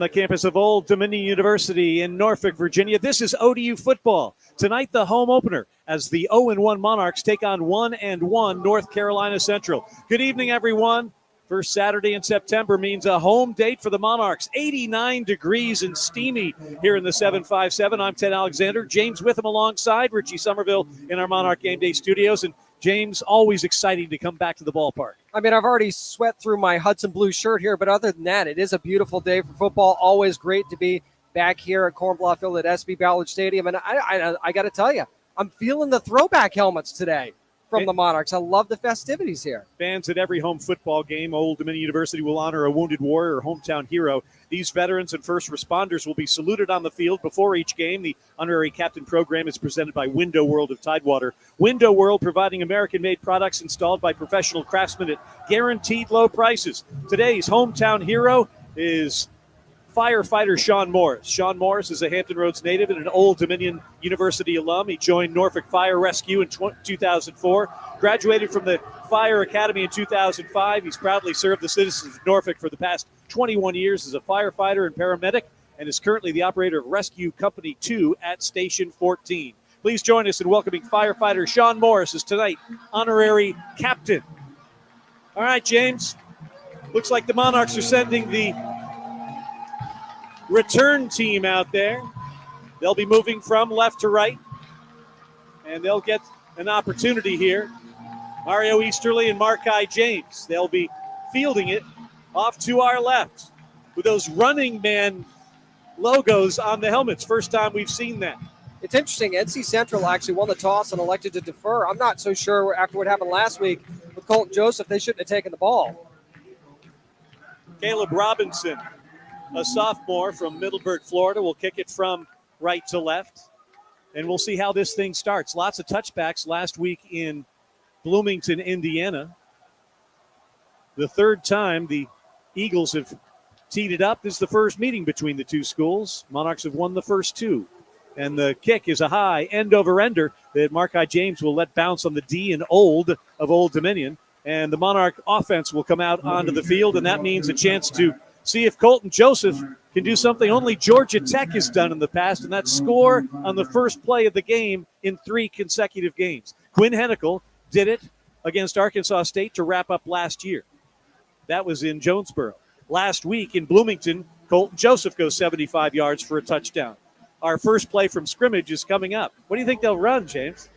The campus of Old Dominion University in Norfolk, Virginia. This is ODU football. Tonight, the home opener as the 0-1 Monarchs take on 1-1 North Carolina Central. Good evening, everyone. First Saturday in September means a home date for the Monarchs. 89 degrees and steamy here in the 757. I'm Ted Alexander. James Witham alongside Richie Somerville in our Monarch Game Day studios. And James, always exciting to come back to the ballpark. I mean, I've already sweat through my Hudson Blue shirt here, but other than that, it is a beautiful day for football. Always great to be back here at Cornbluff Field at SB Ballard Stadium. And I got to tell you, I'm feeling the throwback helmets today from the Monarchs. I love the festivities here. Fans at every home football game, Old Dominion University will honor a wounded warrior or hometown hero. These veterans and first responders will be saluted on the field before each game. The honorary captain program is presented by Window World of Tidewater. Window World providing American-made products installed by professional craftsmen at guaranteed low prices. Today's hometown hero is firefighter Sean Morris. Sean Morris is a Hampton Roads native and an Old Dominion University alum. He joined Norfolk Fire Rescue in 2004, graduated from the Fire Academy in 2005. He's proudly served the citizens of Norfolk for the past 21 years as a firefighter and paramedic, and is currently the operator of Rescue Company 2 at Station 14. Please join us in welcoming firefighter Sean Morris as tonight honorary captain. All right, James. Looks like the Monarchs are sending the return team out there. They'll be moving from left to right, and they'll get an opportunity here. Mario Easterly and Markai James. They'll be fielding it off to our left with those running man logos on the helmets. First time we've seen that. It's interesting. NC Central actually won the toss and elected to defer. I'm not so sure after what happened last week with Colton Joseph, they shouldn't have taken the ball. Caleb Robinson, a sophomore from Middleburg, Florida, will kick it from right to left. And we'll see how this thing starts. Lots of touchbacks last week in Bloomington, Indiana. The third time the Eagles have teed it up. This is the first meeting between the two schools. Monarchs have won the first two. And the kick is a high end-over-ender that Markai James will let bounce on the D and Old of Old Dominion. And the Monarch offense will come out onto the field, and that means a chance to see if Colton Joseph can do something only Georgia Tech has done in the past, and that's score on the first play of the game in 3 consecutive games. Quinn Hennicle did it against Arkansas State to wrap up last year. That was in Jonesboro. Last week in Bloomington, Colton Joseph goes 75 yards for a touchdown. Our first play from scrimmage is coming up. What do you think they'll run, James?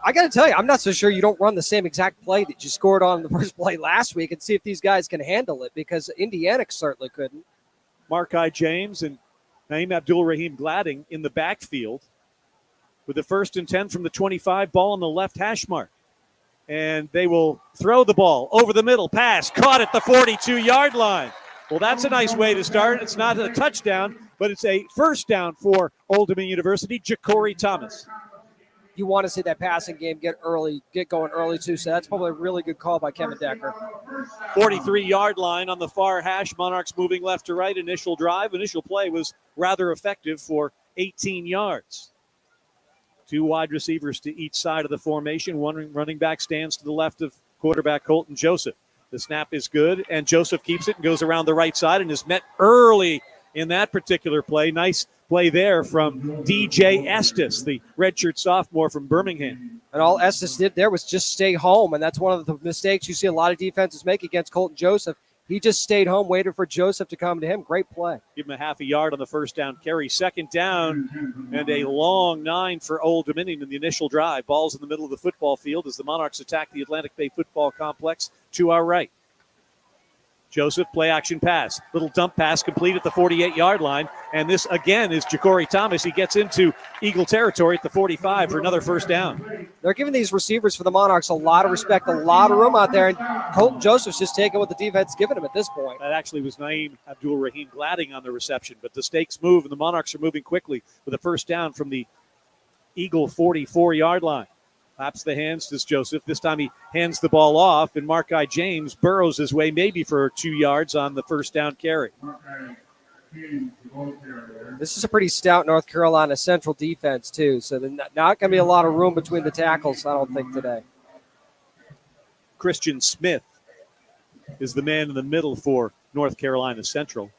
I got to tell you, I'm not so sure you don't run the same exact play that you scored on the first play last week and see if these guys can handle it, because Indiana certainly couldn't. Markai James and Naeem Abdul-Rahim Gladding in the backfield with the 1st and 10 from the 25, ball on the left hash mark. And they will throw the ball over the middle, pass, caught at the 42-yard line. Well, that's a nice way to start. It's not a touchdown, but it's a first down for Old Dominion University, Ja'Cory Thomas. You want to see that passing game get going early too, so that's probably a really good call by Kevin Decker. 43-yard line on the far hash. Monarchs moving left to right. Initial drive, initial play was rather effective for 18 yards. 2 wide receivers to each side of the formation. One running back stands to the left of quarterback Colton Joseph. The snap is good, and Joseph keeps it and goes around the right side and is met early in that particular play. Nice play there from DJ Estes, the redshirt sophomore from Birmingham. And all Estes did there was just stay home, and that's one of the mistakes you see a lot of defenses make against Colton Joseph. He just stayed home, waited for Joseph to come to him. Great play. Give him a half a yard on the first down carry. Second down and a long 9 for Old Dominion in the initial drive. Ball's in the middle of the football field as the Monarchs attack the Atlantic Bay football complex to our right. Joseph, play action pass. Little dump pass complete at the 48-yard line. And this, again, is Ja'Cory Thomas. He gets into Eagle territory at the 45 for another first down. They're giving these receivers for the Monarchs a lot of respect, a lot of room out there. And Colton Joseph's just taking what the defense is giving him at this point. That actually was Naeem Abdul-Rahim Gladding on the reception. But the stakes move, and the Monarchs are moving quickly with a first down from the Eagle 44-yard line. Claps the hands to Joseph. This time he hands the ball off, and Markai James burrows his way maybe for 2 yards on the first down carry. This is a pretty stout North Carolina Central defense, too, so there's not going to be a lot of room between the tackles, I don't think, today. Christian Smith is the man in the middle for North Carolina Central.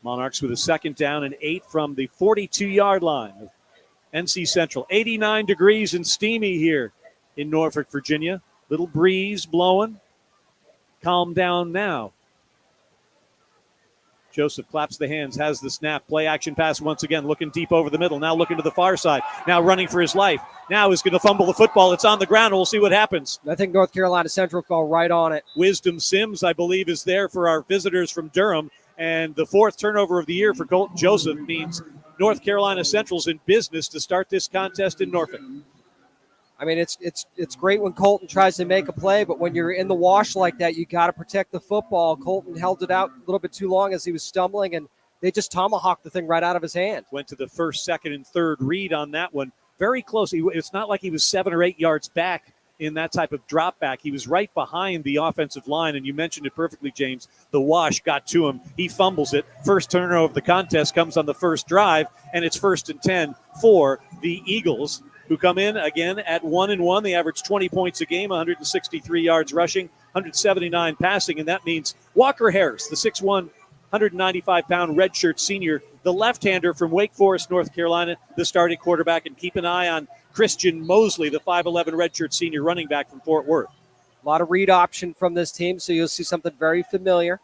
Monarchs with a 2nd down and 8 from the 42-yard line of NC Central. 89 degrees and steamy here in Norfolk, Virginia. Little breeze blowing. Calm down now. Joseph claps the hands, has the snap. Play action pass once again, looking deep over the middle. Now looking to the far side. Now running for his life. Now he's going to fumble the football. It's on the ground. We'll see what happens. I think North Carolina Central fell right on it. Wisdom Sims, I believe, is there for our visitors from Durham. And the 4th turnover of the year for Colton Joseph means North Carolina Central's in business to start this contest in Norfolk. I mean, it's great when Colton tries to make a play, but when you're in the wash like that, you got to protect the football. Colton held it out a little bit too long as he was stumbling, and they just tomahawked the thing right out of his hand. Went to the 1st, 2nd, and 3rd read on that one. Very close. It's not like he was 7 or 8 yards back in that type of drop back. He was right behind the offensive line, and you mentioned it perfectly, James. The wash got to him. He fumbles it. First turnover of the contest comes on the first drive, and it's 1st and 10 for the Eagles, who come in again at 1-1. They average 20 points a game, 163 yards rushing, 179 passing, and that means Walker Harris, the 6'1", 195-pound redshirt senior, the left-hander from Wake Forest, North Carolina, the starting quarterback, and keep an eye on Christian Mosley, the 5'11" redshirt senior running back from Fort Worth. A lot of read option from this team, so you'll see something very familiar.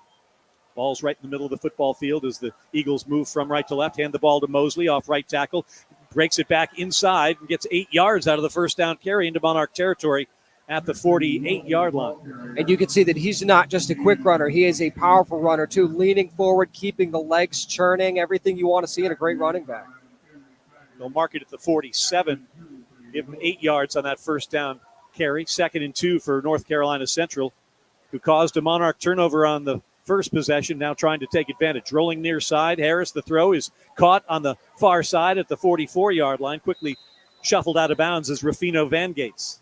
Ball's right in the middle of the football field as the Eagles move from right to left. Hand the ball to Mosley off right tackle. Breaks it back inside and gets 8 yards out of the first down carry into Monarch territory at the 48-yard line. And you can see that he's not just a quick runner. He is a powerful runner, too, leaning forward, keeping the legs churning, everything you want to see in a great running back. They'll mark it at the 47. Give him 8 yards on that first down carry. 2nd and 2 for North Carolina Central, who caused a Monarch turnover on the first possession, now trying to take advantage. Rolling near side. Harris, the throw is caught on the far side at the 44-yard line. Quickly shuffled out of bounds as Rufino Van Gates.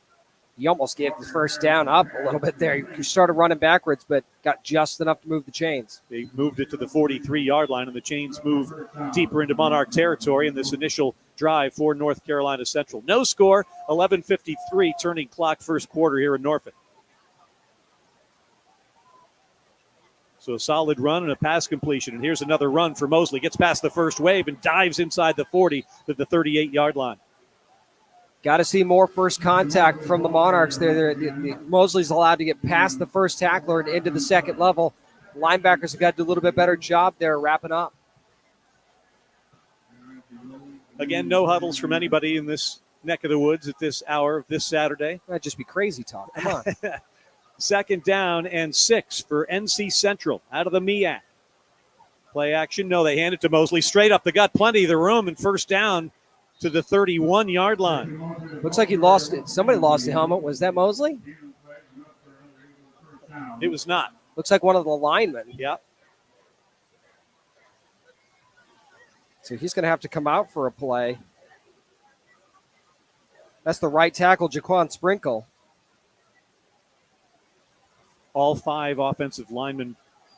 He almost gave the first down up a little bit there. He started running backwards, but got just enough to move the chains. They moved it to the 43-yard line, and the chains move deeper into Monarch territory in this initial drive for North Carolina Central. No score, 11:53, turning clock first quarter here in Norfolk. So a solid run and a pass completion. And here's another run for Mosley. Gets past the first wave and dives inside the 40 to the 38-yard line. Got to see more first contact from the Monarchs there. Mosley's allowed to get past the first tackler and into the second level. Linebackers have got to do a little bit better job there wrapping up. Again, no huddles from anybody in this neck of the woods at this hour of this Saturday. That'd just be crazy talk. Come on. 2nd down and 6 for NC Central out of the MEAC. Play action. No, they hand it to Mosley straight up. They got plenty of the room, and first down to the 31-yard line. Looks like he lost it. Somebody lost the helmet. Was that Mosley? It was not. Looks like one of the linemen. Yeah. So he's going to have to come out for a play. That's the right tackle, Jaquan Sprinkle. All 5 offensive linemen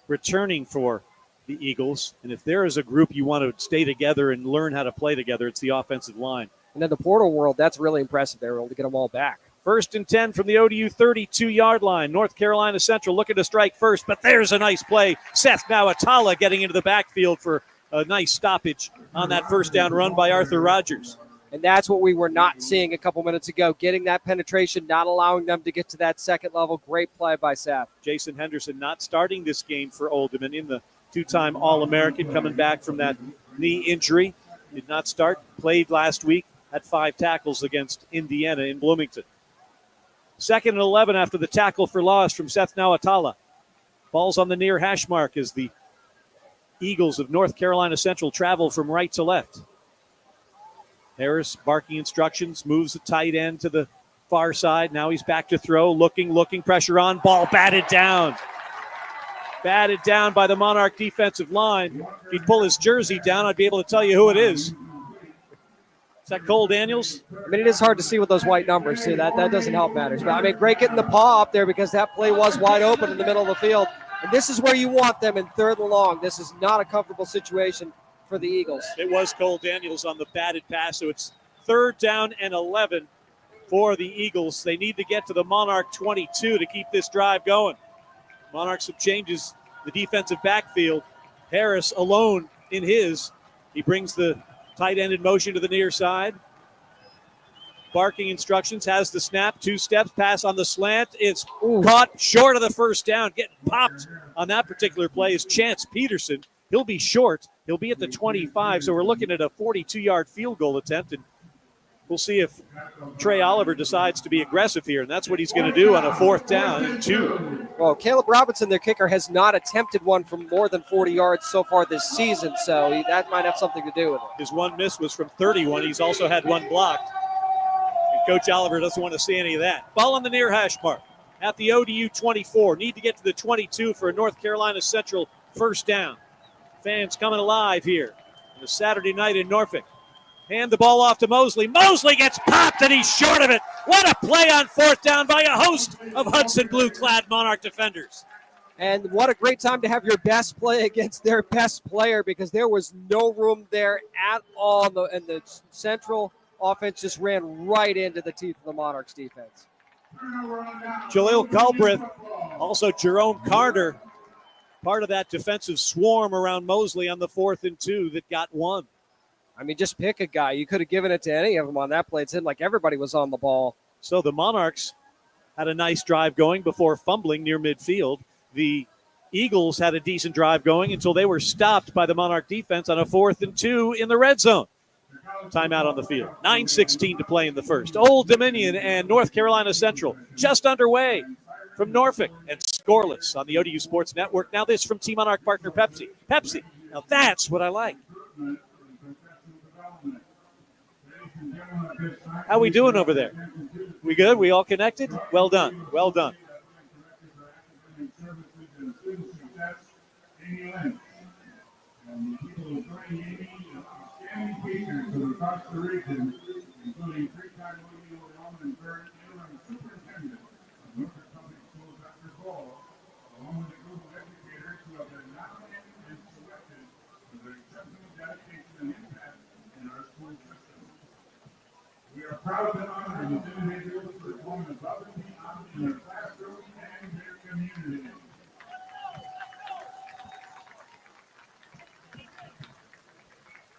returning for the Eagles. And if there is a group you want to stay together and learn how to play together, it's the offensive line. And in the portal world, that's really impressive. They were able to get them all back. 1st and 10 from the ODU 32-yard line. North Carolina Central looking to strike first, but there's a nice play. Seth Nawatala getting into the backfield for a nice stoppage on that first down run by Arthur Rogers. And that's what we were not seeing a couple minutes ago. Getting that penetration, not allowing them to get to that second level. Great play by Seth. Jason Henderson not starting this game for Old Dominion, the 2-time All-American coming back from that knee injury. Did not start, played last week, had 5 tackles against Indiana in Bloomington. 2nd and 11 after the tackle for loss from Seth Nawatala. Ball's on the near hash mark as the Eagles of North Carolina Central travel from right to left. Harris barking instructions, moves the tight end to the far side. Now he's back to throw, looking, pressure on, ball batted down. Batted down by the Monarch defensive line. If he'd pull his jersey down, I'd be able to tell you who it is. Is that Cole Daniels? I mean, it is hard to see with those white numbers, too. That doesn't help matters. But, I mean, great getting the paw up there because that play was wide open in the middle of the field. And this is where you want them in 3rd and long. This is not a comfortable situation for the Eagles. It was Cole Daniels on the batted pass, so it's 3rd down and 11 for the Eagles. They need to get to the Monarch 22 to keep this drive going. Monarchs some changes, the defensive backfield. Harris alone in his. He brings the tight end in motion to the near side. Barking instructions, has the snap, 2 steps, pass on the slant. It's caught short of the first down. Getting popped on that particular play is Chance Peterson. He'll be short. He'll be at the 25, so we're looking at a 42-yard field goal attempt, and we'll see if Trey Oliver decides to be aggressive here, and that's what he's going to do on a 4th down and 2. Well, Caleb Robinson, their kicker, has not attempted one from more than 40 yards so far this season, so that might have something to do with it. His one miss was from 31. He's also had one blocked. Coach Oliver doesn't want to see any of that. Ball on the near hash mark at the ODU 24. Need to get to the 22 for a North Carolina Central first down. Fans coming alive here on a Saturday night in Norfolk. Hand the ball off to Mosley. Mosley gets popped and he's short of it. What a play on 4th down by a host of Hudson blue-clad Monarch defenders. And what a great time to have your best play against their best player, because there was no room there at all, and the Central offense just ran right into the teeth of the Monarchs defense. Jaleel Galbraith, also Jerome Carter, part of that defensive swarm around Mosley on the 4th and 2 that got one. I mean, just pick a guy. You could have given it to any of them on that play. It seemed like everybody was on the ball. So the Monarchs had a nice drive going before fumbling near midfield. The Eagles had a decent drive going until they were stopped by the Monarch defense on a 4th and 2 in the red zone. Timeout on the field. 9:16 to play in the first. Old Dominion and North Carolina Central just underway from Norfolk and scoreless on the ODU Sports Network. Now this from Team Monarch partner Pepsi. Pepsi, now that's what I like. How we doing over there? We good? We all connected? Well done. Well done. Across the region, including 3-time ODU alum and current interim superintendent of Norfolk Public Schools Dr. Ball, along with a group of educators who have been nominated and selected for their exceptional dedication and impact in our school system. We are proud and honored these individuals for going above and beyond in their classroom and their community.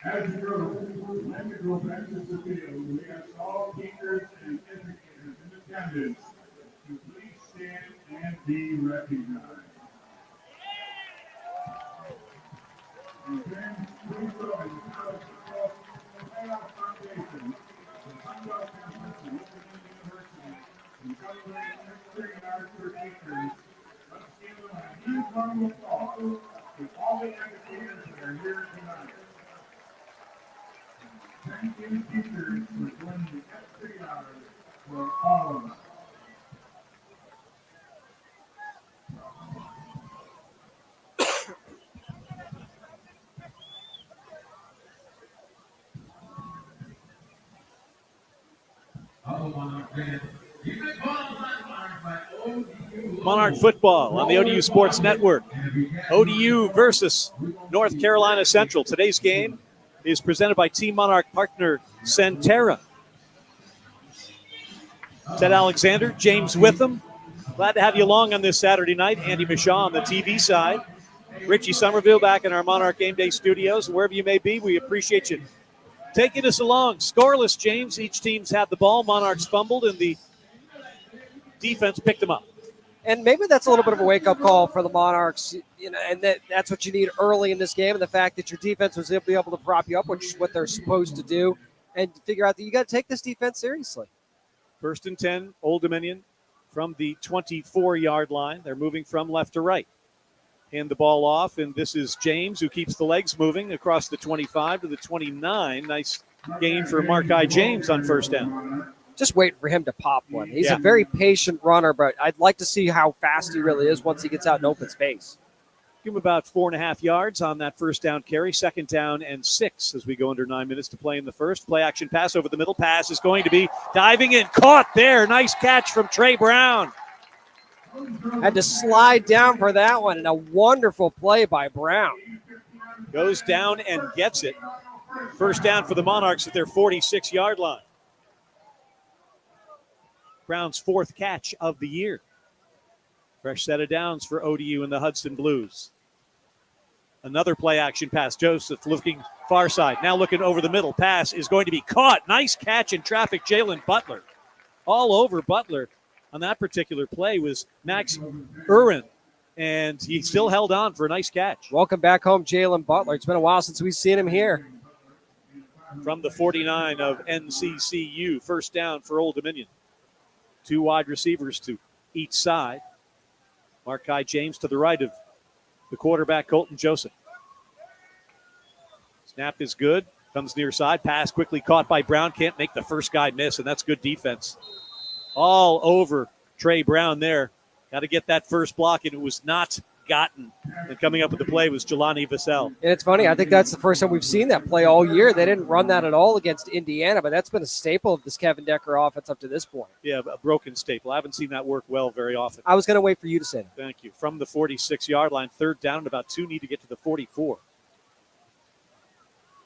As you grow, when the group enters the field, we ask all teachers and educators in attendance to please stand and be recognized. And then, please join the College Football Playoff Foundation, the Sunbelt Campus of Michigan University, in celebrating extra yards for teachers. Let's give them a huge round of applause to all the educators that are here tonight. Thank you, teachers, for doing the extra yards for all of us. Monarch football on the ODU Sports Network. ODU versus North Carolina Central. Today's game is presented by Team Monarch partner Centera. Ted Alexander, James Witham. Glad to have you along on this Saturday night. Andy Mishaw on the TV side. Richie Somerville back in our Monarch Game Day studios. Wherever you may be, we appreciate you taking us along. Scoreless, James. Each team's had the ball. Monarchs fumbled, and the defense picked them up. And maybe that's a little bit of a wake-up call for the Monarchs, and that's what you need early in this game, and the fact that your defense was able to prop you up, which is what they're supposed to do, and figure out that you got to take this defense seriously. 1st and 10, Old Dominion from the 24-yard line. They're moving from left to right. Hand the ball off, and this is James who keeps the legs moving across the 25 to the 29. Nice gain for Markai James on first down. Just waiting for him to pop one. He's a very patient runner, but I'd like to see how fast he really is once he gets out in open space. Give him about 4.5 yards on that first down carry. 2nd down and 6 as we go under 9 minutes to play in the first. Play action pass over the middle. Pass is going to be diving in. Caught there. Nice catch from Trey Brown. Had to slide down for that one, and a wonderful play by Brown. Goes down and gets it. First down for the Monarchs at their 46-yard line. Brown's 4th catch of the year. Fresh set of downs for ODU and the Hudson Blues. Another play action pass. Joseph looking far side. Now looking over the middle. Pass is going to be caught. Nice catch in traffic. Jalen Butler. All over Butler on that particular play was Max Irwin. And he still held on for a nice catch. Welcome back home, Jalen Butler. It's been a while since we've seen him here. From the 49 of NCCU. First down for Old Dominion. 2 wide receivers to each side. Markai James to the right of the quarterback, Colton Joseph. Snap is good. Comes near side. Pass quickly caught by Brown. Can't make the first guy miss, and that's good defense. All over Trey Brown there. Got to get that first block, and it was not gotten. And coming up with the play was Jelani Vassell. And it's funny, I think that's the first time we've seen that play all year. They didn't run that at all against Indiana, but that's been a staple of this Kevin Decker offense up to this point. Yeah, a broken staple. I haven't seen that work well very often. I was going to wait for you to say that. Thank you. From the 46-yard line, third down, and about 2 need to get to the 44.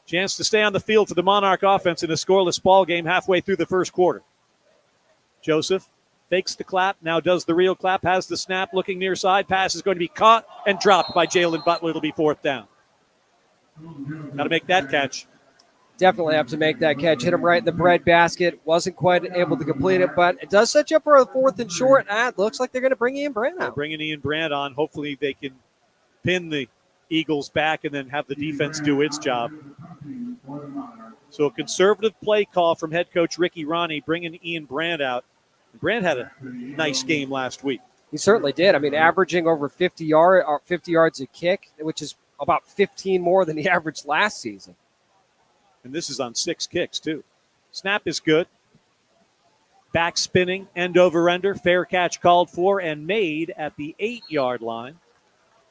Chance to stay on the field for the Monarch offense in a scoreless ball game halfway through the first quarter. Joseph fakes the clap, now does the real clap, has the snap, looking near side. Pass is going to be caught and dropped by Jalen Butler. It'll be fourth down. Got to make that catch. Definitely have to make that catch. Hit him right in the bread basket. Wasn't quite able to complete it, but it does set you up for a fourth and short. It looks like they're going to bring Ian Brandt They're out. bringing Ian Brandt on. Hopefully they can pin the Eagles back and then have the defense do its job. So a conservative play call from head coach Ricky Ronnie, bringing Ian Brandt out. Brandt had a nice game last week. He certainly did. I mean, averaging over 50 yards a kick, which is about 15 more than he averaged last season. And this is on 6 kicks, too. Snap is good. Back spinning, end over ender. Fair catch called for and made at the 8-yard line.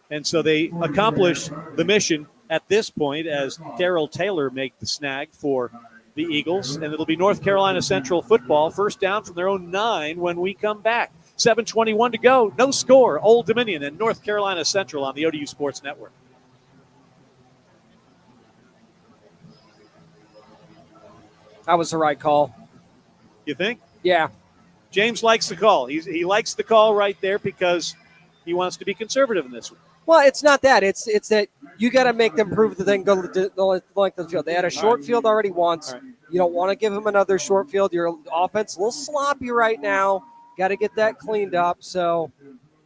And so they accomplish the mission at this point as Darrell Taylor make the snag for the Eagles. And it'll be North Carolina Central football. First down from their own 9 when we come back. 7:21 to go. No score. Old Dominion and North Carolina Central on the ODU Sports Network. That was the right call. You think? Yeah. James likes the call. He likes the call right there because he wants to be conservative in this one. Well, it's not that. It's that you got to make them prove that they can go the length of the field. They had a short field already once. Right. You don't want to give them another short field. Your offense a little sloppy right now. Got to get that cleaned up. So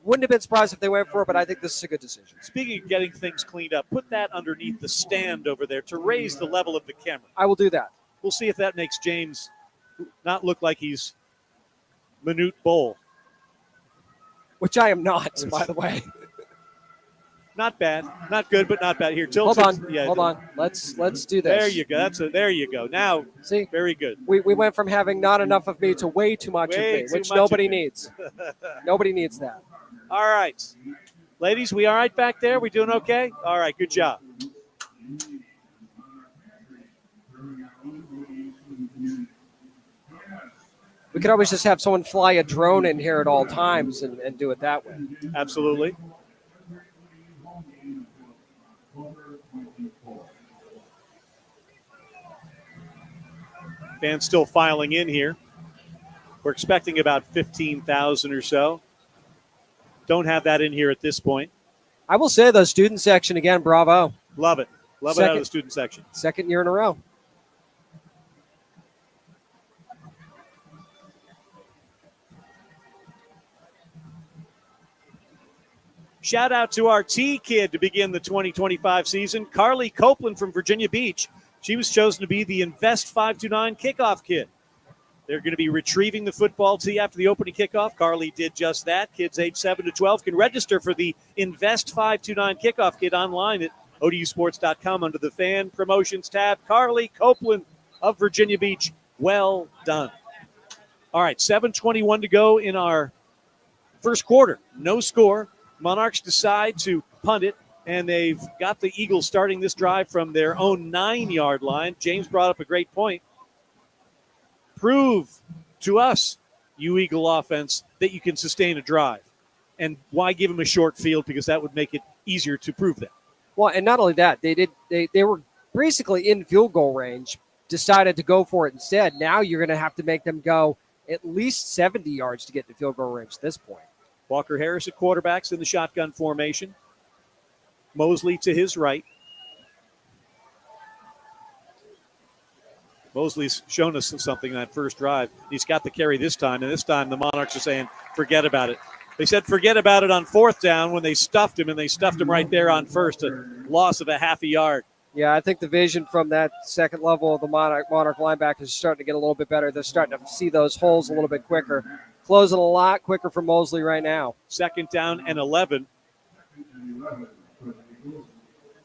wouldn't have been surprised if they went for it, but I think this is a good decision. Speaking of getting things cleaned up, put that underneath the stand over there to raise the level of the camera. I will do that. We'll see if that makes James not look like he's Manute Bowl. Which I am not, by the way. Not bad. Not good, but not bad. Here, tilt. Hold on. Let's do this. There you go. There you go. Now, see, very good. We went from having not enough of me to way too much of me, which nobody needs. Nobody needs that. All right. Ladies, we all right back there? We doing okay? All right, good job. We could always just have someone fly a drone in here at all times and do it that way. Absolutely. Fans still filing in here. We're expecting about 15,000 or so. Don't have that in here at this point. I will say the student section again, bravo. Love it. Love it out of the student section. Second year in a row. Shout out to our T kid to begin the 2025 season, Carly Copeland from Virginia Beach. She was chosen to be the Invest 529 kickoff kid. They're going to be retrieving the football tee after the opening kickoff. Carly did just that. Kids age 7 to 12 can register for the Invest 529 kickoff kit online at ODUsports.com under the Fan Promotions tab. Carly Copeland of Virginia Beach, well done. All right, 7:21 to go in our first quarter. No score. Monarchs decide to punt it, and they've got the Eagles starting this drive from their own 9-yard line. James brought up a great point. Prove to us, you Eagle offense, that you can sustain a drive. And why give them a short field? Because that would make it easier to prove that. Well, and not only that, they were basically in field goal range, decided to go for it instead. Now you're going to have to make them go at least 70 yards to get to field goal range at this point. Walker Harris at quarterbacks in the shotgun formation. Mosley to his right. Mosley's shown us something that first drive. He's got the carry this time, and this time the Monarchs are saying, forget about it. They said forget about it on fourth down when they stuffed him, and they stuffed him right there on first, a loss of a half a yard. Yeah, I think the vision from that second level of the Monarch linebackers is starting to get a little bit better. They're starting to see those holes a little bit quicker. Closing a lot quicker for Mosley right now. 2nd down and 11.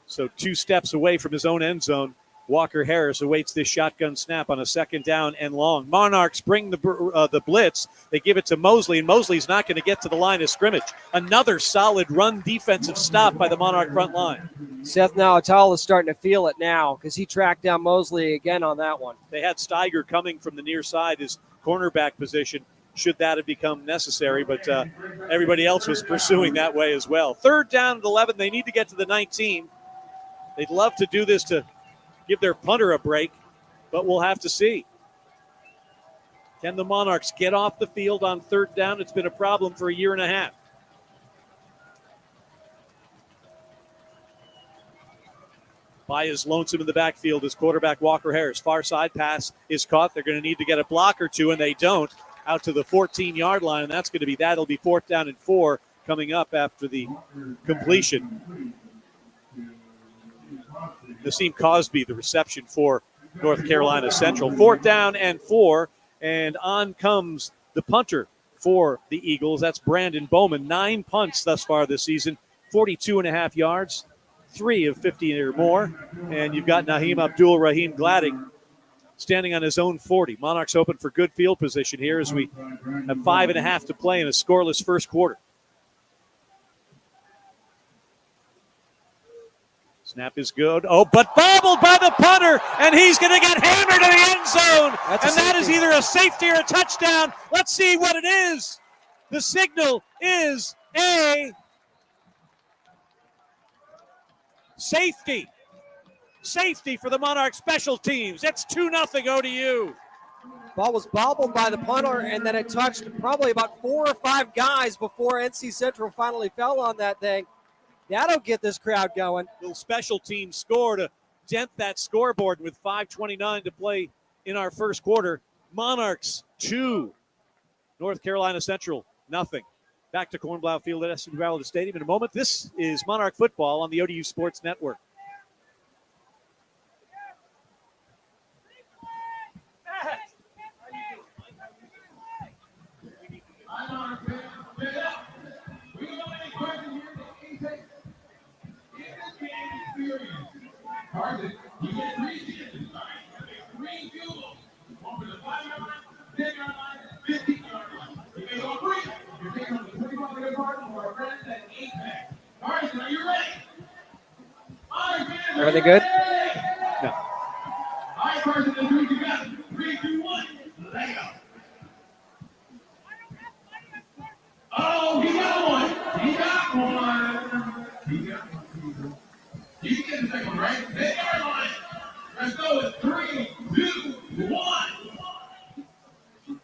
So 2 steps away from his own end zone. Walker Harris awaits this shotgun snap on a 2nd down and long. Monarchs bring the blitz. They give it to Mosley, and Mosley's not going to get to the line of scrimmage. Another solid run defensive stop by the Monarch front line. Seth Nawatal is starting to feel it now because he tracked down Mosley again on that one. They had Steiger coming from the near side, his cornerback position, should that have become necessary, but everybody else was pursuing that way as well. 3rd down and 11. They need to get to the 19. They'd love to do this to give their punter a break, but we'll have to see. Can the Monarchs get off the field on 3rd down? It's been a problem for a year and a half. Baez lonesome in the backfield as quarterback Walker Harris. Far side pass is caught. They're going to need to get a block or two, and they don't. Out to the 14-yard line, and that'll be 4th down and 4 coming up after the completion. Naseem Cosby, the reception for North Carolina Central. 4th down and 4, and on comes the punter for the Eagles. That's Brandon Bowman. 9 punts thus far this season, 42.5 yards, 3 of 50 or more. And you've got Naheem Abdul-Rahim Gladding standing on his own 40. Monarchs hoping for good field position here as we have 5.5 to play in a scoreless first quarter. Snap is good. Oh, but bobbled by the punter, and he's going to get hammered in the end zone. And that is either a safety or a touchdown. Let's see what it is. The signal is a safety. Safety for the Monarch special teams. It's 2-0 ODU. Ball was bobbled by the punter, and then it touched probably about 4 or 5 guys before NC Central finally fell on that thing. That'll get this crowd going. Little special team score to dent that scoreboard with 5:29 to play in our first quarter. Monarchs 2, North Carolina Central nothing. Back to Cornblau Field at SB Ballard Stadium in a moment. This is Monarch football on the ODU Sports Network. Target, you get 3 chances. 3 field goals. One for the 5-yard line, 10-yard line, 15-yard line. You can go 3. You're taking on the 25-yard mark for our friends at 8-pack. Carson, are you ready? Everything good? No. All right, Carson, and 3 together. 3, 2, 1. Let go. Oh, he got one. He got one. He got one. You get the second one, right? 10-yard line. Let's go with 3, 2, 1.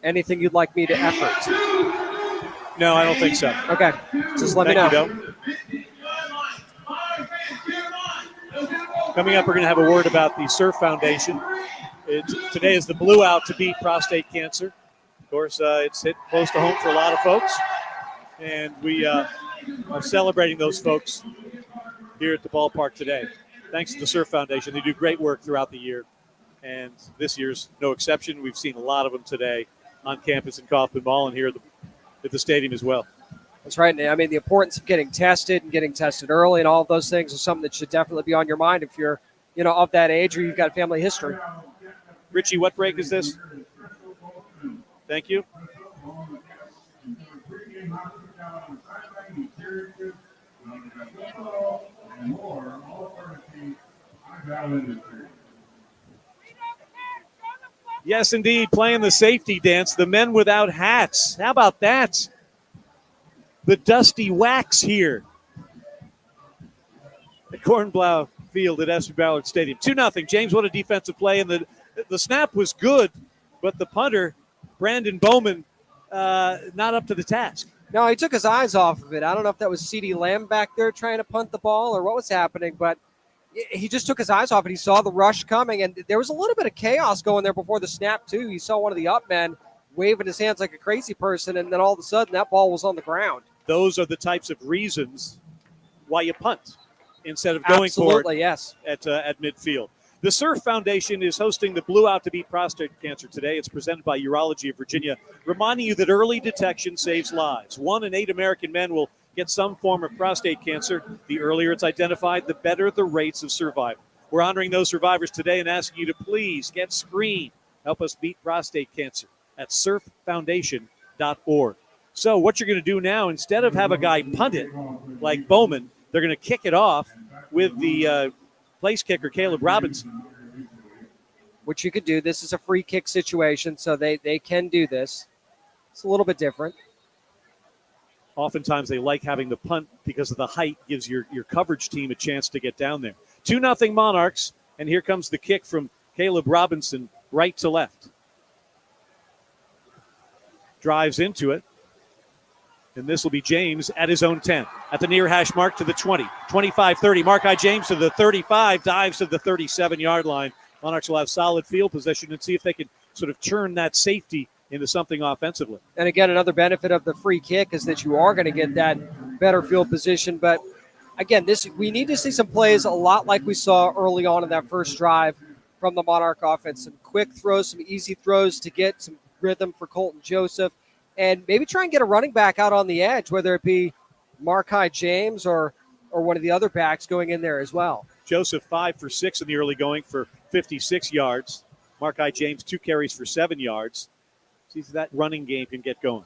Anything you'd like me to effort? No, I don't think so. Okay, just let me know. Coming up, we're going to have a word about the Surf Foundation. Today is the Blue Out to beat prostate cancer. Of course, it's hit close to home for a lot of folks, and we are celebrating those folks here at the ballpark today. Thanks to the Surf Foundation. They do great work throughout the year, and this year's no exception. We've seen a lot of them today on campus in Kaufman Mall and here at the stadium as well. That's right. I mean, the importance of getting tested and getting tested early and all of those things is something that should definitely be on your mind if you're, of that age or you've got family history. Richie, what break is this? Thank you. Yes, indeed, playing the safety dance, the men without hats. How about that? The dusty wax here at Cornblau Field at SB Ballard Stadium. 2-0. James, what a defensive play. And the snap was good, but the punter, Brandon Bowman, not up to the task. No, he took his eyes off of it. I don't know if that was CeeDee Lamb back there trying to punt the ball or what was happening, but he just took his eyes off it. He saw the rush coming, and there was a little bit of chaos going there before the snap, too. You saw one of the up men waving his hands like a crazy person, and then all of a sudden that ball was on the ground. Those are the types of reasons why you punt instead of going for it yes. at midfield. The Surf Foundation is hosting the Blue Out to Beat Prostate Cancer today. It's presented by Urology of Virginia, reminding you that early detection saves lives. 1 in 8 American men will get some form of prostate cancer. The earlier it's identified, the better the rates of survival. We're honoring those survivors today and asking you to please get screened. Help us beat prostate cancer at surffoundation.org. So what you're going to do now, instead of have a guy punt it like Bowman, they're going to kick it off with the place kicker, Caleb Robinson. Which you could do. This is a free kick situation, so they can do this. It's a little bit different. Oftentimes they like having the punt because of the height, gives your coverage team a chance to get down there. 2-0 Monarchs, and here comes the kick from Caleb Robinson, right to left. Drives into it. And this will be James at his own 10. At the near hash mark to the 20. 25-30. Marki James to the 35. Dives to the 37-yard line. Monarchs will have solid field position and see if they can sort of turn that safety into something offensively. And again, another benefit of the free kick is that you are going to get that better field position. But again, we need to see some plays a lot like we saw early on in that first drive from the Monarch offense. Some quick throws, some easy throws to get some rhythm for Colton Joseph. And maybe try and get a running back out on the edge, whether it be Marki James or one of the other backs going in there as well. Joseph 5 for 6 in the early going for 56 yards. Marki James 2 carries for 7 yards. See if that running game can get going.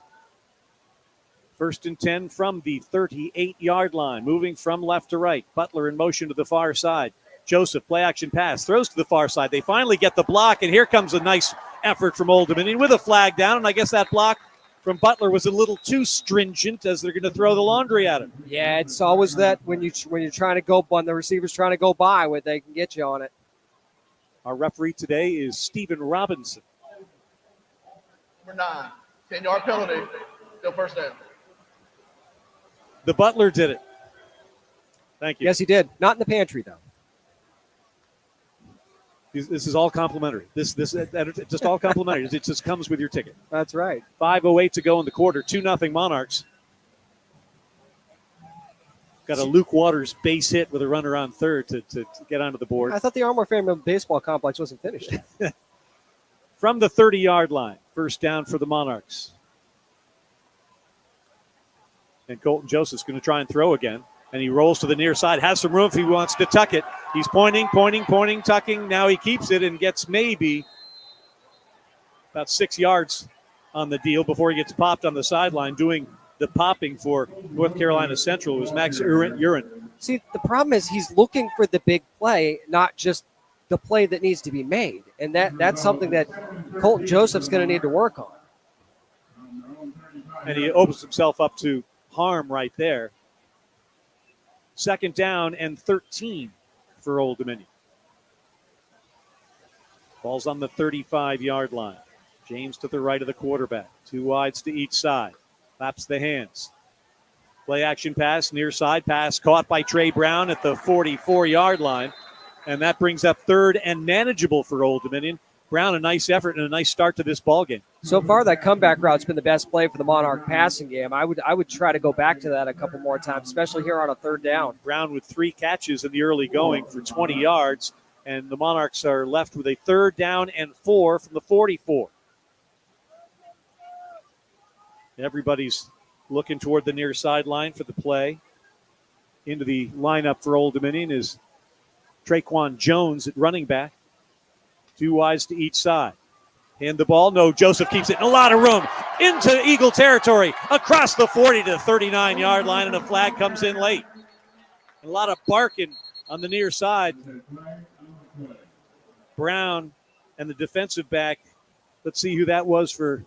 1st and 10 from the 38-yard line, moving from left to right. Butler in motion to the far side. Joseph, play action pass, throws to the far side. They finally get the block, and here comes a nice effort from Old Dominion with a flag down, and I guess that block from Butler was a little too stringent as they're going to throw the laundry at him. Yeah, it's always that when you're trying to go, when the receiver's trying to go by, when they can get you on it. Our referee today is Stephen Robinson. Number 9, 10-yard penalty, still first down. The Butler did it. Thank you. Yes, he did. Not in the pantry, though. This is all complimentary. This just all complimentary. It just comes with your ticket. That's right. 5:08 to go in the quarter. 2-0 Monarchs. Got a Luke Waters base hit with a runner on third to get onto the board. I thought the Armour Family Baseball Complex wasn't finished. From the 30-yard line, first down for the Monarchs. And Colton Joseph's going to try and throw again. And he rolls to the near side, has some room if he wants to tuck it. He's pointing, tucking. Now he keeps it and gets maybe about 6 yards on the deal before he gets popped on the sideline. Doing the popping for North Carolina Central was Max Urin. See, the problem is he's looking for the big play, not just the play that needs to be made. And that's something that Colton Joseph's going to need to work on. And he opens himself up to harm right there. 2nd down and 13 for Old Dominion. Ball's on the 35-yard line. James to the right of the quarterback. 2 wides to each side. Claps the hands. Play action pass, near side pass caught by Trey Brown at the 44-yard line. And that brings up 3rd and manageable for Old Dominion. Brown, a nice effort and a nice start to this ball game. So far, that comeback route's been the best play for the Monarch passing game. I would try to go back to that a couple more times, especially here on a 3rd down. Brown with 3 catches in the early going for 20 yards, and the Monarchs are left with a 3rd down and 4 from the 44. Everybody's looking toward the near sideline for the play. Into the lineup for Old Dominion is Traquan Jones at running back. 2 wides to each side. Hand the ball. No, Joseph keeps it in a lot of room. Into Eagle territory. Across the 40 to the 39-yard line, and a flag comes in late. A lot of barking on the near side. Brown and the defensive back. Let's see who that was for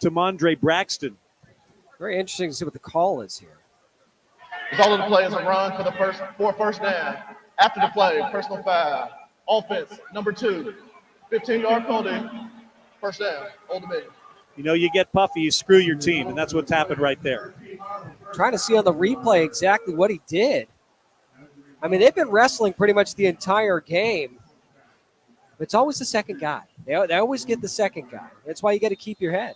Tamondre Braxton. Very interesting to see what the call is here. All of the plays are run for first down. After the play, personal foul. Offense, number 2, 15-yard penalty, first down, Old Dominion. You know, you get puffy, you screw your team, and that's what's happened right there. Trying to see on the replay exactly what he did. I mean, they've been wrestling pretty much the entire game. It's always the second guy. They always get the second guy. That's why you got to keep your head.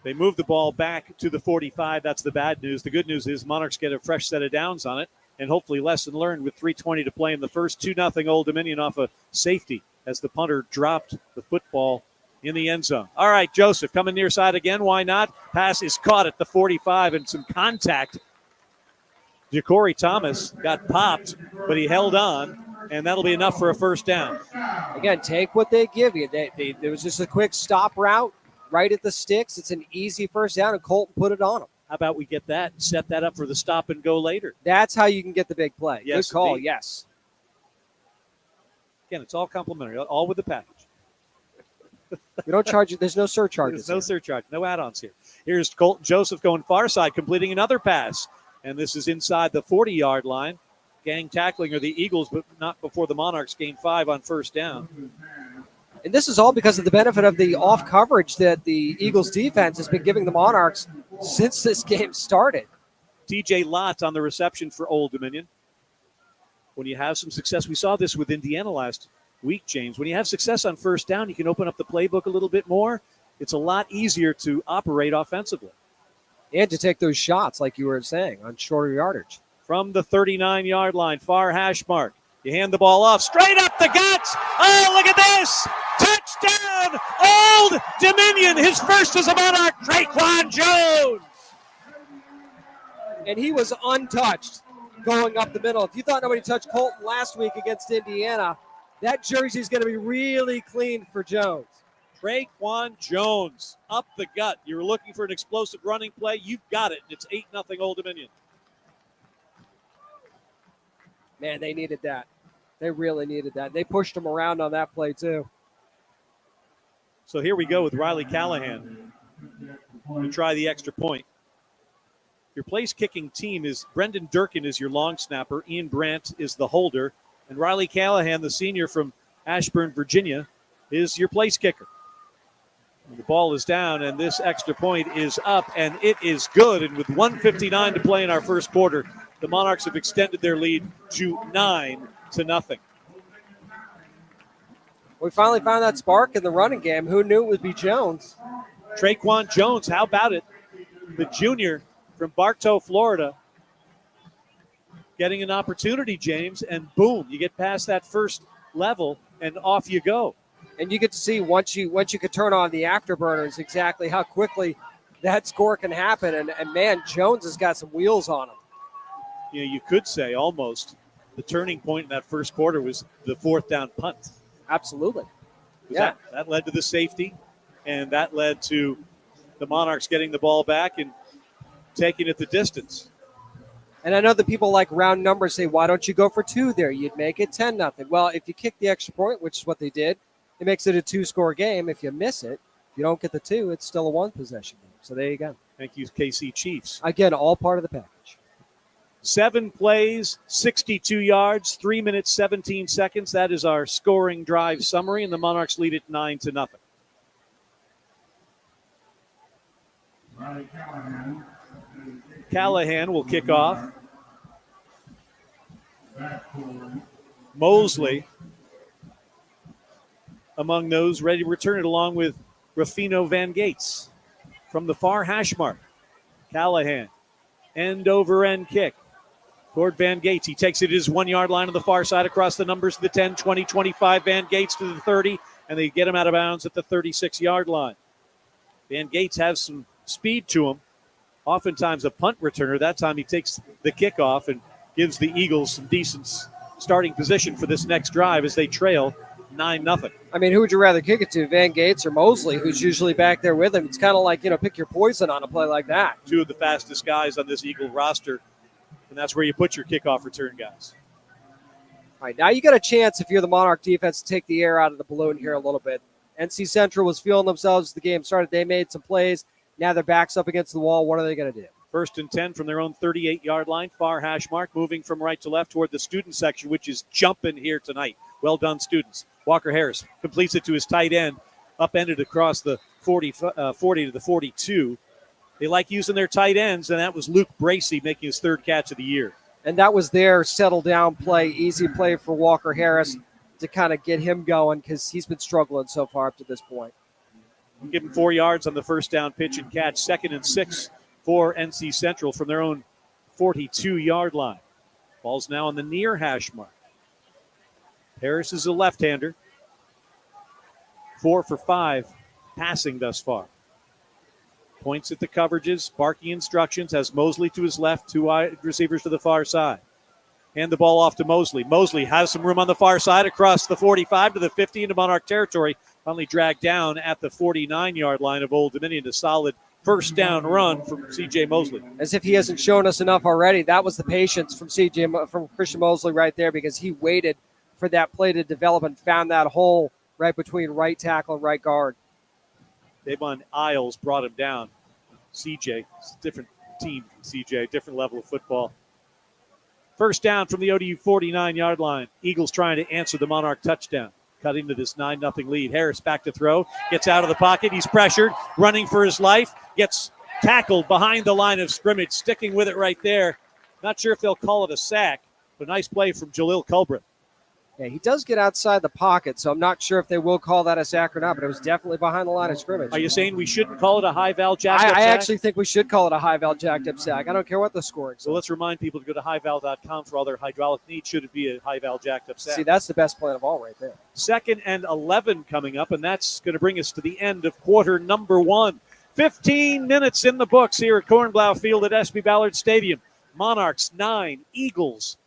They move the ball back to the 45. That's the bad news. The good news is Monarchs get a fresh set of downs on it, and hopefully lesson learned with 3:20 to play in the first. 2-0 Old Dominion off a safety as the punter dropped the football in the end zone. All right, Joseph coming near side again. Why not? Pass is caught at the 45 and some contact. Ja'Cory Thomas got popped, but he held on, and that'll be enough for a first down. Again, take what they give you. There was just a quick stop route right at the sticks. It's an easy first down, and Colton put it on him. How about we get that and set that up for the stop and go later? That's how you can get the big play. Yes, good call, indeed. yes. Again, it's all complimentary, all with the package. We don't charge you. There's no surcharges. There's no here. surcharge, no add-ons here. Here's Colton Joseph going far side, completing another pass. And this is inside the 40-yard line. Gang tackling are the Eagles, but not before the Monarchs gain 5 on first down. And this is all because of the benefit of the off coverage that the Eagles defense has been giving the Monarchs since this game started. TJ Lott on the reception for Old Dominion. When you have some success, we saw this with Indiana last week, James. When you have success on first down, you can open up the playbook a little bit more. It's a lot easier to operate offensively. And to take those shots, like you were saying, on shorter yardage. From the 39-yard line, far hash mark. You hand the ball off, straight up the guts. Oh, look at this. Touchdown, Old Dominion. His first as a Monarch, Traquan Jones. And he was untouched going up the middle. If you thought nobody touched Colton last week against Indiana, that jersey is going to be really clean for Jones. Traquan Jones up the gut. You were looking for an explosive running play. You've got it. It's 8-0 Old Dominion. Man, they needed that. They really needed that. They pushed him around on that play, too. So here we go with Riley Callahan to try the extra point. Your place kicking team is Brendan Durkin is your long snapper. Ian Brandt is the holder. And Riley Callahan, the senior from Ashburn, Virginia, is your place kicker. And the ball is down, and this extra point is up, and it is good. And with 1:59 to play in our first quarter, the Monarchs have extended their lead to 9-0. We finally found that spark in the running game. Who knew it would be Jones? Traquan Jones, how about it? The junior from Bartow, Florida, getting an opportunity, James, and boom, you get past that first level, and off you go. And you get to see once you could turn on the afterburners exactly how quickly that score can happen. And man, Jones has got some wheels on him. You know, you could say almost the turning point in that first quarter was the fourth down punt. Absolutely. Yeah. That led to the safety, and that led to the Monarchs getting the ball back and taking it the distance. And I know that people like round numbers say, why don't you go for 2 there? You'd make it 10-0. Well, if you kick the extra point, which is what they did, it makes it a 2-score game. If you miss it, if you don't get the 2, it's still a 1-possession game. So there you go. Thank you, KC Chiefs. Again, all part of the package. 7 plays, 62 yards, 3 minutes, 17 seconds. That is our scoring drive summary, and the Monarchs lead it 9-0. Callahan will kick off. Mosley among those ready to return it, along with Rafino Van Gates from the far hash mark. Callahan, end over end kick toward Van Gates. He takes it at his 1 yard line on the far side across the numbers to the 10, 20, 25. Van Gates to the 30, and they get him out of bounds at the 36-yard line. Van Gates has some speed to him. Oftentimes a punt returner. That time he takes the kickoff and gives the Eagles some decent starting position for this next drive as they trail 9-0. I mean, who would you rather kick it to, Van Gates or Mosley, who's usually back there with him? It's kind of like, pick your poison on a play like that. 2 of the fastest guys on this Eagle roster, and that's where you put your kickoff return guys. All right, now you got a chance if you're the Monarch defense to take the air out of the balloon here a little bit. NC Central was feeling themselves as the game started. They made some plays. Now their back's up against the wall. What are they going to do? 1st and 10 from their own 38-yard line. Far hash mark, moving from right to left toward the student section, which is jumping here tonight. Well done, students. Walker Harris completes it to his tight end, upended across the 40 to the 42. They like using their tight ends, and that was Luke Bracey making his third catch of the year. And that was their settle down play, easy play for Walker Harris to kind of get him going because he's been struggling so far up to this point. Give him 4 yards on the first down pitch and catch. 2nd and 6 for NC Central from their own 42-yard line. Ball's now on the near hash mark. Harris is a left-hander. 4 for 5 passing thus far. Points at the coverages, barking instructions, has Mosley to his left, 2 wide receivers to the far side. Hand the ball off to Mosley. Mosley has some room on the far side across the 45 to the 50 into Monarch territory. Finally dragged down at the 49-yard line of Old Dominion. A solid first down run from C.J. Mosley. As if he hasn't shown us enough already. That was the patience from from Christian Mosley right there because he waited for that play to develop and found that hole right between right tackle and right guard. Davon Isles brought him down. C.J., it's a different team, C.J., different level of football. First down from the ODU 49-yard line. Eagles trying to answer the Monarch touchdown. Cutting to this 9-0 lead. Harris back to throw. Gets out of the pocket. He's pressured. Running for his life. Gets tackled behind the line of scrimmage. Sticking with it right there. Not sure if they'll call it a sack, but nice play from Jalil Culbreth. Yeah, he does get outside the pocket, so I'm not sure if they will call that a sack or not, but it was definitely behind the line of scrimmage. Are you saying we shouldn't call it a high-val jacked-up sack? I actually think we should call it a high-val jacked-up sack. I don't care what the scoring is. So let's remind people to go to highval.com for all their hydraulic needs. Should it be a high-val jacked-up sack? See, that's the best plan of all right there. 2nd and 11 coming up, and that's going to bring us to the end of quarter number 1. 15 minutes in the books here at Cornblau Field at SB Ballard Stadium. Monarchs 9, Eagles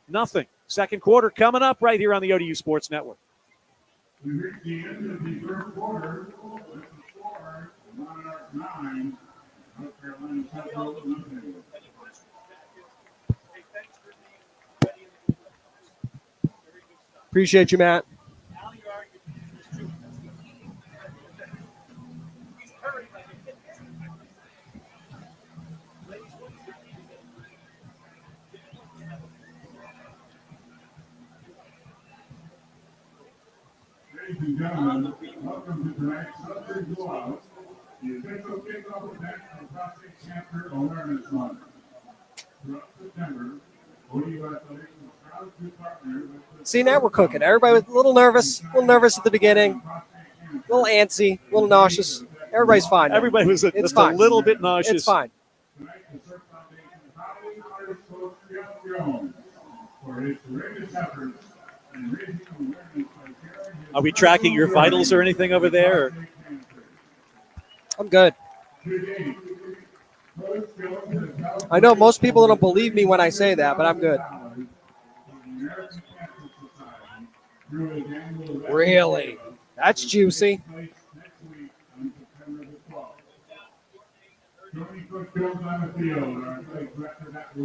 nothing. Second quarter coming up right here on the ODU Sports Network. We reach the end of the third quarter with the score, Monarch 9, North Carolina Central nothing. Appreciate you, Matt. Ladies and gentlemen, welcome to tonight's Southern Blowout, the official kickoff event of Prostate Cancer Awareness Month. Throughout September, ODU Athletics is proud to partner with the... See, now we're cooking. Everybody was a little nervous at the beginning, a little antsy, a little nauseous. Everybody's fine now. Everybody was a little bit nauseous. It's fine. Tonight, the Surf Foundation is honoring artist coach Jeff Jones for his courageous efforts in raising awareness by sharing his... Are we tracking your vitals or anything over there? Or? I'm good. I know most people don't believe me when I say that, but I'm good. Really? That's juicy.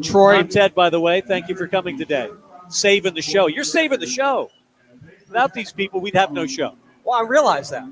Troy. I'm Ted, by the way. Thank you for coming today. Saving the show. You're saving the show. Without these people, we'd have no show. Well, I realize that.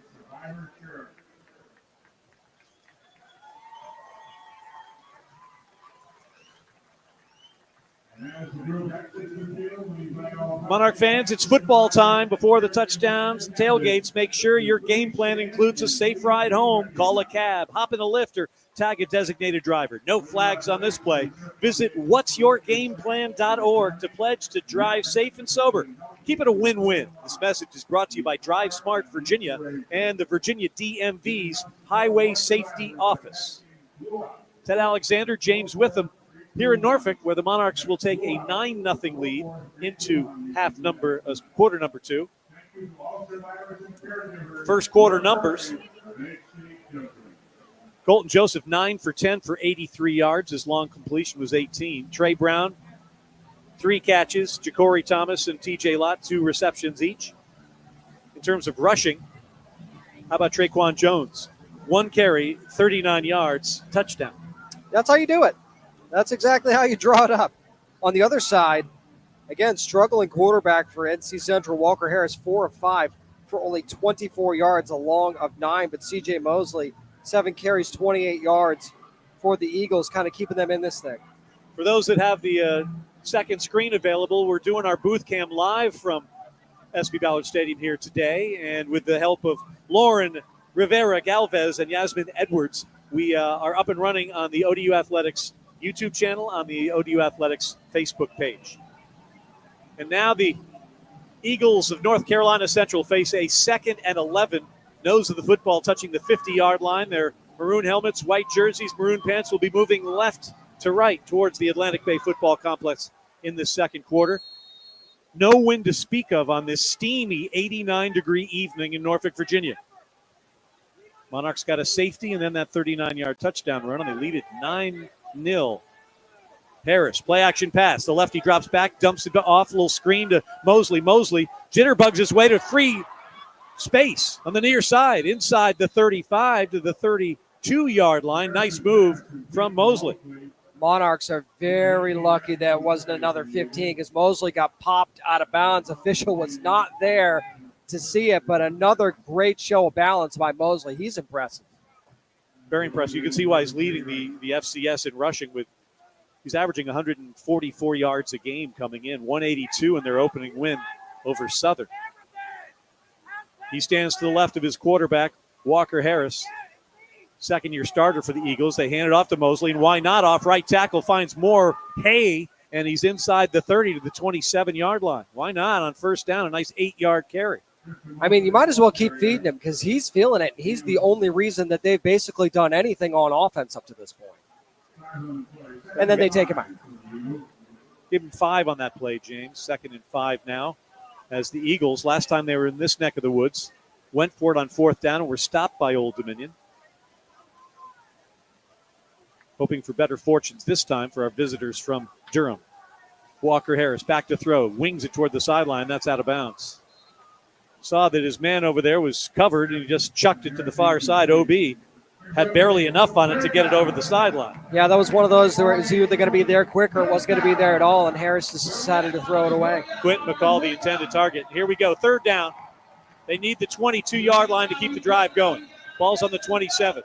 Monarch fans, it's football time. Before the touchdowns and tailgates, make sure your game plan includes a safe ride home. Call a cab, hop in a lift, or tag a designated driver. No flags on this play. Visit whatsyourgameplan.org to pledge to drive safe and sober. Keep it a win-win. This message is brought to you by Drive Smart Virginia and the Virginia DMV's Highway Safety Office. Ted Alexander, James Witham, here in Norfolk, where the Monarchs will take a 9-0 lead into quarter number 2. First quarter numbers. Colton Joseph, 9 for 10 for 83 yards. His long completion was 18. Trey Brown, 3 catches. Ja'Cory Thomas and TJ Lott, 2 receptions each. In terms of rushing, how about Traquan Jones? 1 carry, 39 yards, touchdown. That's how you do it. That's exactly how you draw it up. On the other side, again, struggling quarterback for NC Central, Walker Harris, 4 of 5 for only 24 yards, a long of 9. But C.J. Mosley, 7 carries, 28 yards for the Eagles, kind of keeping them in this thing. For those that have the second screen available, we're doing our booth cam live from SB Ballard Stadium here today. And with the help of Lauren Rivera Galvez and Yasmin Edwards. We are up and running on the ODU Athletics YouTube channel, on the ODU Athletics Facebook page. And now the Eagles of North Carolina Central face a 2nd and 11. Nose of the football touching the 50-yard line. Their maroon helmets, white jerseys, maroon pants will be moving left to right towards the Atlantic Bay Football Complex in the second quarter. No wind to speak of on this steamy 89-degree evening in Norfolk, Virginia. Monarchs got a safety and then that 39-yard touchdown run, and they lead it 9-0. Harris, play action pass. The lefty drops back, dumps it off, a little screen to Mosley. Mosley jitterbugs his way to free space on the near side, inside the 35 to the 32-yard line. Nice move from Mosley. Monarchs are very lucky that it wasn't another 15 because Mosley got popped out of bounds. Official was not there to see it, but another great show of balance by Mosley. He's impressive. Very impressive. You can see why he's leading the FCS in rushing with. He's averaging 144 yards a game coming in, 182 in their opening win over Southern. He stands to the left of his quarterback, Walker Harris, second-year starter for the Eagles. They hand it off to Mosley, and why not? Off right tackle finds more hay, and he's inside the 30 to the 27-yard line. Why not on first down? A nice 8-yard carry. I mean, you might as well keep feeding him because he's feeling it. He's the only reason that they've basically done anything on offense up to this point. And then they take him out. Give him 5 on that play, James. 2nd and 5 now. As the Eagles, last time they were in this neck of the woods, went for it on fourth down and were stopped by Old Dominion. Hoping for better fortunes this time for our visitors from Durham. Walker Harris back to throw. Wings it toward the sideline. That's out of bounds. Saw that his man over there was covered and he just chucked it to the far side. OB had barely enough on it to get it over the sideline. Yeah, that was one of those where it was either going to be there quick or it wasn't going to be there at all, and Harris just decided to throw it away. Quentin McCall, the intended target. Here we go. Third down. They need the 22-yard line to keep the drive going. Ball's on the 27.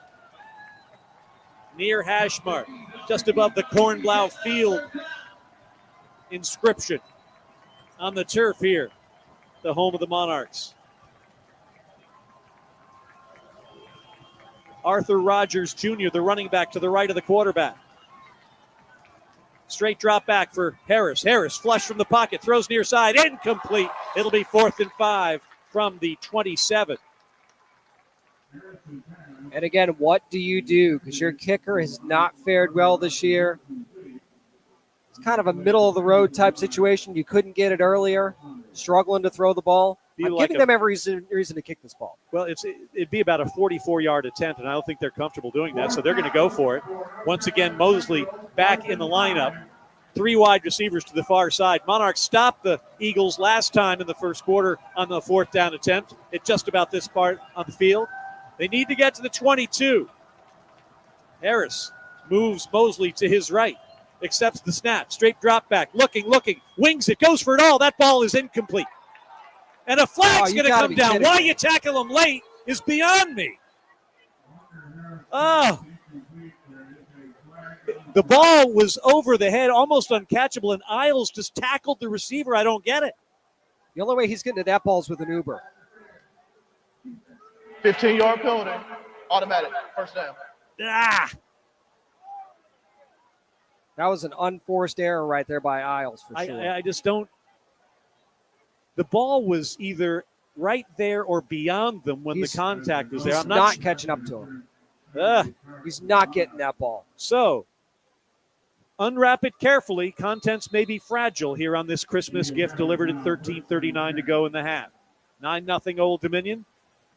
Near hash mark, just above the Kornblau Field inscription on the turf here, the home of the Monarchs. Arthur Rogers Jr., the running back to the right of the quarterback. Straight drop back for Harris. Harris flush from the pocket, throws near side, incomplete. It'll be 4th and 5 from the 27. And again, what do you do? Because your kicker has not fared well this year. It's kind of a middle-of-the-road type situation. You couldn't get it earlier, struggling to throw the ball. I'm giving them every reason to kick this ball. Well, it'd be about a 44-yard attempt, and I don't think they're comfortable doing that, so they're going to go for it. Once again, Mosley back in the lineup. 3 wide receivers to the far side. Monarchs stopped the Eagles last time in the first quarter on the 4th down attempt at just about this part on the field. They need to get to the 22. Harris moves Mosley to his right, accepts the snap, straight drop back, looking, wings it, goes for it all. That ball is incomplete. And a flag's going to come down. Why you tackle him late is beyond me. Oh. The ball was over the head, almost uncatchable, and Isles just tackled the receiver. I don't get it. The only way he's getting to that ball is with an Uber. 15-yard penalty, automatic, first down. That was an unforced error right there by Isles for sure. I just don't. The ball was either right there or beyond them when the contact was there. I'm not catching up to him. He's not getting that ball. So, unwrap it carefully. Contents may be fragile here on this Christmas gift delivered at 13:39 to go in the half. 9-0 Old Dominion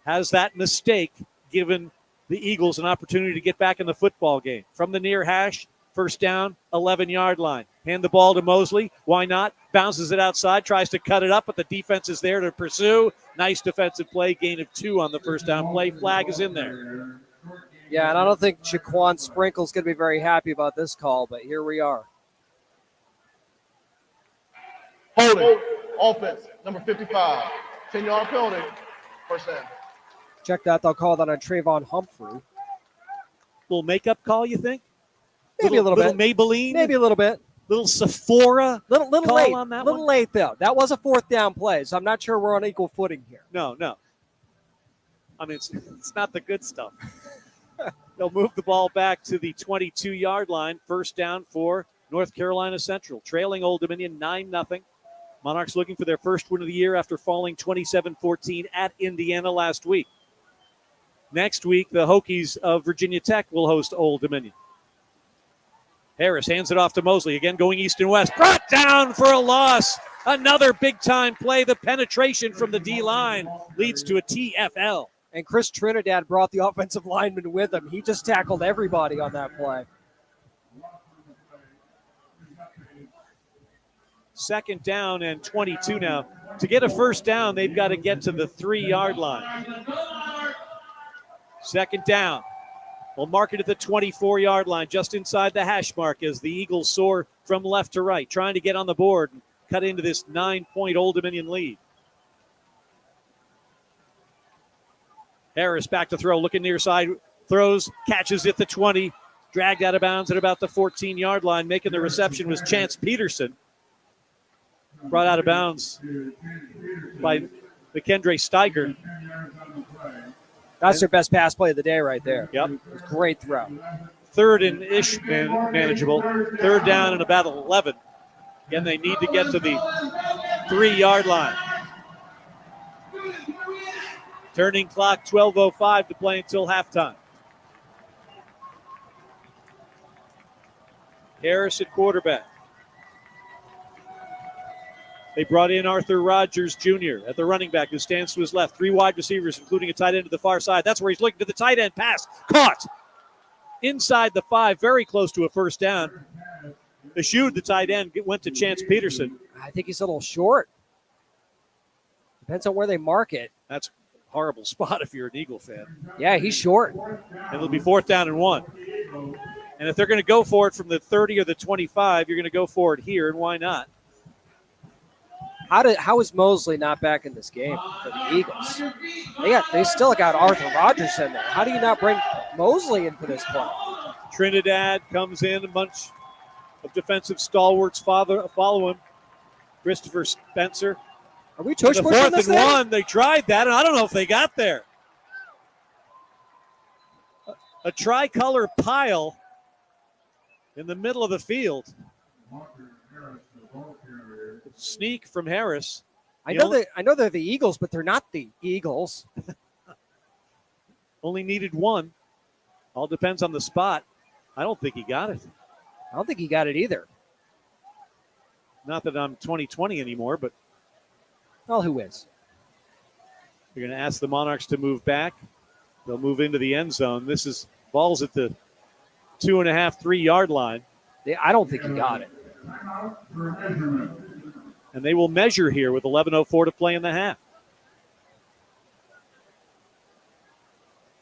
has that mistake given the Eagles an opportunity to get back in the football game. From the near hash, first down, 11-yard line. Hand the ball to Mosley. Why not? Bounces it outside, tries to cut it up, but the defense is there to pursue. Nice defensive play, gain of 2 on the first down play. Flag is in there. Yeah, and I don't think Shaquan Sprinkle's going to be very happy about this call, but here we are. Holding, offense, number 55. 10-yard penalty, first down. Check that. They'll call that on Trayvon Humphrey. Little makeup call, you think? Maybe a little bit. Maybelline? Maybe a little bit. Little Sephora little call late on that little one? late, though. That was a 4th down play, so I'm not sure we're on equal footing here. No. I mean, it's not the good stuff. They'll move the ball back to the 22-yard line. First down for North Carolina Central, trailing Old Dominion 9-0. Monarchs looking for their first win of the year after falling 27-14 at Indiana last week. Next week, the Hokies of Virginia Tech will host Old Dominion. Harris hands it off to Mosley, again going east and west. Brought down for a loss. Another big-time play. The penetration from the D-line leads to a TFL. And Chris Trinidad brought the offensive lineman with him. He just tackled everybody on that play. Second down and 22 now. To get a first down, they've got to get to the 3-yard line. Second down. We'll mark it at the 24-yard line, just inside the hash mark as the Eagles soar from left to right, trying to get on the board and cut into this 9-point Old Dominion lead. Harris back to throw, looking near side, throws, catches at the 20, dragged out of bounds at about the 14-yard line. Making the reception was Chance Peterson. Brought out of bounds by McKendry Steiger. That's their best pass play of the day right there. Yep. Great throw. Third and ish manageable. Third down and about 11. Again, they need to get to the 3-yard line. Turning clock, 12:05 to play until halftime. Harris at quarterback. They brought in Arthur Rogers Jr. at the running back, who stands to his left. 3 wide receivers, including a tight end to the far side. That's where he's looking to the tight end pass. Caught inside the 5, very close to a first down. The shoe, the tight end, went to Chance Peterson. I think he's a little short. Depends on where they mark it. That's a horrible spot if you're an Eagle fan. Yeah, he's short. And it'll be 4th down and 1. And if they're going to go for it from the 30 or the 25, you're going to go for it here, and why not? How is Mosley not back in this game for the Eagles? They still got Arthur Rogers in there. How do you not bring Mosley in for this play? Trinidad comes in, a bunch of defensive stalwarts follow him. Christopher Spencer. Are we tush pushing Fourth this and thing? 1, they tried that, and I don't know if they got there. A tricolor pile in the middle of the field. Sneak from Harris. I know they're the Eagles, but they're not the Eagles. Only needed 1. All depends on the spot. I don't think he got it. I don't think he got it either. Not that I'm 2020 anymore, but Well, who is? you're going to ask the Monarchs to move back. They'll move into the end zone. This is ball's at the 2.5, 3-yard line. I don't think he got it. And they will measure here with 11:04 to play in the half.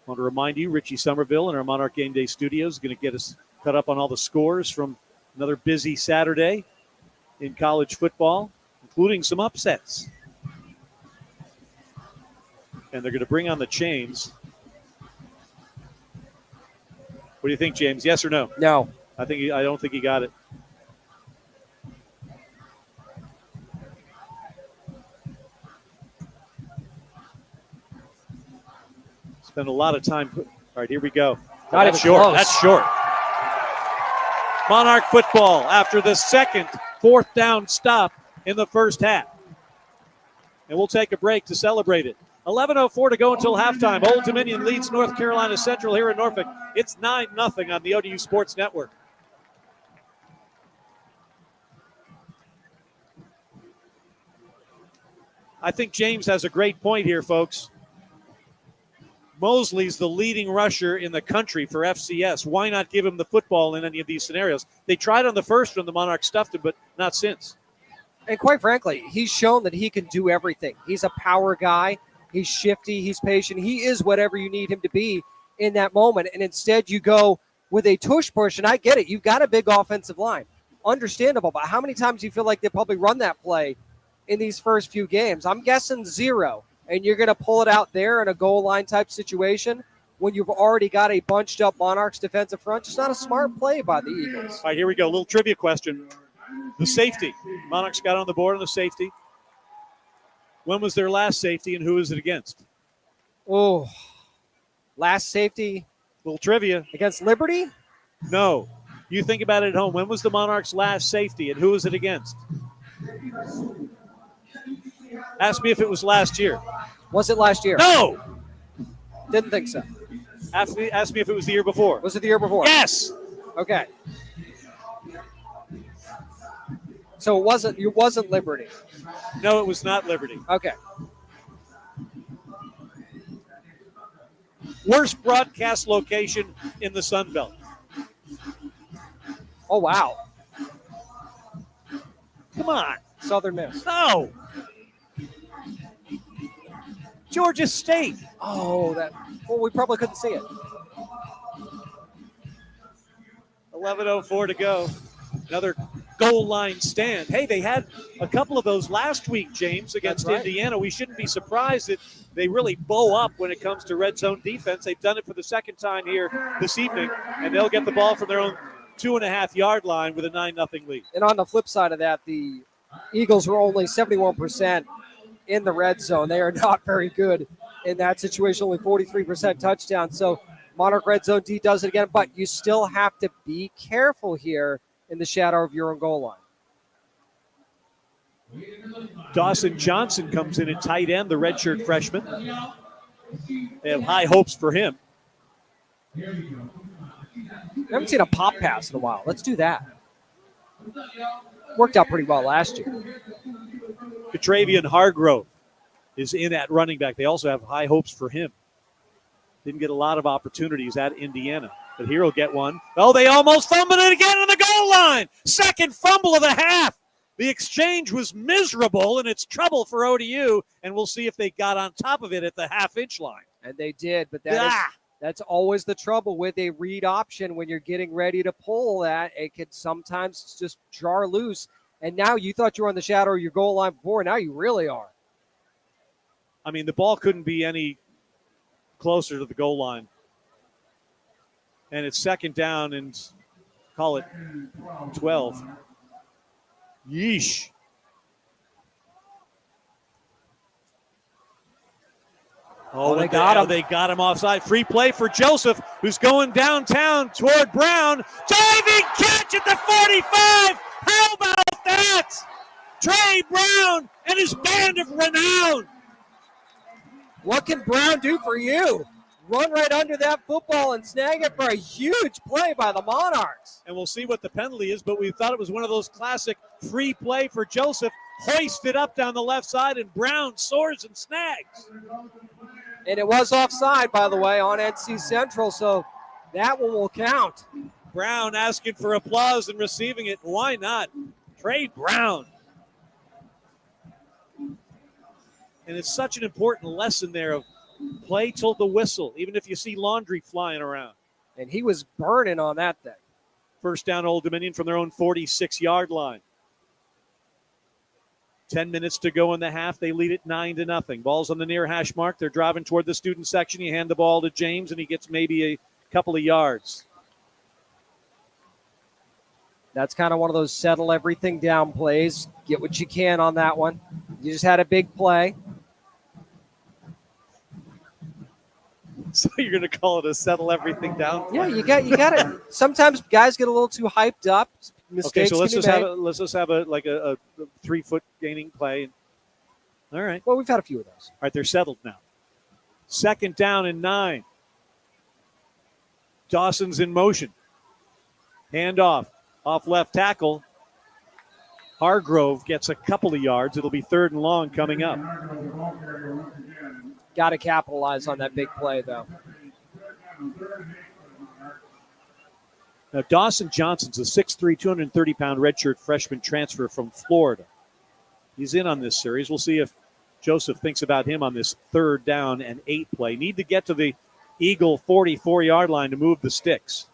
I want to remind you, Richie Somerville in our Monarch Game Day studios is going to get us cut up on all the scores from another busy Saturday in college football, including some upsets. And they're going to bring on the chains. What do you think, James? Yes or no? No. I don't think he got it. Spend a lot of time. All right, here we go. Not That's even short. close. That's short. Monarch football after the second 4th down stop in the first half. And we'll take a break to celebrate it. 11:04 to go until halftime. Old Dominion leads North Carolina Central here in Norfolk. It's 9-0 on the ODU Sports Network. I think James has a great point here, folks. Mosley's the leading rusher in the country for FCS. Why not give him the football in any of these scenarios? They tried on the first one, the Monarchs stuffed him, but not since. And quite frankly, he's shown that he can do everything. He's a power guy. He's shifty. He's patient. He is whatever you need him to be in that moment. And instead you go with a tush push, and I get it. You've got a big offensive line. Understandable. But how many times do you feel like they probably run that play in these first few games? I'm guessing 0. And you're going to pull it out there in a goal line type situation when you've already got a bunched up Monarchs defensive front. Just not a smart play by the Eagles. All right, here we go. A little trivia question. The safety. Monarchs got on the board on the safety. When was their last safety and who is it against? Oh, last safety Little trivia. against Liberty? No. You think about it at home. When was the Monarchs' last safety, and who was it against? Ask me if it was last year. Was it last year? No. Didn't think so. Ask me if it was the year before. Was it the year before? Yes. Okay. So it wasn't Liberty. No, it was not Liberty. Okay. Worst broadcast location in the Sun Belt. Oh, wow. Come on. Southern Miss. No. Georgia State. Oh, we probably couldn't see it. 11:04 to go. Another goal line stand. Hey, they had a couple of those last week, James, against That's right. Indiana. We shouldn't be surprised that they really bow up when it comes to red zone defense. They've done it for the second time here this evening, and they'll get the ball from their own 2.5-yard line with a 9-0 lead. And on the flip side of that, the Eagles were only 71% in the red zone. They are not very good in that situation, only 43% touchdown. So Monarch red zone D does it again, but you still have to be careful here in the shadow of your own goal line. Dawson Johnson comes in at tight end, the redshirt freshman. They have high hopes for him. I haven't seen a pop pass in a while. Let's do that. Worked out pretty well last year. Katravian Hargrove is in at running back. They also have high hopes for him. Didn't get a lot of opportunities at Indiana, but here he'll get one. Oh, they almost fumbled it again on the goal line. Second fumble of the half. The exchange was miserable, and it's trouble for ODU, and we'll see if they got on top of it at the half-inch line. And they did, but that's always the trouble with a read option when you're getting ready to pull that. It could sometimes just jar loose. And now you thought you were on the shadow of your goal line before. Now you really are. I mean, the ball couldn't be any closer to the goal line. And it's second down and call it 12. Yeesh. Oh, they got him. They got him offside. Free play for Joseph, who's going downtown toward Brown. Diving catch at the 45. How about that? Trey Brown and his band of renown. What can Brown do for you? Run right under that football and snag it for a huge play by the Monarchs. And we'll see what the penalty is, but we thought it was one of those classic free play for Joseph. Hoisted up down the left side, and Brown soars and snags. And it was offside, by the way, on NC Central, so that one will count. Brown asking for applause and receiving it. Why not? Trey Brown. And it's such an important lesson there of play till the whistle, even if you see laundry flying around. And he was burning on that thing. First down, Old Dominion from their own 46-yard line. 10 minutes to go in the half. They lead it 9-0. Ball's on the near hash mark. They're driving toward the student section. You hand the ball to James, and he gets maybe a couple of yards. That's kind of one of those settle everything down plays. Get what you can on that one. You just had a big play. So you're going to call it a settle everything down? Yeah, you got it. Sometimes guys get a little too hyped up. Mistakes Okay, so let's can be just made. let's just have a 3-foot gaining play. All right. Well, we've had a few of those. All right, they're settled now. Second down and 9. Dawson's in motion. Handoff. Off left tackle. Hargrove gets a couple of yards. It'll be 3rd and long coming up. Got to capitalize on that big play, though. Now, Dawson Johnson's a 6'3", 230-pound redshirt freshman transfer from Florida. He's in on this series. We'll see if Joseph thinks about him on this 3rd down and 8 play. Need to get to the Eagle 44-yard line to move the sticks.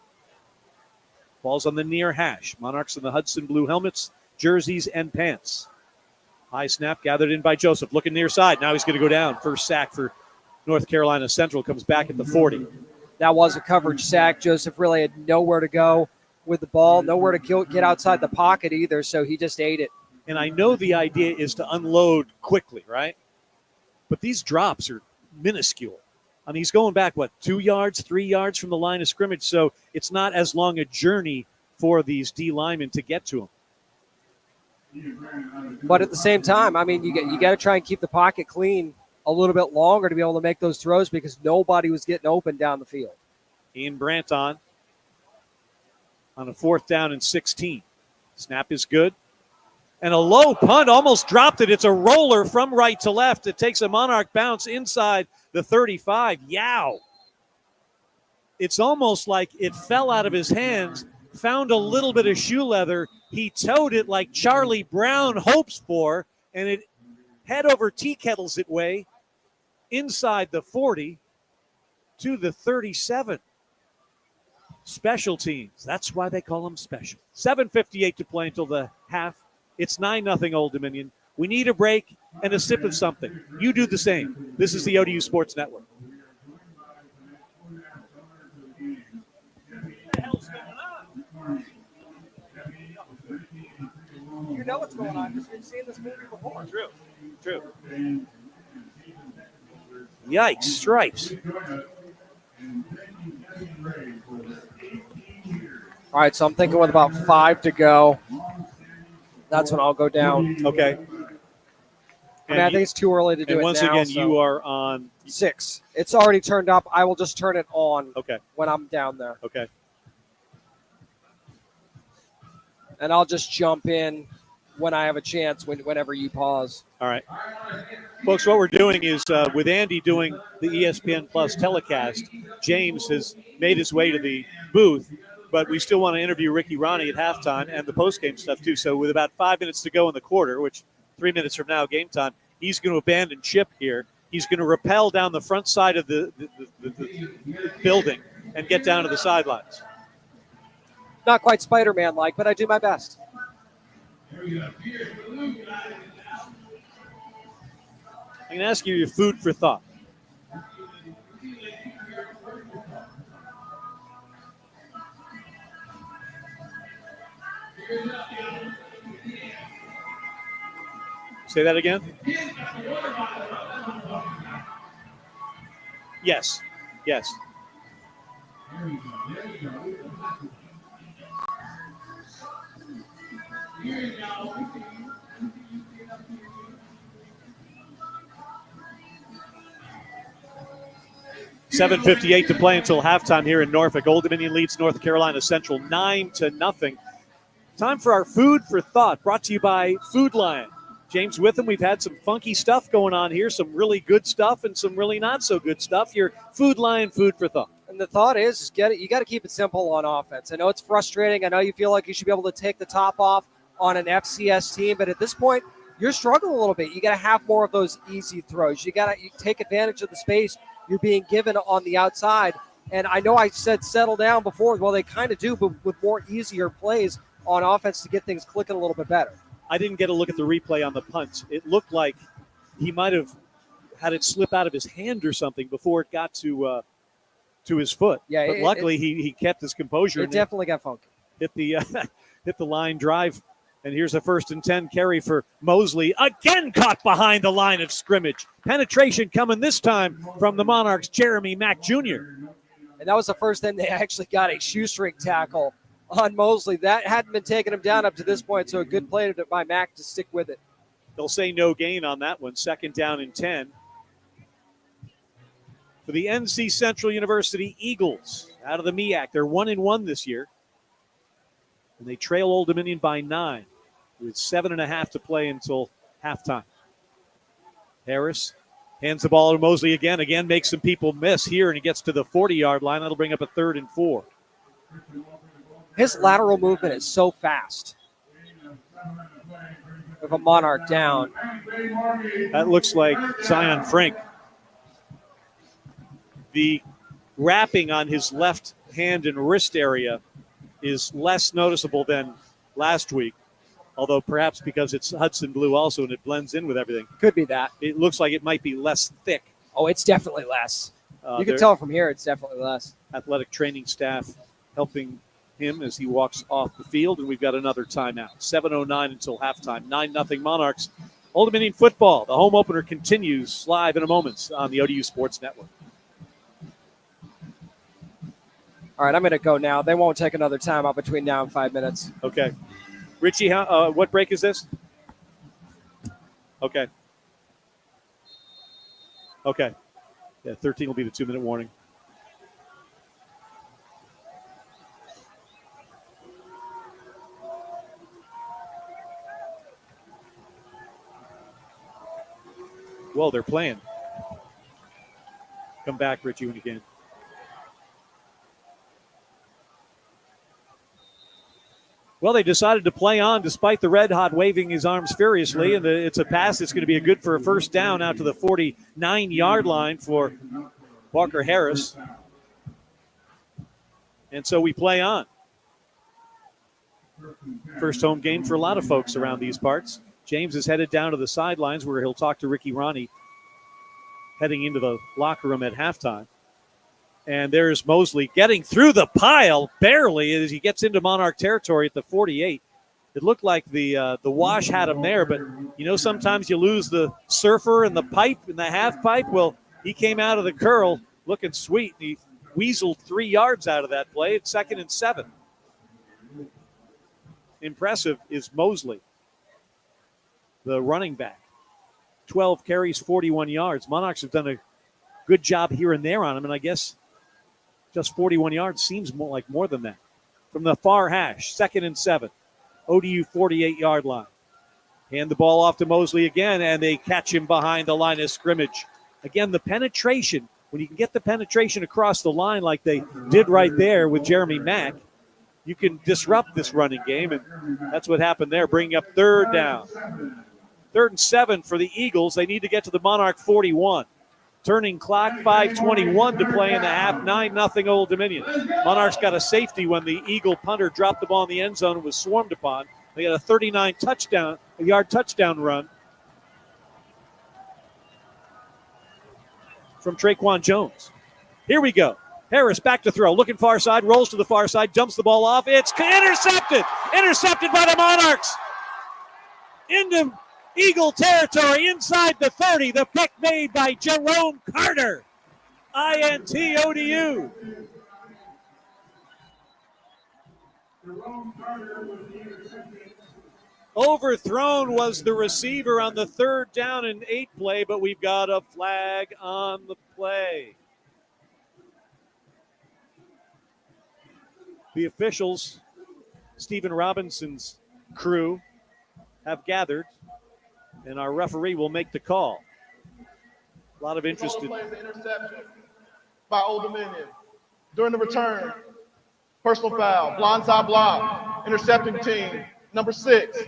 Ball's on the near hash. Monarchs in the Hudson blue helmets, jerseys, and pants. High snap gathered in by Joseph. Looking near side. Now he's going to go down. First sack for North Carolina Central. Comes back at the 40. That was a coverage sack. Joseph really had nowhere to go with the ball, nowhere to get outside the pocket either, so he just ate it. And I know the idea is to unload quickly, right? But these drops are minuscule. I mean, he's going back, 2 yards, 3 yards from the line of scrimmage, so it's not as long a journey for these D linemen to get to him. But at the same time, I mean, you got to try and keep the pocket clean a little bit longer to be able to make those throws because nobody was getting open down the field. Ian Brandt on a 4th down and 16. Snap is good. And a low punt, almost dropped it. It's a roller from right to left. It takes a Monarch bounce inside the 35. Yow. It's almost like it fell out of his hands, found a little bit of shoe leather. He towed it like Charlie Brown hopes for, and it head over tea kettles it way inside the 40 to the 37. Special teams. That's why they call them special. 7:58 to play until the half. It's 9-0 Old Dominion. We need a break and a sip of something. You do the same. This is the ODU Sports Network. What the hell's going on? You know what's going on because you've seen this movie before. True. Yikes, stripes. All right, so I'm thinking with about 5 to go, that's when I'll go down. Okay. I mean, I think it's too early to do it now. And once again, so you are on 6. It's already turned up. I will just turn it on when I'm down there. Okay. And I'll just jump in when I have a chance, whenever you pause. All right. Folks, what we're doing is with Andy doing the ESPN Plus telecast, James has made his way to the booth, but we still want to interview Ricky Ronnie at halftime and the postgame stuff too. So with about 5 minutes to go in the quarter, which 3 minutes from now, game time, he's going to abandon ship here. He's going to rappel down the front side of the building and get down to the sidelines. Not quite Spider-Man-like, but I do my best. I'm going to ask you your food for thought. Say that again? Yes. 7:58 to play until halftime here in Norfolk. Old Dominion leads North Carolina Central 9-0. Time for our food for thought, brought to you by Food Lion. James Witham, we've had some funky stuff going on here, some really good stuff and some really not so good stuff. Your Food Lion food for thought. And the thought is you got to keep it simple on offense. I know it's frustrating. I know you feel like you should be able to take the top off on an FCS team, but at this point, you're struggling a little bit. You got to have more of those easy throws. You take advantage of the space you're being given on the outside. And I know I said settle down before. Well, they kind of do, but with more easier plays on offense to get things clicking a little bit better. I didn't get a look at the replay on the punt. It looked like he might have had it slip out of his hand or something before it got to his foot. Yeah, but luckily he kept his composure. It definitely got funky. Hit the line drive. And here's a 1st and 10 carry for Mosley. Again caught behind the line of scrimmage. Penetration coming this time from the Monarchs, Jeremy Mack Jr. And that was the first time they actually got a shoestring tackle on Mosley. That hadn't been taking him down up to this point, so a good play by Mack to stick with it. They'll say no gain on that one. 2nd down and 10. For the NC Central University Eagles, out of the MEAC, they're 1-1 this year. And they trail Old Dominion by 9 with 7.5 to play until halftime. Harris hands the ball to Mosley again makes some people miss here, and he gets to the 40-yard line. That'll bring up a 3rd and 4. His lateral movement is so fast. With a Monarch down. That looks like Zion Frank. The wrapping on his left hand and wrist area is less noticeable than last week, although perhaps because it's Hudson blue also and it blends in with everything. Could be that. It looks like it might be less thick. Oh, it's definitely less. You can tell from here it's definitely less. Athletic training staff helping him as he walks off the field, and we've got another timeout. 7:09 until halftime. 9-0 Monarchs. Old Dominion football. The home opener continues live in a moment on the ODU Sports Network. All right, I'm going to go now. They won't take another timeout between now and 5 minutes. Okay. Richie, what break is this? Okay. Okay. Yeah, 13 will be the 2-minute warning. Well, they're playing. Come back, Richie, when you can. Well, they decided to play on despite the Red Hot waving his arms furiously, and it's a pass that's going to be a good for a first down out to the 49-yard line for Walker Harris. And so we play on. First home game for a lot of folks around these parts. James is headed down to the sidelines where he'll talk to Ricky Ronnie heading into the locker room at halftime. And there's Mosley getting through the pile barely as he gets into Monarch territory at the 48. It looked like the wash had him there, but sometimes you lose the surfer and the pipe and the half pipe. Well, he came out of the curl looking sweet. He weaseled 3 yards out of that play. It's 2nd and 7. Impressive is Mosley, the running back. 12 carries, 41 yards. Monarchs have done a good job here and there on him, and I guess just 41 yards seems like more than that. From the far hash, 2nd and 7. ODU 48-yard line. Hand the ball off to Mosley again, and they catch him behind the line of scrimmage. Again, the penetration, when you can get the penetration across the line like they did right there with Jeremy Mack, you can disrupt this running game, and that's what happened there, bringing up 3rd down. 3rd and 7 for the Eagles. They need to get to the Monarch 41. Turning clock, 5:21 to play in the half, 9-0 Old Dominion. Monarchs got a safety when the Eagle punter dropped the ball in the end zone and was swarmed upon. They got a 39-yard touchdown run from Traquan Jones. Here we go. Harris back to throw, looking far side, rolls to the far side, dumps the ball off. It's intercepted! Intercepted by the Monarchs! Into Eagle territory inside the 30. The pick made by Jerome Carter. INT ODU. Overthrown was the receiver on the 3rd down and 8 play, but we've got a flag on the play. The officials, Stephen Robinson's crew, have gathered, and our referee will make the call. A lot of interest. Interception by Old Dominion. During the return, personal foul, blindside block, intercepting team, number 6,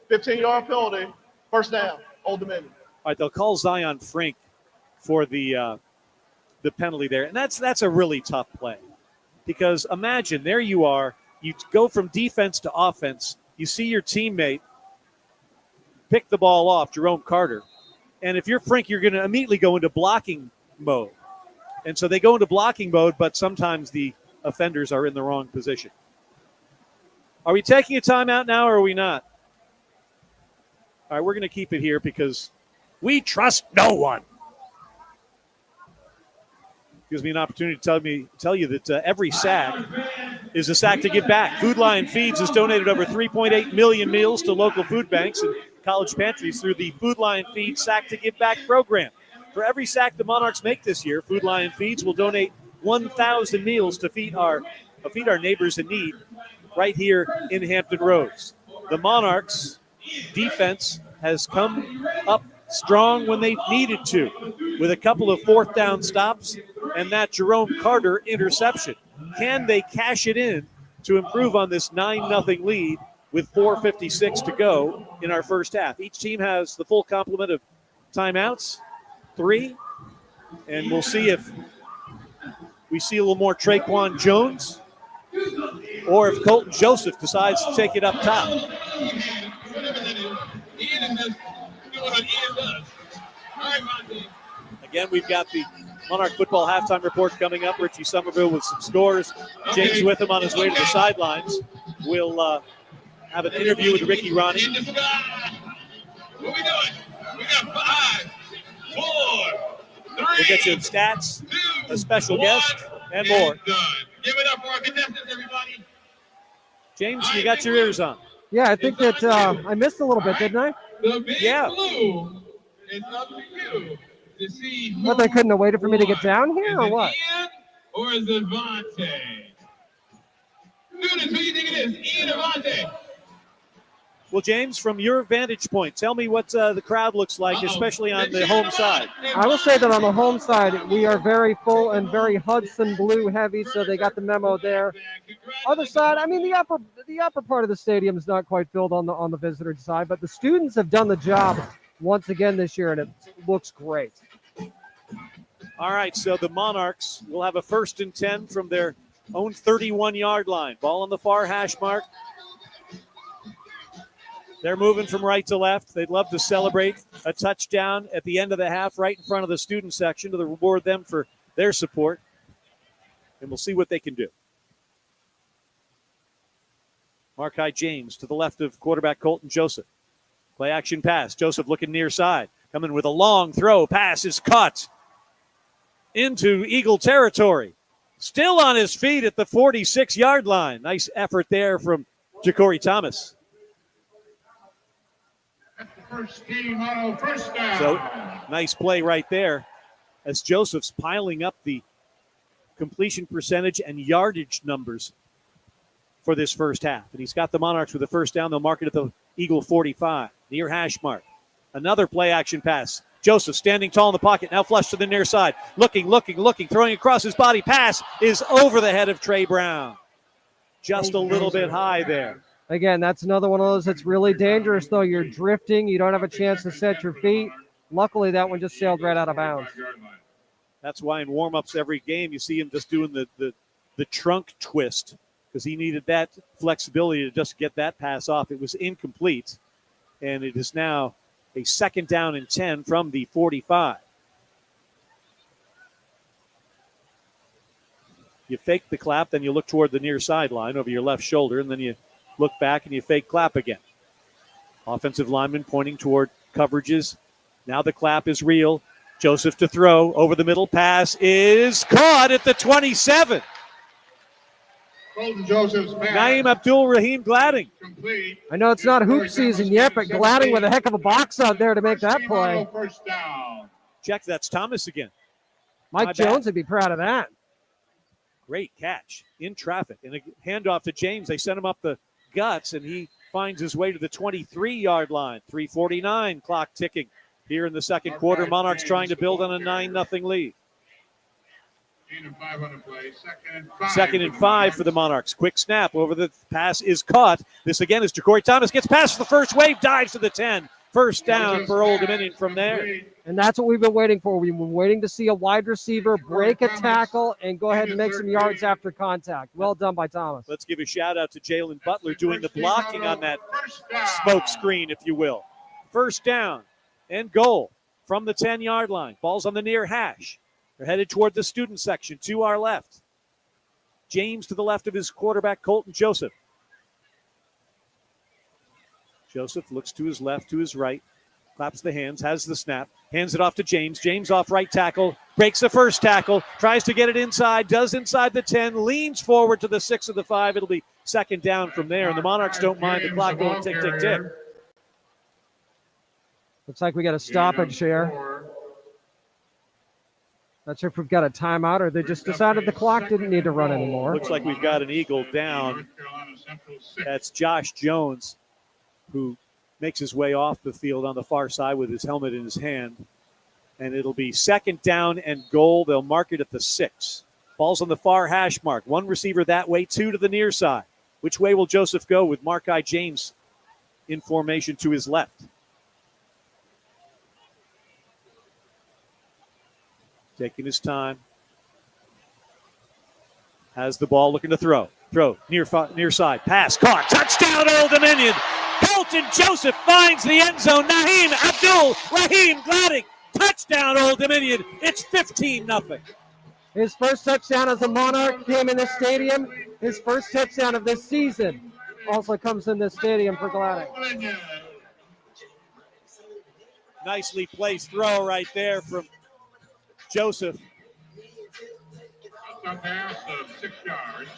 15-yard penalty, first down, Old Dominion. All right, they'll call Zion Frink for the penalty there, and that's a really tough play. Because imagine, there you are, you go from defense to offense, you see your teammate pick the ball off, Jerome Carter, and if you're Frink, you're going to immediately go into blocking mode. And so they go into blocking mode, but sometimes the offenders are in the wrong position. Are we taking a timeout now, or are we not? All right, we're going to keep it here because we trust no one. Gives me an opportunity to tell you that every sack is a sack to give back. Food Lion Feeds has donated over 3.8 million meals to local food banks and college pantries through the Food Lion Feeds Sack to Give Back program. For every sack the Monarchs make this year, Food Lion Feeds will donate 1,000 meals to feed our neighbors in need right here in Hampton Roads. The Monarchs defense has come up strong when they needed to, with a couple of 4th down stops and that Jerome Carter interception. Can they cash it in to improve on this 9-0 lead with 4:56 to go in our first half? Each team has the full complement of timeouts, 3, and we'll see if we see a little more Traquan Jones or if Colton Joseph decides to take it up top. Again, we've got the Monarch football halftime report coming up. Richie Somerville with some scores. James with him on his way to the sidelines. We'll have an interview with Ricky Ronnie. What we doing? We got 5, 4, 3. We'll get you stats, a special guest, and more. Give it up for for our contestants, everybody. James, you got your ears on. Yeah, I think that I missed a little bit, didn't I? The big Yeah. blue is up to you to see who But they couldn't have waited for me to get down here, is or it what? Ian or is it Vontae? Students, who do you think it is? Ian or Vontae? Well, James, from your vantage point, tell me what the crowd looks like, especially on the home side. I will say that on the home side, we are very full and very Hudson Blue heavy, so they got the memo there. Other side, I mean, the upper part of the stadium is not quite filled on the visitor side, but the students have done the job once again this year, and it looks great. All right, so the Monarchs will have a 1st and 10 from their own 31-yard line. Ball on the far hash mark. They're moving from right to left. They'd love to celebrate a touchdown at the end of the half right in front of the student section to reward them for their support. And we'll see what they can do. Markai James to the left of quarterback Colton Joseph. Play action pass. Joseph looking near side. Coming with a long throw. Pass is caught into Eagle territory. Still on his feet at the 46-yard line. Nice effort there from Ja'Cory Thomas. First team auto first down. So nice play right there as Joseph's piling up the completion percentage and yardage numbers for this first half. And he's got the Monarchs with a first down. They'll mark it at the Eagle 45, near hash mark. Another play action pass. Joseph standing tall in the pocket, now flush to the near side. Looking, throwing across his body. Pass is over the head of Trey Brown. Just a little bit high there. Again, that's another one of those that's really dangerous, though. You're drifting. You don't have a chance to set your feet. Luckily, that one just sailed right out of bounds. That's why in warm-ups every game you see him just doing the trunk twist because he needed that flexibility to just get that pass off. It was incomplete, and it is now a 2nd down and 10 from the 45. You fake the clap, then you look toward the near sideline over your left shoulder, and then you look back and you fake clap again. Offensive lineman pointing toward coverages. Now the clap is real. Joseph to throw. Over the middle. Pass is caught at the 27. Colton Joseph's pass. Naeem Abdul-Rahim Gladding. Complete. I know it's not hoop season yet, but Gladding with a heck of a box out there to make that play. First down. Check, that's Thomas again. Mike Jones would be proud of that. Great catch in traffic. And a handoff to James. They sent him up the guts, and he finds his way to the 23-yard line. 3:49 clock ticking here in the second quarter. Monarchs trying to build on a 9-0 lead. Second and 5 for the Monarchs. Quick snap over the pass is caught. This again is Ja'Cory Thomas. Gets past the first wave, dives to the 10. First down for Old Dominion from there. And that's what we've been waiting for. We've been waiting to see a wide receiver break a tackle and go ahead and make some yards after contact. Well done by Thomas. Let's give a shout out to Jalen Butler doing the blocking on that smoke screen, if you will. First down and goal from the 10-yard line. Ball's on the near hash. They're headed toward the student section to our left. James to the left of his quarterback, Colton Joseph. Joseph looks to his left, to his right, claps the hands, has the snap, hands it off to James. James off right tackle, breaks the first tackle, tries to get it inside, does inside the 10, leans forward to the 6 of the 5. It'll be 2nd down from there, and the Monarchs don't mind the clock going tick, tick, tick. Looks like we got a stoppage here. Not sure if we've got a timeout or they just decided the clock didn't need to run anymore. Looks like we've got an Eagle down. That's Josh Jones, who makes his way off the field on the far side with his helmet in his hand. And it'll be 2nd down and goal. They'll mark it at the 6. Ball's on the far hash mark. One receiver that way, 2 to the near side. Which way will Joseph go with Markai James in formation to his left? Taking his time. Has the ball, looking to throw. Throw, near side. Pass, caught. Touchdown, Old Dominion. Colton Joseph finds the end zone. Naeem Abdul-Rahim Gladding. Touchdown, Old Dominion. It's 15-0. His first touchdown as a Monarch came in this stadium. His first touchdown of this season also comes in this stadium for Gladding. Nicely placed throw right there from Joseph. A pass of 6 yards.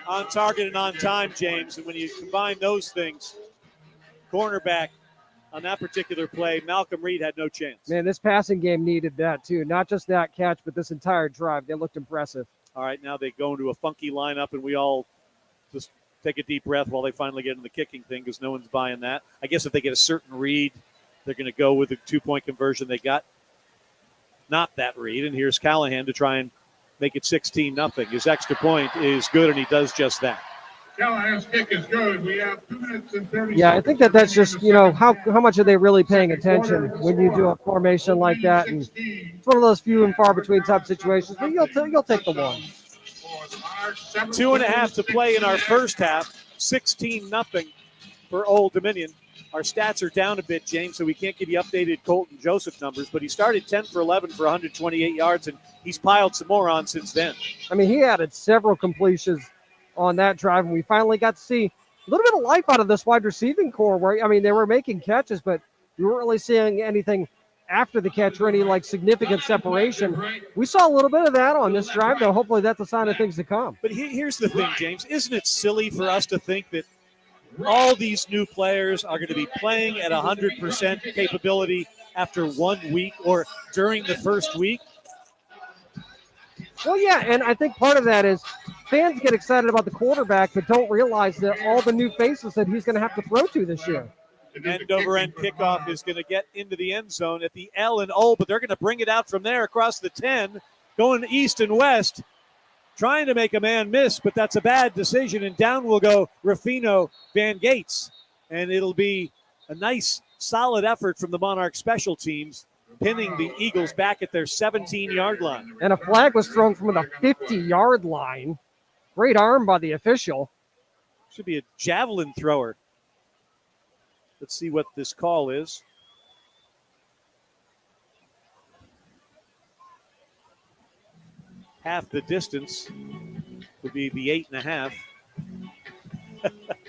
on target and on time, James. And when you combine those things, cornerback on that particular play, Malcolm Reed had no chance. Man, this passing game needed that too. Not just that catch, but this entire drive. They looked impressive. All right, now they go into a funky lineup, and we all just take a deep breath while they finally get in the kicking thing because no one's buying that. I guess if they get a certain read, they're going to go with the 2-point conversion they got. Not that read, and here's Callahan to try and make it 16-0. His extra point is good, and he does just that. Callahan's kick is good. We have 2 minutes and 30 Yeah, I think that's just, how much are they really paying attention when you do a formation like that? And it's one of those few and far between type situations, but you'll take the one. 2.5 to play in our first half, 16-0 for Old Dominion. Our stats are down a bit, James, so we can't give you updated Colton Joseph numbers, but he started 10 for 11 for 128 yards, and he's piled some more on since then. I mean, he added several completions on that drive, and we finally got to see a little bit of life out of this wide receiving core where, I mean, they were making catches, but you weren't really seeing anything after the catch or any, significant separation. We saw a little bit of that on this drive, though. Hopefully that's a sign of things to come. But here's the thing, James. Isn't it silly for us to think that all these new players are going to be playing at 100% capability after 1 week or during the first week? Well, yeah, and I think part of that is fans get excited about the quarterback but don't realize that all the new faces that he's going to have to throw to this year. End-over-end kickoff is going to get into the end zone at the L&O, but they're going to bring it out from there across the 10, going east and west, trying to make a man miss, but that's a bad decision, and down will go Rufino Van Gates. And it'll be a nice, solid effort from the Monarch special teams, pinning the Eagles back at their 17-yard line. And a flag was thrown from the 50-yard line. Great arm by the official. Should be a javelin thrower. Let's see what this call is. Half the distance would be the 8.5.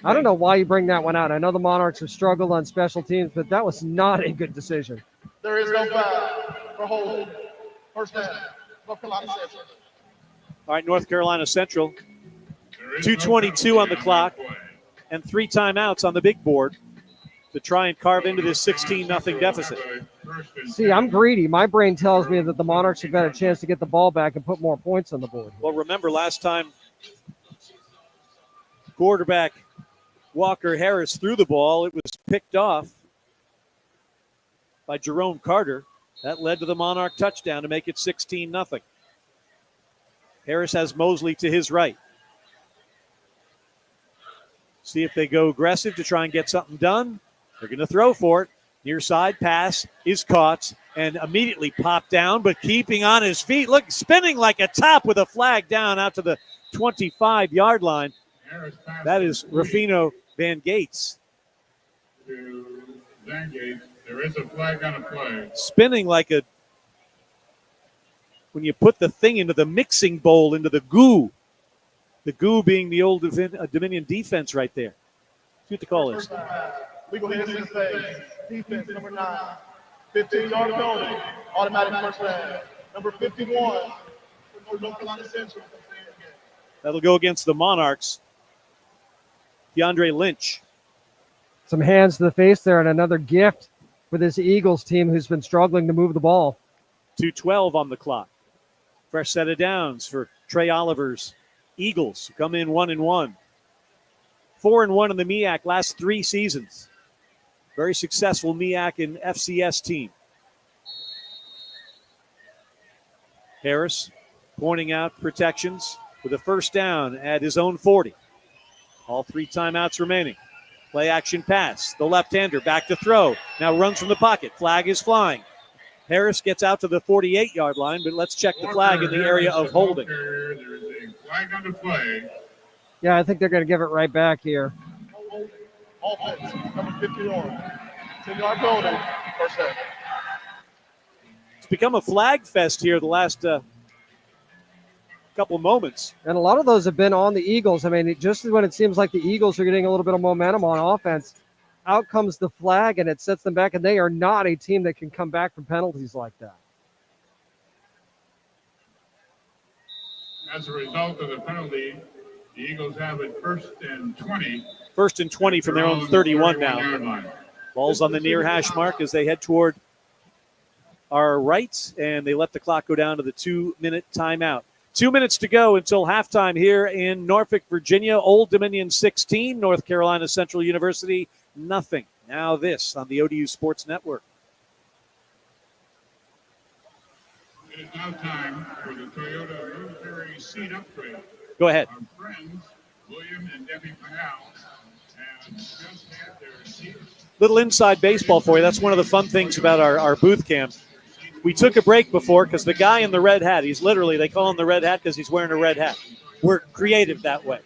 I don't know why you bring that one out. I know the Monarchs have struggled on special teams, but that was not a good decision. There is no foul for holding. First down. North Carolina Central. All right, North Carolina Central. 2:22 on the clock and 3 timeouts on the big board to try and carve into this 16-0 deficit. See, I'm greedy. My brain tells me that the Monarchs have got a chance to get the ball back and put more points on the board. Well, remember last time quarterback Walker Harris threw the ball, it was picked off by Jerome Carter. That led to the Monarch touchdown to make it 16-0. Harris has Mosley to his right. See if they go aggressive to try and get something done. They're going to throw for it. Near side pass is caught and immediately popped down, but keeping on his feet. Look, spinning like a top with a flag down out to the 25-yard line. That is Rufino Van Gates. Van Gates. There is a flag on a play. Spinning like a, when you put the thing into the mixing bowl, into the goo. The goo being the old Dominion defense right there. See what the call is. Legal hit in phase. Defense number 9. 15-yard penalty. Automatic first down. Number 51 for North Carolina Central. That'll go against the Monarchs. DeAndre Lynch. Some hands to the face there and another gift for this Eagles team who's been struggling to move the ball. 2:12 on the clock. Fresh set of downs for Trey Oliver's Eagles. Come in 1-1. 4-1 in the MEAC last 3 seasons. Very successful MEAC and FCS team. Harris pointing out protections with a first down at his own 40. All 3 timeouts remaining. Play action pass. The left-hander back to throw. Now runs from the pocket. Flag is flying. Harris gets out to the 48-yard line, but let's check the flag in the area of holding. There is a flag on the play. Yeah, I think they're going to give it right back here. Offense, number 51. 10-yard penalty. First down. It's become a flag fest here the last couple moments. And a lot of those have been on the Eagles. I mean, just when it seems like the Eagles are getting a little bit of momentum on offense, out comes the flag and it sets them back, and they are not a team that can come back from penalties like that. As a result of the penalty, The Eagles have it 1st and 20. 1st and 20 from their own 31 now. Yard line. Ball's on the near hash mark as they head toward our right, and they let the clock go down to the 2-minute timeout. 2 minutes to go until halftime here in Norfolk, Virginia. Old Dominion 16, North Carolina Central University nothing. Now this on the ODU Sports Network. It is now time for the Toyota military seat upgrade. Go ahead. Our friends, William and Debbie Panal, have just had their seats. Little inside baseball for you. That's one of the fun things about our booth camp. We took a break before because the guy in the red hat, he's literally, they call him the red hat because he's wearing a red hat. We're creative that way.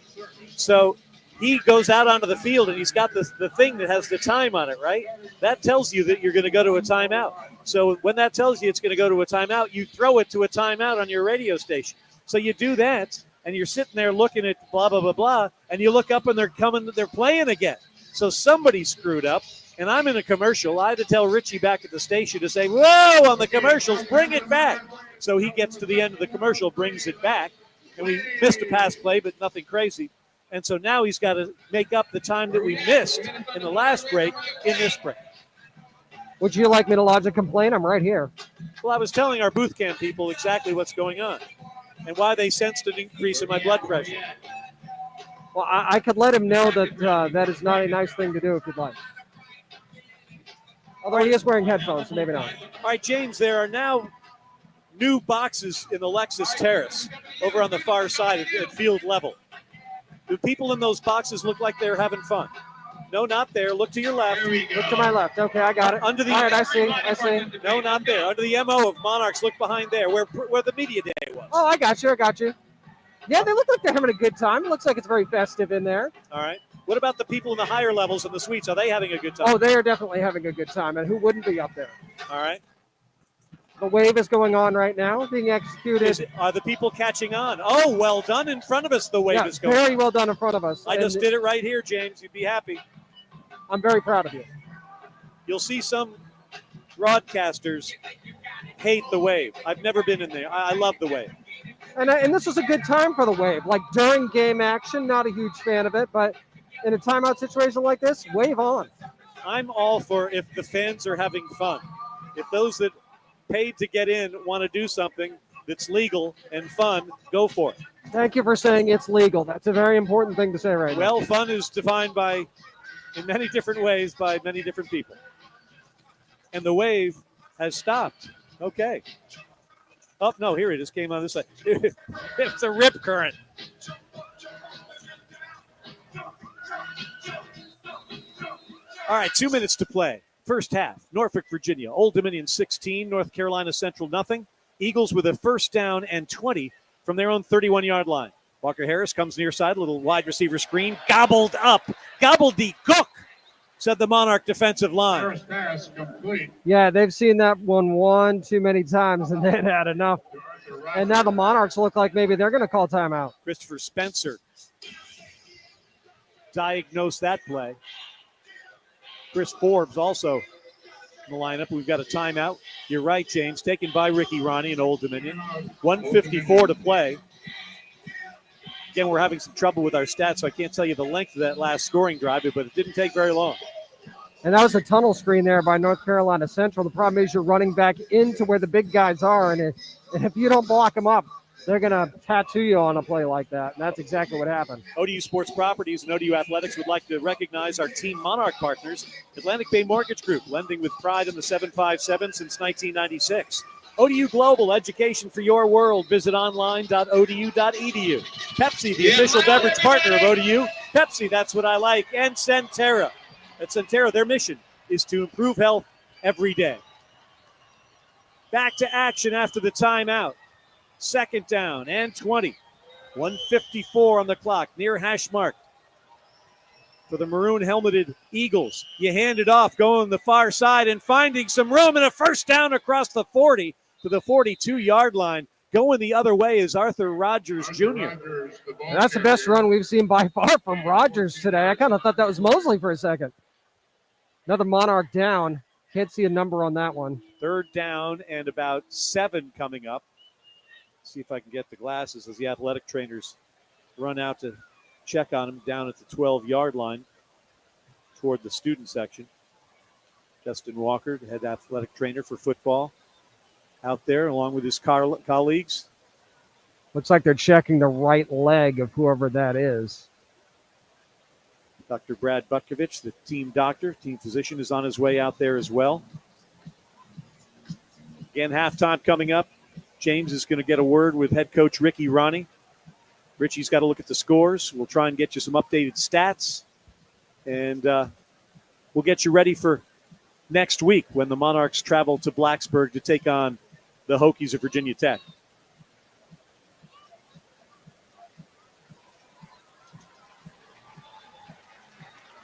So he goes out onto the field and he's got the thing that has the time on it, right? That tells you that you're going to go to a timeout. So when that tells you it's going to go to a timeout, you throw it to a timeout on your radio station. So you do that, and you're sitting there looking at blah, blah, blah, blah, and you look up and they're playing again. So somebody screwed up, and I'm in a commercial. I had to tell Richie back at the station to say, whoa, on the commercials, bring it back. So he gets to the end of the commercial, brings it back, and we missed a pass play, but nothing crazy. And so now he's got to make up the time that we missed in the last break in this break. Would you like me to lodge a complaint? I'm right here. Well, I was telling our booth camp people exactly what's going on and why they sensed an increase in my blood pressure. Well, I could let him know that that is not a nice thing to do if you'd like. Although he is wearing headphones, so maybe not. All right, James, there are now new boxes in the Lexus Terrace over on the far side at field level. Do people in those boxes look like they're having fun? No, not there. Look to your left. Look to my left. Okay, I got it. Under the, all right, I see. No, not there. Under the MO of Monarchs, look behind there, where the media day was. Oh, I got you. Yeah, they look like they're having a good time. It looks like it's very festive in there. All right. What about the people in the higher levels in the suites? Are they having a good time? Oh, they are definitely having a good time, and who wouldn't be up there? All right. The wave is going on right now, being executed. Are the people catching on? Oh, well done in front of us. The wave is going. Very well done in front of us. I just did it right here, James. You'd be happy. I'm very proud of you. You'll see some broadcasters hate the wave. I've never been in there. I love the wave. And this was a good time for the wave. Like during game action, not a huge fan of it, but in a timeout situation like this, wave on. I'm all for if the fans are having fun. If those that paid to get in want to do something that's legal and fun, go for it. Thank you for saying it's legal. That's a very important thing to say right now. Well, fun is defined in many different ways by many different people. And the wave has stopped. Okay. Oh, no, here it is. Came on this side. It's a rip current. All right, 2 minutes to play. First half, Norfolk, Virginia. Old Dominion 16, North Carolina Central nothing. Eagles with a first down and 20 from their own 31-yard line. Walker Harris comes near side, little wide receiver screen, gobbled up. Gobbledygook, said the Monarch defensive line. First pass complete. Yeah, they've seen that one too many times, and they've had enough. And now the Monarchs look like maybe they're going to call timeout. Christopher Spencer diagnosed that play. Chris Forbes also in the lineup. We've got a timeout. You're right, James. Taken by Ricky Ronnie in Old Dominion. 1:54 to play. Again, we're having some trouble with our stats, so I can't tell you the length of that last scoring drive, but it didn't take very long. And that was a tunnel screen there by North Carolina Central. The problem is you're running back into where the big guys are, and if you don't block them up, they're going to tattoo you on a play like that, and that's exactly what happened. ODU Sports Properties and ODU Athletics would like to recognize our Team Monarch partners, Atlantic Bay Mortgage Group, lending with pride in the 757 since 1996. ODU Global, education for your world. Visit online.odu.edu. Pepsi, the official beverage partner of ODU. Pepsi, that's what I like. And Centera. At Centera, their mission is to improve health every day. Back to action after the timeout. Second down and 20. 1:54 on the clock, near hash mark. For the maroon helmeted Eagles, you hand it off, going the far side and finding some room, and a first down across the 40 to the 42-yard line. Going the other way is Arthur Rogers Jr. And that's the best run we've seen by far from Rogers today. I kind of thought that was Mosley for a second. Another Monarch down. Can't see a number on that one. Third down and about 7 coming up. See if I can get the glasses as the athletic trainers run out to check on him down at the 12-yard line toward the student section. Justin Walker, the head athletic trainer for football, out there along with his colleagues. Looks like they're checking the right leg of whoever that is. Dr. Brad Butkovich, the team doctor, team physician, is on his way out there as well. Again, halftime coming up. James is going to get a word with head coach Ricky Ronnie. Richie's got to look at the scores. We'll try and get you some updated stats. And we'll get you ready for next week when the Monarchs travel to Blacksburg to take on the Hokies of Virginia Tech.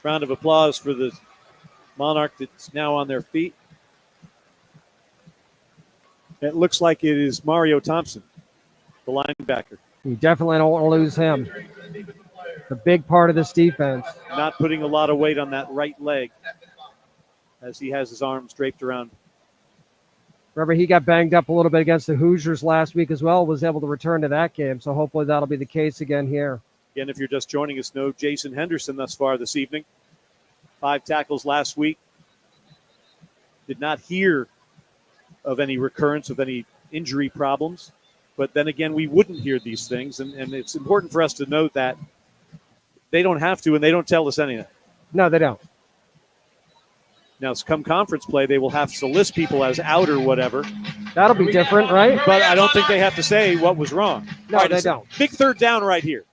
Round of applause for the Monarch that's now on their feet. It looks like it is Mario Thompson, the linebacker. You definitely don't want to lose him. The big part of this defense. Not putting a lot of weight on that right leg as he has his arms draped around. Remember, he got banged up a little bit against the Hoosiers last week as well, was able to return to that game. So hopefully that'll be the case again here. Again, if you're just joining us, no Jason Henderson thus far this evening. 5 tackles last week. Did not hear of any recurrence of any injury problems. But then again, we wouldn't hear these things. And it's important for us to note that they don't have to and they don't tell us anything. No, they don't. Now, come conference play, they will have to list people as out or whatever. That'll be different, right? But I don't think they have to say what was wrong. No, they don't. Big third down right here.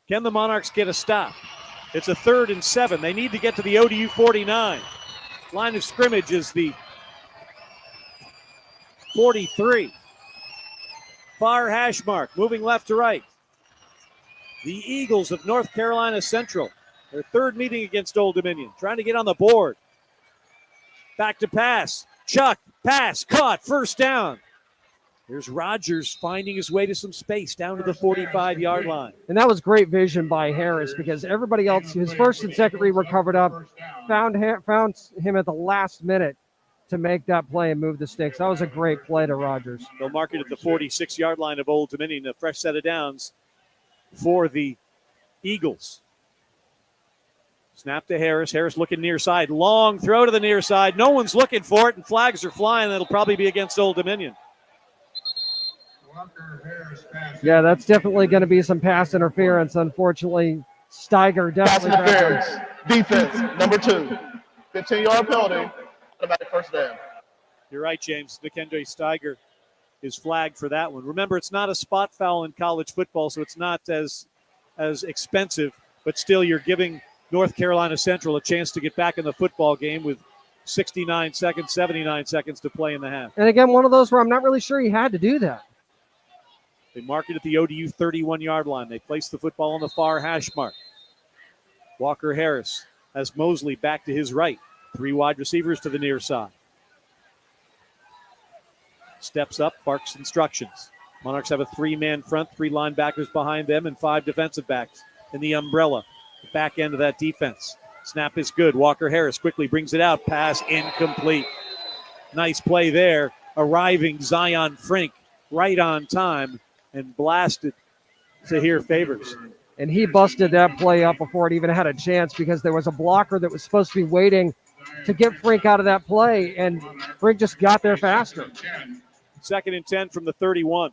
Can the Monarchs get a stop? It's a 3rd and 7. They need to get to the ODU 49. Line of scrimmage is the 43. Far hash mark, moving left to right. The Eagles of North Carolina Central. Their 3rd meeting against Old Dominion. Trying to get on the board. Back to pass. Chuck, pass, caught, first down. Here's Rogers finding his way to some space down to the 45-yard line. And that was great vision by Harris because everybody else, his first and second read were covered up, found him at the last minute to make that play and move the sticks. That was a great play to Rogers. They'll mark it at the 46-yard line of Old Dominion, a fresh set of downs for the Eagles. Snap to Harris. Harris looking near side. Long throw to the near side. No one's looking for it, and flags are flying. That'll probably be against Old Dominion. Yeah, that's definitely going to be some pass interference. Unfortunately, Steiger Pass definitely. interference. Defense, number 2. 15-yard penalty. Automatic first down. You're right, James. Nikende Steiger is flagged for that one. Remember, it's not a spot foul in college football, so it's not as expensive, but still you're giving North Carolina Central a chance to get back in the football game with 69 seconds, 79 seconds to play in the half. And again, one of those where I'm not really sure he had to do that. They mark it at the ODU 31-yard line. They place the football on the far hash mark. Walker Harris has Mosley back to his right. 3 wide receivers to the near side. Steps up, barks instructions. Monarchs have a 3-man front, 3 linebackers behind them, and 5 defensive backs in the umbrella. The back end of that defense. Snap is good. Walker Harris quickly brings it out. Pass incomplete. Nice play there. Arriving Zion Frink right on time and blasted Zahir Favors. And he busted that play up before it even had a chance because there was a blocker that was supposed to be waiting to get Frink out of that play, and Frink just got there faster. 2nd and 10 from the 31.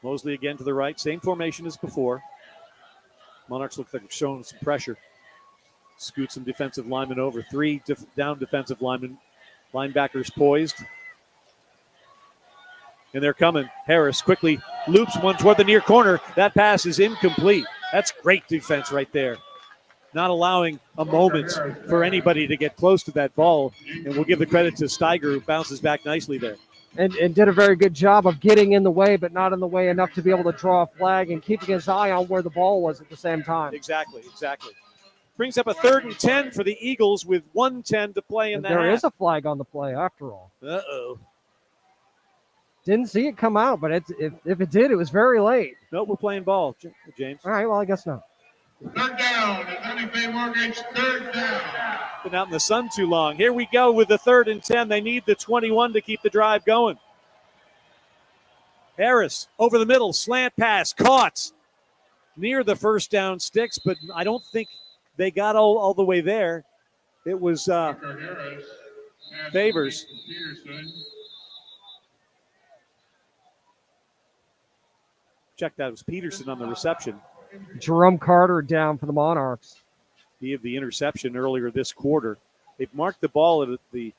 Mosley again to the right. Same formation as before. Monarchs look like they're showing some pressure. Scoot some defensive linemen over. 3 down defensive linemen. Linebackers poised. And they're coming. Harris quickly loops one toward the near corner. That pass is incomplete. That's great defense right there. Not allowing a moment for anybody to get close to that ball. And we'll give the credit to Steiger, who bounces back nicely there. And did a very good job of getting in the way, but not in the way enough to be able to draw a flag and keeping his eye on where the ball was at the same time. Exactly. Brings up a 3rd and 10 for the Eagles with 1:10 to play in the half. There is a flag on the play after all. Uh-oh. Didn't see it come out, but if it did, it was very late. Nope, we're playing ball, James. All right, well, I guess not. 3rd down. It's Mortgage, 3rd down. Been out in the sun too long. Here we go with the 3rd and 10. They need the 21 to keep the drive going. Harris over the middle, slant pass, caught near the first down sticks, but I don't think they got all the way there. It was Favors. Check that. It was Peterson on the reception. Jerome Carter down for the Monarchs. He had the interception earlier this quarter. They've marked the ball at the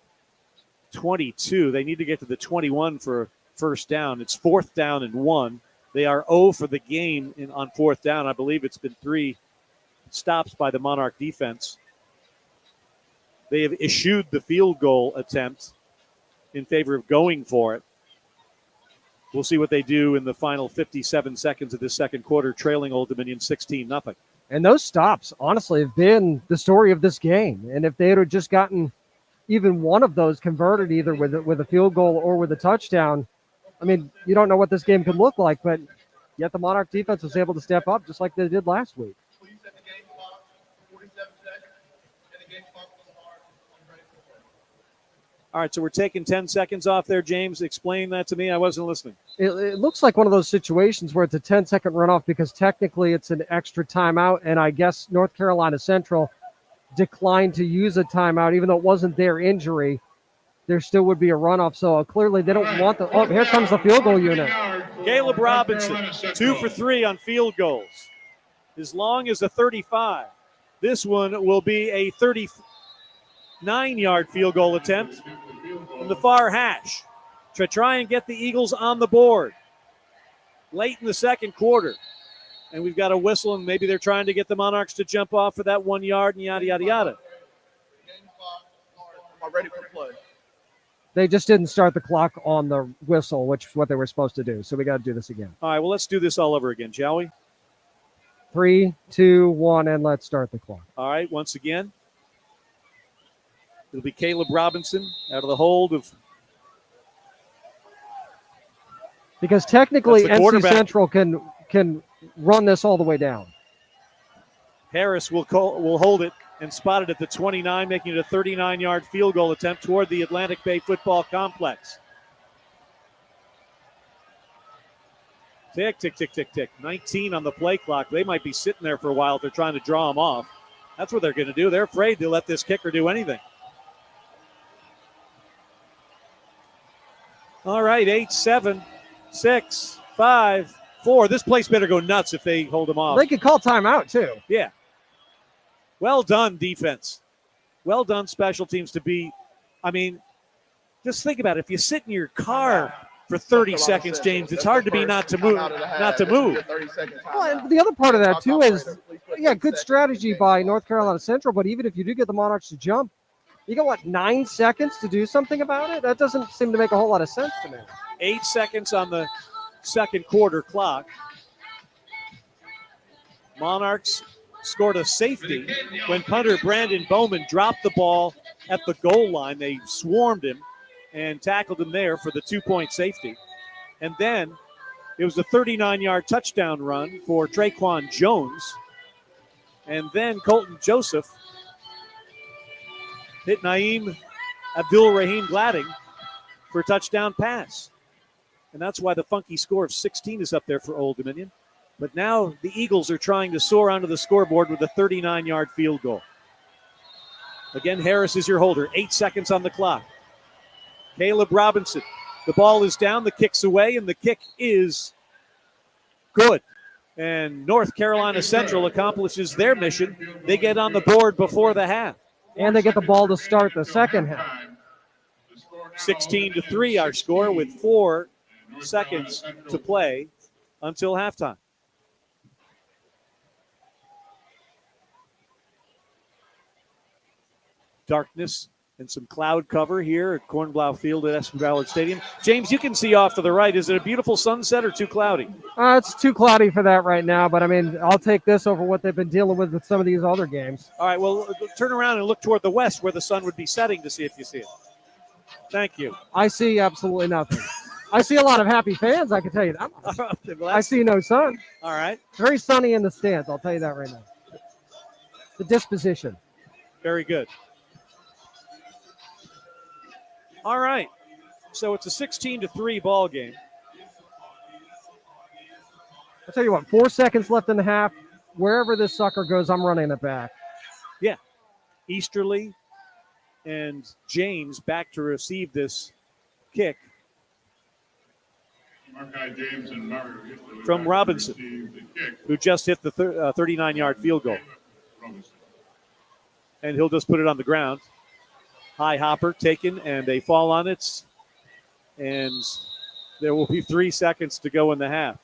22. They need to get to the 21 for first down. It's 4th down and 1. They are 0 for the game on 4th down. I believe it's been 3 stops by the Monarch defense. They have eschewed the field goal attempt in favor of going for it. We'll see what they do in the final 57 seconds of this second quarter, trailing Old Dominion 16-0. And those stops, honestly, have been the story of this game. And if they had just gotten even one of those converted, either with a field goal or with a touchdown, I mean, you don't know what this game could look like, but yet the Monarch defense was able to step up just like they did last week. Please set the game clock, 47 seconds, and the game clock will start. Ready for play. All right, so we're taking 10 seconds off there, James. Explain that to me. I wasn't listening. It looks like one of those situations where it's a 10-second runoff because technically it's an extra timeout, and I guess North Carolina Central declined to use a timeout, even though it wasn't their injury. There still would be a runoff, so clearly they don't want the. Oh, here comes the field goal unit. Caleb Robinson, 2 for 3 on field goals, as long as a 35. This one will be a 39-yard field goal attempt from the far hash to try and get the Eagles on the board late in the second quarter. And we've got a whistle, and maybe they're trying to get the Monarchs to jump off for that 1 yard and yada, yada, yada. Game clock started. Ready for play. They just didn't start the clock on the whistle, which is what they were supposed to do. So we got to do this again. All right, well, let's do this all over again, shall we? 3, 2, 1, and let's start the clock. All right, once again, it'll be Caleb Robinson out of the hold of. Because technically, That's the NC quarterback. Central can run this all the way down. Harris will hold it and spot it at the 29, making it a 39-yard field goal attempt toward the Atlantic Bay Football Complex. Tick, tick, tick, tick, tick. 19 on the play clock. They might be sitting there for a while if they're trying to draw them off. That's what they're going to do. They're afraid to let this kicker do anything. All right, 8, 7, 6, 5, 4. This place better go nuts if they hold them off. They could call timeout, too. Yeah. Well done, defense. Well done, special teams to be. I mean, just think about it. If you sit in your car for 30 seconds, James, it's hard to be not to move. Well, and the other part of that, too, is, yeah, good strategy by North Carolina Central, but even if you do get the Monarchs to jump, you got, 9 seconds to do something about it? That doesn't seem to make a whole lot of sense to me. 8 seconds on the second quarter clock. Monarchs scored a safety when punter Brandon Bowman dropped the ball at the goal line. They swarmed him and tackled him there for the 2-point safety. And then it was a 39-yard touchdown run for Traquan Jones. And then Colton Joseph hit Naeem Abdul-Rahim Gladding for a touchdown pass. And that's why the funky score of 16 is up there for Old Dominion. But now the Eagles are trying to soar onto the scoreboard with a 39-yard field goal. Again, Harris is your holder. 8 seconds on the clock. Caleb Robinson. The ball is down, the kick's away, and the kick is good. And North Carolina Central accomplishes their mission. They get on the board before the half. And they get the ball to start the second half. 16-3 our score with 4 seconds to play until halftime. Darkness and some cloud cover here at Cornblau Field at SP Ballard Stadium. James, you can see off to the right. Is it a beautiful sunset or too cloudy? It's too cloudy for that right now, but I mean, I'll take this over what they've been dealing with some of these other games. All right, well, turn around and look toward the west where the sun would be setting to see if you see it. Thank you. I see absolutely nothing. I see a lot of happy fans, I can tell you that much. I see no sun. All right. It's very sunny in the stands, I'll tell you that right now. The disposition. Very good. All right. So it's a 16-3 ball game. I'll tell you what, 4 seconds left in the half. Wherever this sucker goes, I'm running it back. Yeah. Easterly and James back to receive this kick from Robinson, who just hit the 39-yard field goal. And he'll just put it on the ground. High hopper taken, and they fall on it. And there will be 3 seconds to go in the half.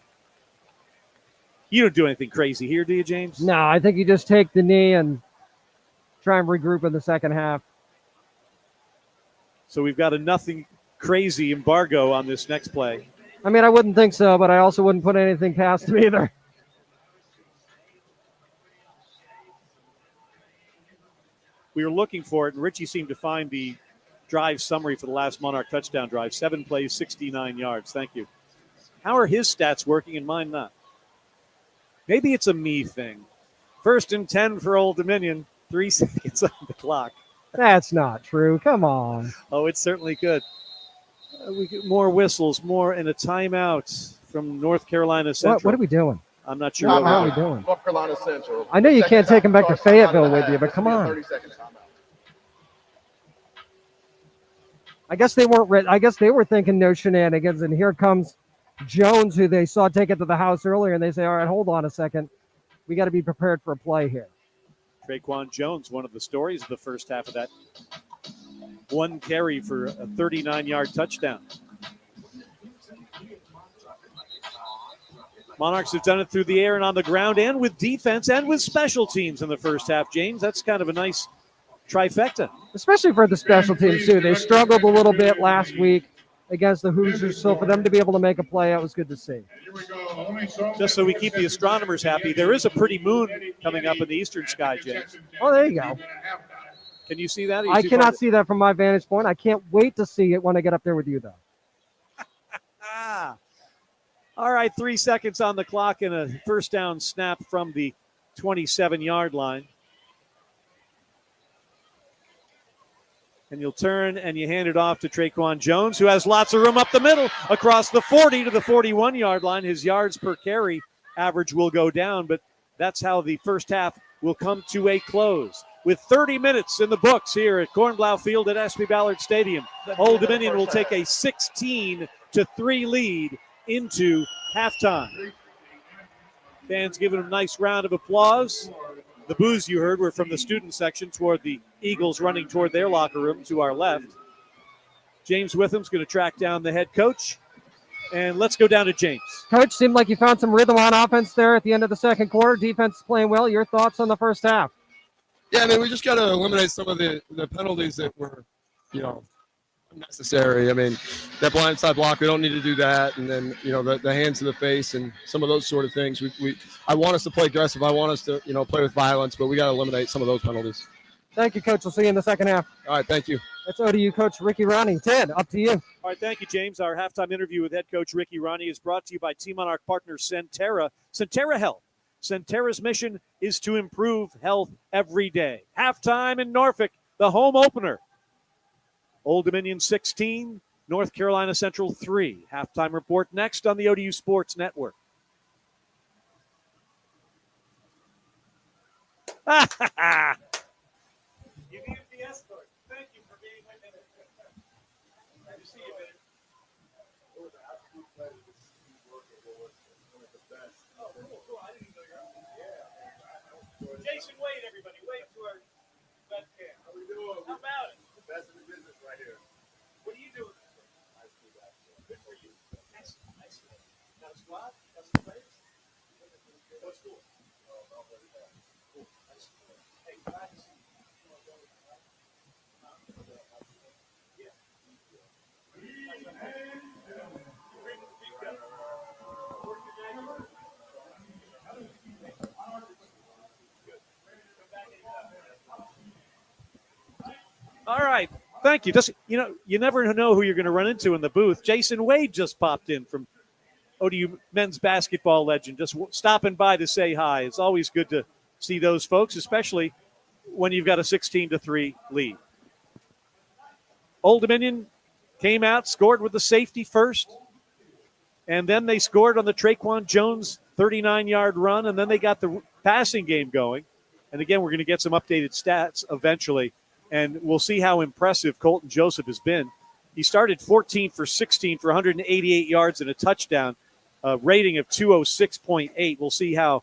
You don't do anything crazy here, do you, James? No, I think you just take the knee and try and regroup in the second half. So we've got a nothing crazy embargo on this next play. I mean, I wouldn't think so, but I also wouldn't put anything past him either. We were looking for it, and Richie seemed to find the drive summary for the last Monarch touchdown drive. 7 plays, 69 yards. Thank you. How are his stats working and mine not? Maybe it's a me thing. 1st and 10 for Old Dominion. 3 seconds on the clock. That's not true. Come on. Oh, it's certainly good. We get more whistles, more, and a timeout from North Carolina Central. What are we doing? I'm not sure What what are we're we doing? North Carolina Central. I know you Second can't take him back to time starts, Fayetteville time with and a you, but half. come It's on. 30-second timeout. I guess they weren't ready. I guess they were thinking no shenanigans, and here comes Jones, who they saw take it to the house earlier, and they say, all right, hold on a second. We got to be prepared for a play here. Traquan Jones, one of the stories of the first half of that. 1 carry for a 39-yard touchdown. Monarchs have done it through the air and on the ground and with defense and with special teams in the first half, James. That's kind of a nice trifecta. Especially for the special teams, too. They struggled a little bit last week against the Hoosiers, so for them to be able to make a play, that was good to see. Just so we keep the astronomers happy, there is a pretty moon coming up in the eastern sky, James. Oh, there you go. Can you see that? I cannot see that from my vantage point. I can't wait to see it when I get up there with you, though. All right, 3 seconds on the clock and a first down snap from the 27-yard line. And you'll turn and you hand it off to Traquan Jones, who has lots of room up the middle across the 40 to the 41-yard line. His yards per carry average will go down, but that's how the first half will come to a close. With 30 minutes in the books here at Cornblau Field at SB Ballard Stadium, Old Dominion will take a 16-3 lead into halftime. Fans giving a nice round of applause. The boos you heard were from the student section toward the Eagles running toward their locker room to our left. James Witham's going to track down the head coach. And let's go down to James. Coach, seemed like you found some rhythm on offense there at the end of the second quarter. Defense is playing well. Your thoughts on the first half? Yeah, I mean, we just got to eliminate some of the penalties that were, unnecessary. I mean, that blindside block, we don't need to do that. And then, the hands to the face and some of those sort of things. I want us to play aggressive. I want us to, play with violence, but we got to eliminate some of those penalties. Thank you, Coach. We'll see you in the second half. All right, thank you. That's ODU Coach Ricky Ronnie. Ted, up to you. All right, thank you, James. Our halftime interview with head coach Ricky Ronnie is brought to you by Team Monarch partner Centera. Centera Health. Centera's mission is to improve health every day. Halftime in Norfolk, the home opener. Old Dominion 16, North Carolina Central 3. Halftime report next on the ODU Sports Network. You need the escort. Thank you for being with me. Glad to see you, man. It was an absolute pleasure to see you working with one of the best. Oh, cool. I didn't know you were Jason Wade, everybody. Wade to our webcam. How we doing? How about it? The best in the business right here. What are you doing? High school basketball. Good for you. Excellent. Excellent. Got a squad? Got some players? What school? Not very bad. Cool. Excellent. Hey, glad to see you. All right. Thank you. Just, you never know who you're going to run into in the booth. Jason Wade just popped in from ODU men's basketball legend, just stopping by to say hi. It's always good to see those folks, especially when you've got a 16-3 lead. Old Dominion came out, scored with the safety first, and then they scored on the Traquan Jones 39-yard run, and then they got the passing game going. And again, we're going to get some updated stats eventually, and we'll see how impressive Colton Joseph has been. He started 14 for 16 for 188 yards and a touchdown, rating of 206.8. We'll see how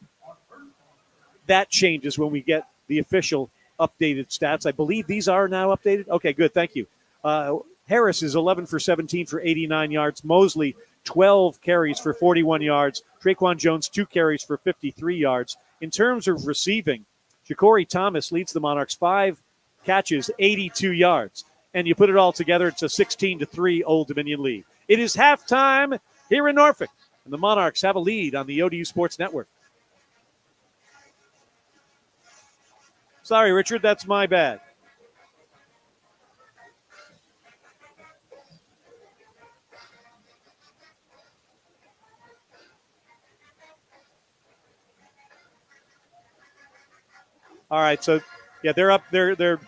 that changes when we get the official updated stats. I believe these are now updated. Okay, good. Thank you. Harris is 11 for 17 for 89 yards. Mosley, 12 carries for 41 yards. Traquan Jones, 2 carries for 53 yards. In terms of receiving, Ja'Cory Thomas leads the Monarchs, 5 catches, 82 yards. And you put it all together, it's a 16-3 Old Dominion lead. It is halftime here in Norfolk, and the Monarchs have a lead on the ODU Sports Network. Sorry, Richard, that's my bad. All right, so yeah, they're up. They're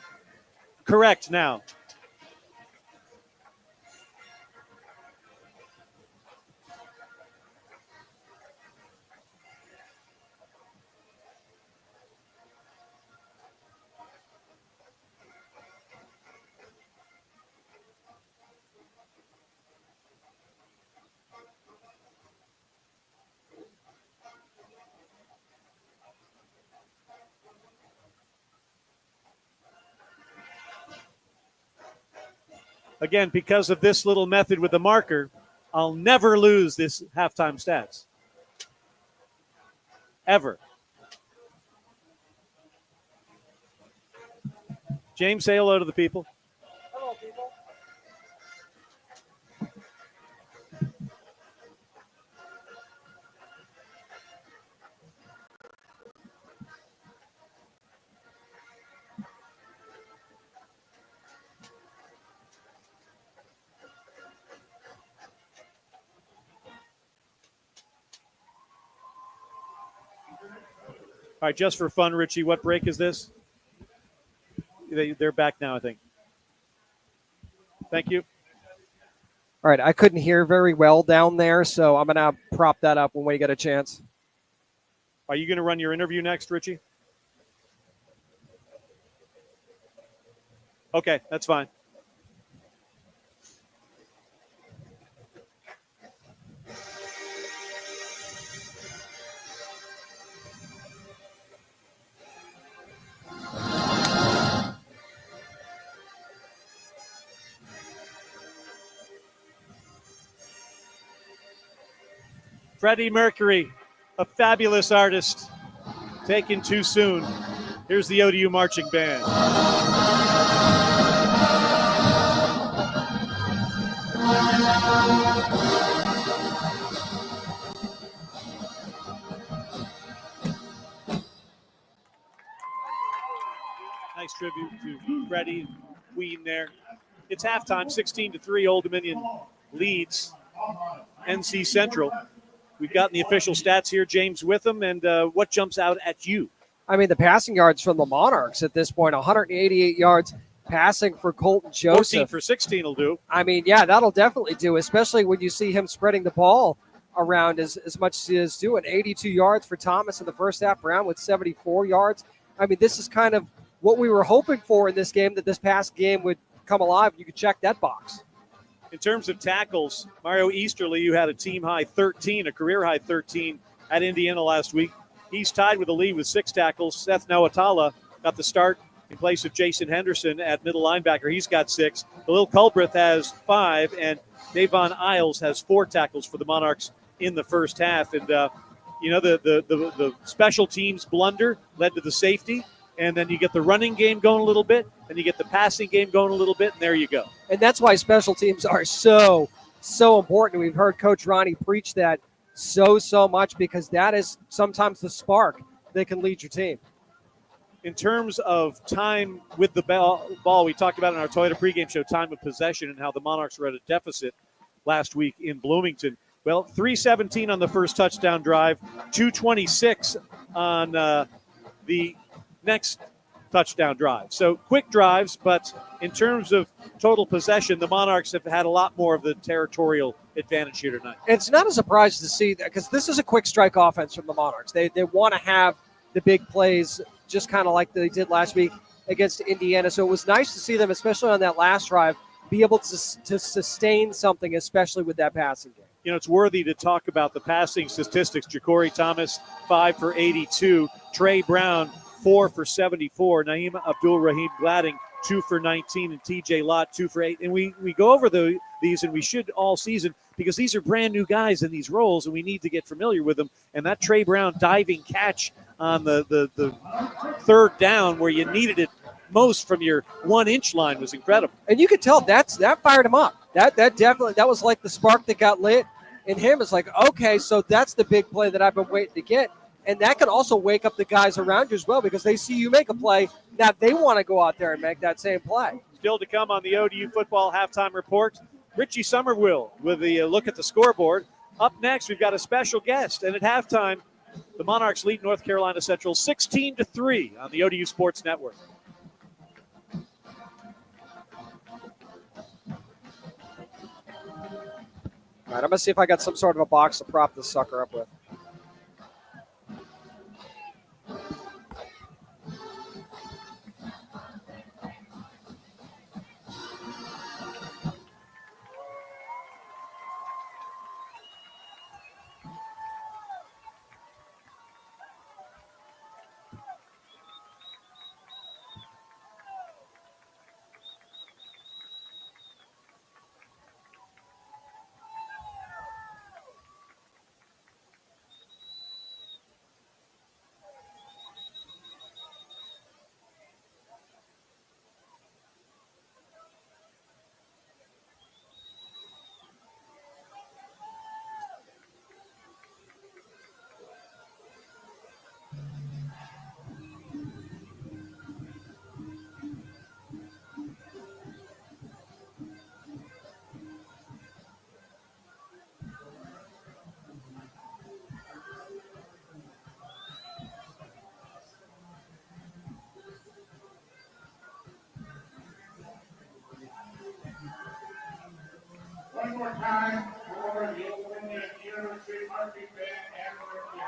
correct now. Again, because of this little method with the marker, I'll never lose this halftime stats. Ever. James, say hello to the people. Hello, people. All right, just for fun, Richie, what break is this? They're back now, I think. Thank you. All right, I couldn't hear very well down there, so I'm going to prop that up when we get a chance. Are you going to run your interview next, Richie? Okay, that's fine. Freddie Mercury, a fabulous artist, taken too soon. Here's the ODU marching band. Nice tribute to Freddie Queen there. It's halftime, 16-3, Old Dominion leads NC Central. We've gotten the official stats here, James Witham, and what jumps out at you? I mean, the passing yards from the Monarchs at this point, 188 yards passing for Colton Joseph. 14 for 16 will do. I mean, yeah, that'll definitely do, especially when you see him spreading the ball around as much as he is doing. 82 yards for Thomas in the first half, Brown with 74 yards. I mean, this is kind of what we were hoping for in this game, that this past game would come alive. You could check that box. In terms of tackles, Mario Easterly, who had a team-high 13, a career-high 13 at Indiana last week, he's tied with the lead with 6 tackles. Seth Noatala got the start in place of Jason Henderson at middle linebacker. He's got 6. Khalil Culbreth has 5, and Davon Isles has 4 tackles for the Monarchs in the first half. And, the special teams blunder led to the safety, and then you get the running game going a little bit, and you get the passing game going a little bit, and there you go. And that's why special teams are so important. We've heard Coach Ronnie preach that so much, because that is sometimes the spark that can lead your team. In terms of time with the ball, we talked about in our Toyota pregame show, time of possession, and how the Monarchs were at a deficit last week in Bloomington. Well, 3:17 on the first touchdown drive, 2:26 on the next touchdown drives. So quick drives, but in terms of total possession, the Monarchs have had a lot more of the territorial advantage here tonight. It's not a surprise to see that because this is a quick strike offense from the Monarchs. They want to have the big plays just kind of like they did last week against Indiana. So it was nice to see them, especially on that last drive, be able to sustain something, especially with that passing game. You know, it's worthy to talk about the passing statistics. Ja'Cory Thomas, 5 for 82. Trey Brown, 4 for 74. Naeem Abdul-Rahim Gladding, 2 for 19. And TJ Lott, 2 for 8. And we go over these, and we should all season, because these are brand new guys in these roles, and we need to get familiar with them. And that Trey Brown diving catch on the third down where you needed it most from your 1-inch line was incredible. And you could tell that fired him up. That definitely, that was like the spark that got lit in him. It's like, okay, so that's the big play that I've been waiting to get. And that can also wake up the guys around you as well, because they see you make a play. Now they want to go out there and make that same play. Still to come on the ODU football halftime report, Richie Somerville with the look at the scoreboard. Up next, we've got a special guest. And at halftime, the Monarchs lead North Carolina Central 16-3 on the ODU Sports Network. All right, I'm going to see if I got some sort of a box to prop this sucker up with. One more time for the opening of the University Marketing Band and Marketing.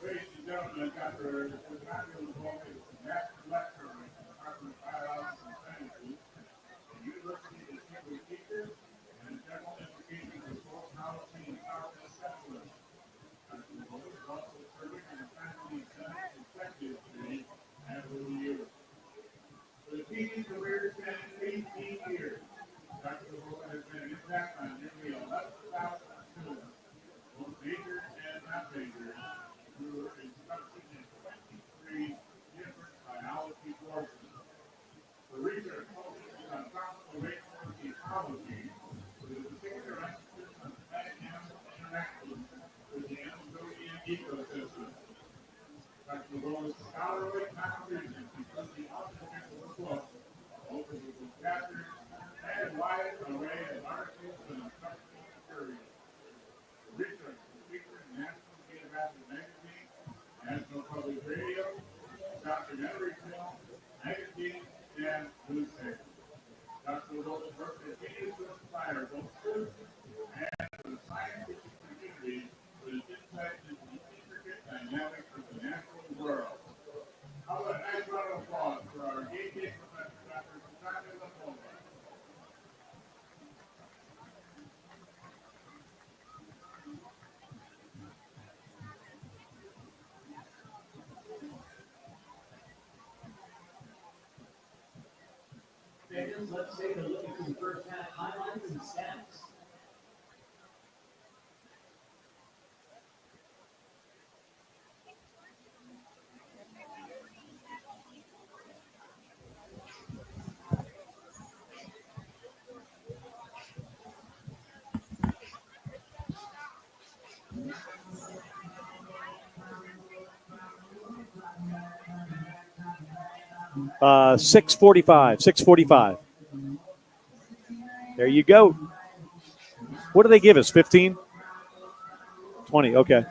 Ladies and gentlemen, after the national involvement with the National Lecture in the Department of Biology and Sciences, the University is simply teachers and general education for both policy and process specialists. Dr. Bolt is also serving on the faculty and Senate Executive Committee at ODU. For the teaching career spanning 18 years, Dr. Bolt has been an impact on nearly 11,000 students, both majors and non-majors, through her instruction in 23 6:45. There you go. What do they give us? 15? 20. Okay.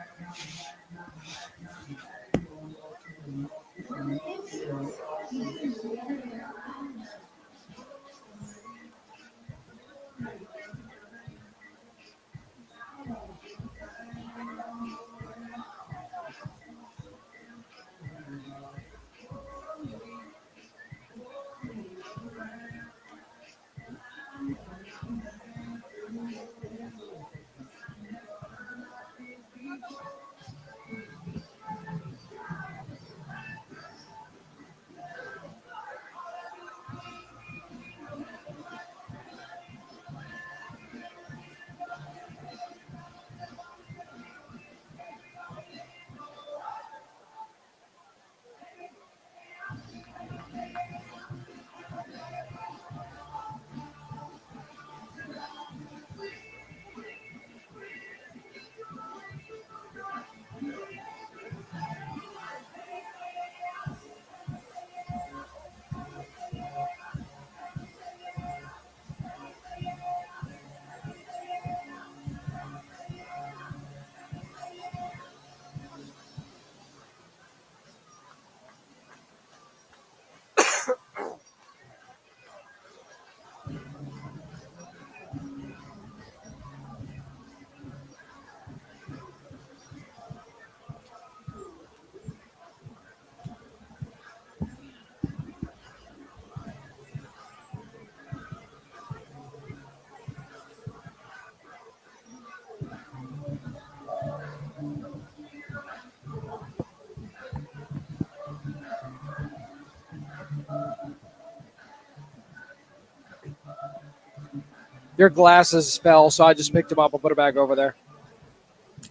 Your glasses fell, so I just picked them up and put them back over there.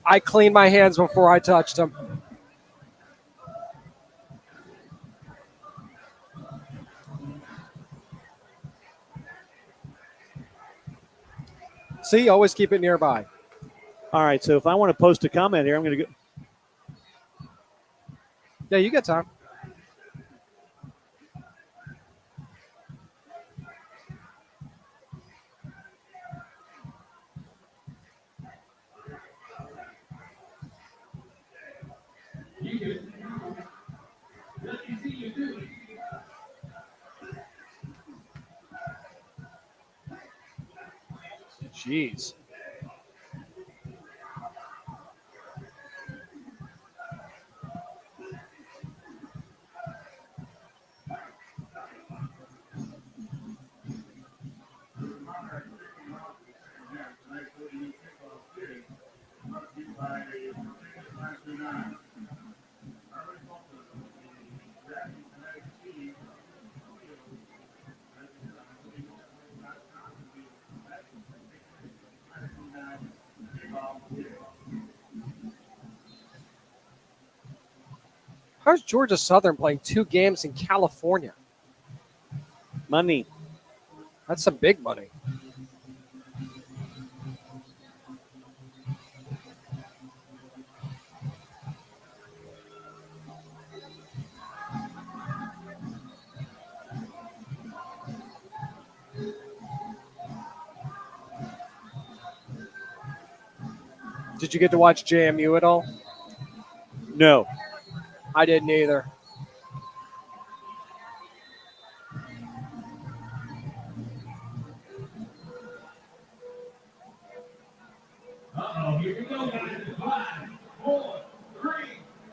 I cleaned my hands before I touched them. See, always keep it nearby. All right, so if I want to post a comment here, I'm going to go. Yeah, you got time. Jeez. How's Georgia Southern playing 2 games in California? Money. That's some big money. Did you get to watch JMU at all? No. I didn't either. Uh-oh, here we go, guys. 5, 4, 3,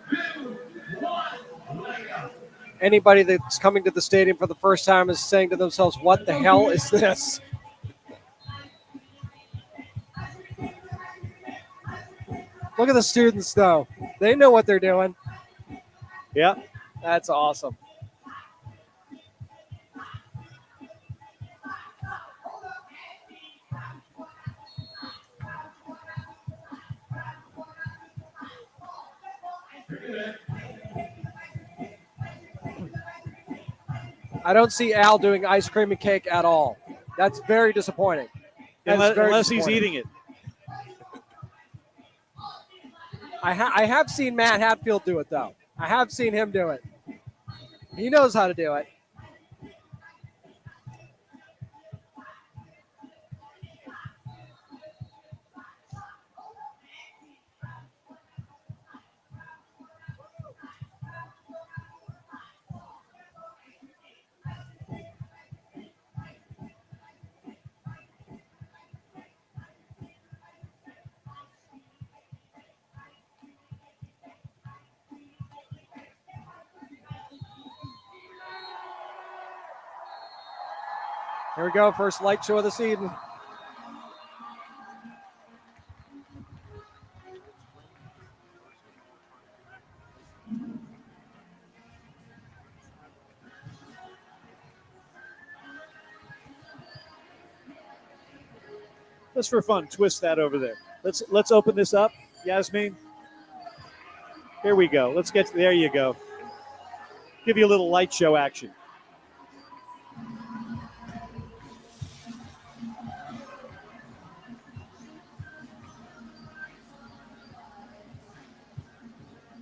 2, 1. Layup. Anybody that's coming to the stadium for the first time is saying to themselves, what the hell is this? Look at the students, though. They know what they're doing. Yeah. That's awesome. I don't see Al doing ice cream and cake at all. That's very disappointing. Unless he's eating it. I have seen Matt Hatfield do it, though. I have seen him do it. He knows how to do it. Here we go, first light show of the season. Just for fun, twist that over there. Let's open this up, Yasmin. Here we go. Let's get there. You go. Give you a little light show action.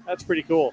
That's pretty cool.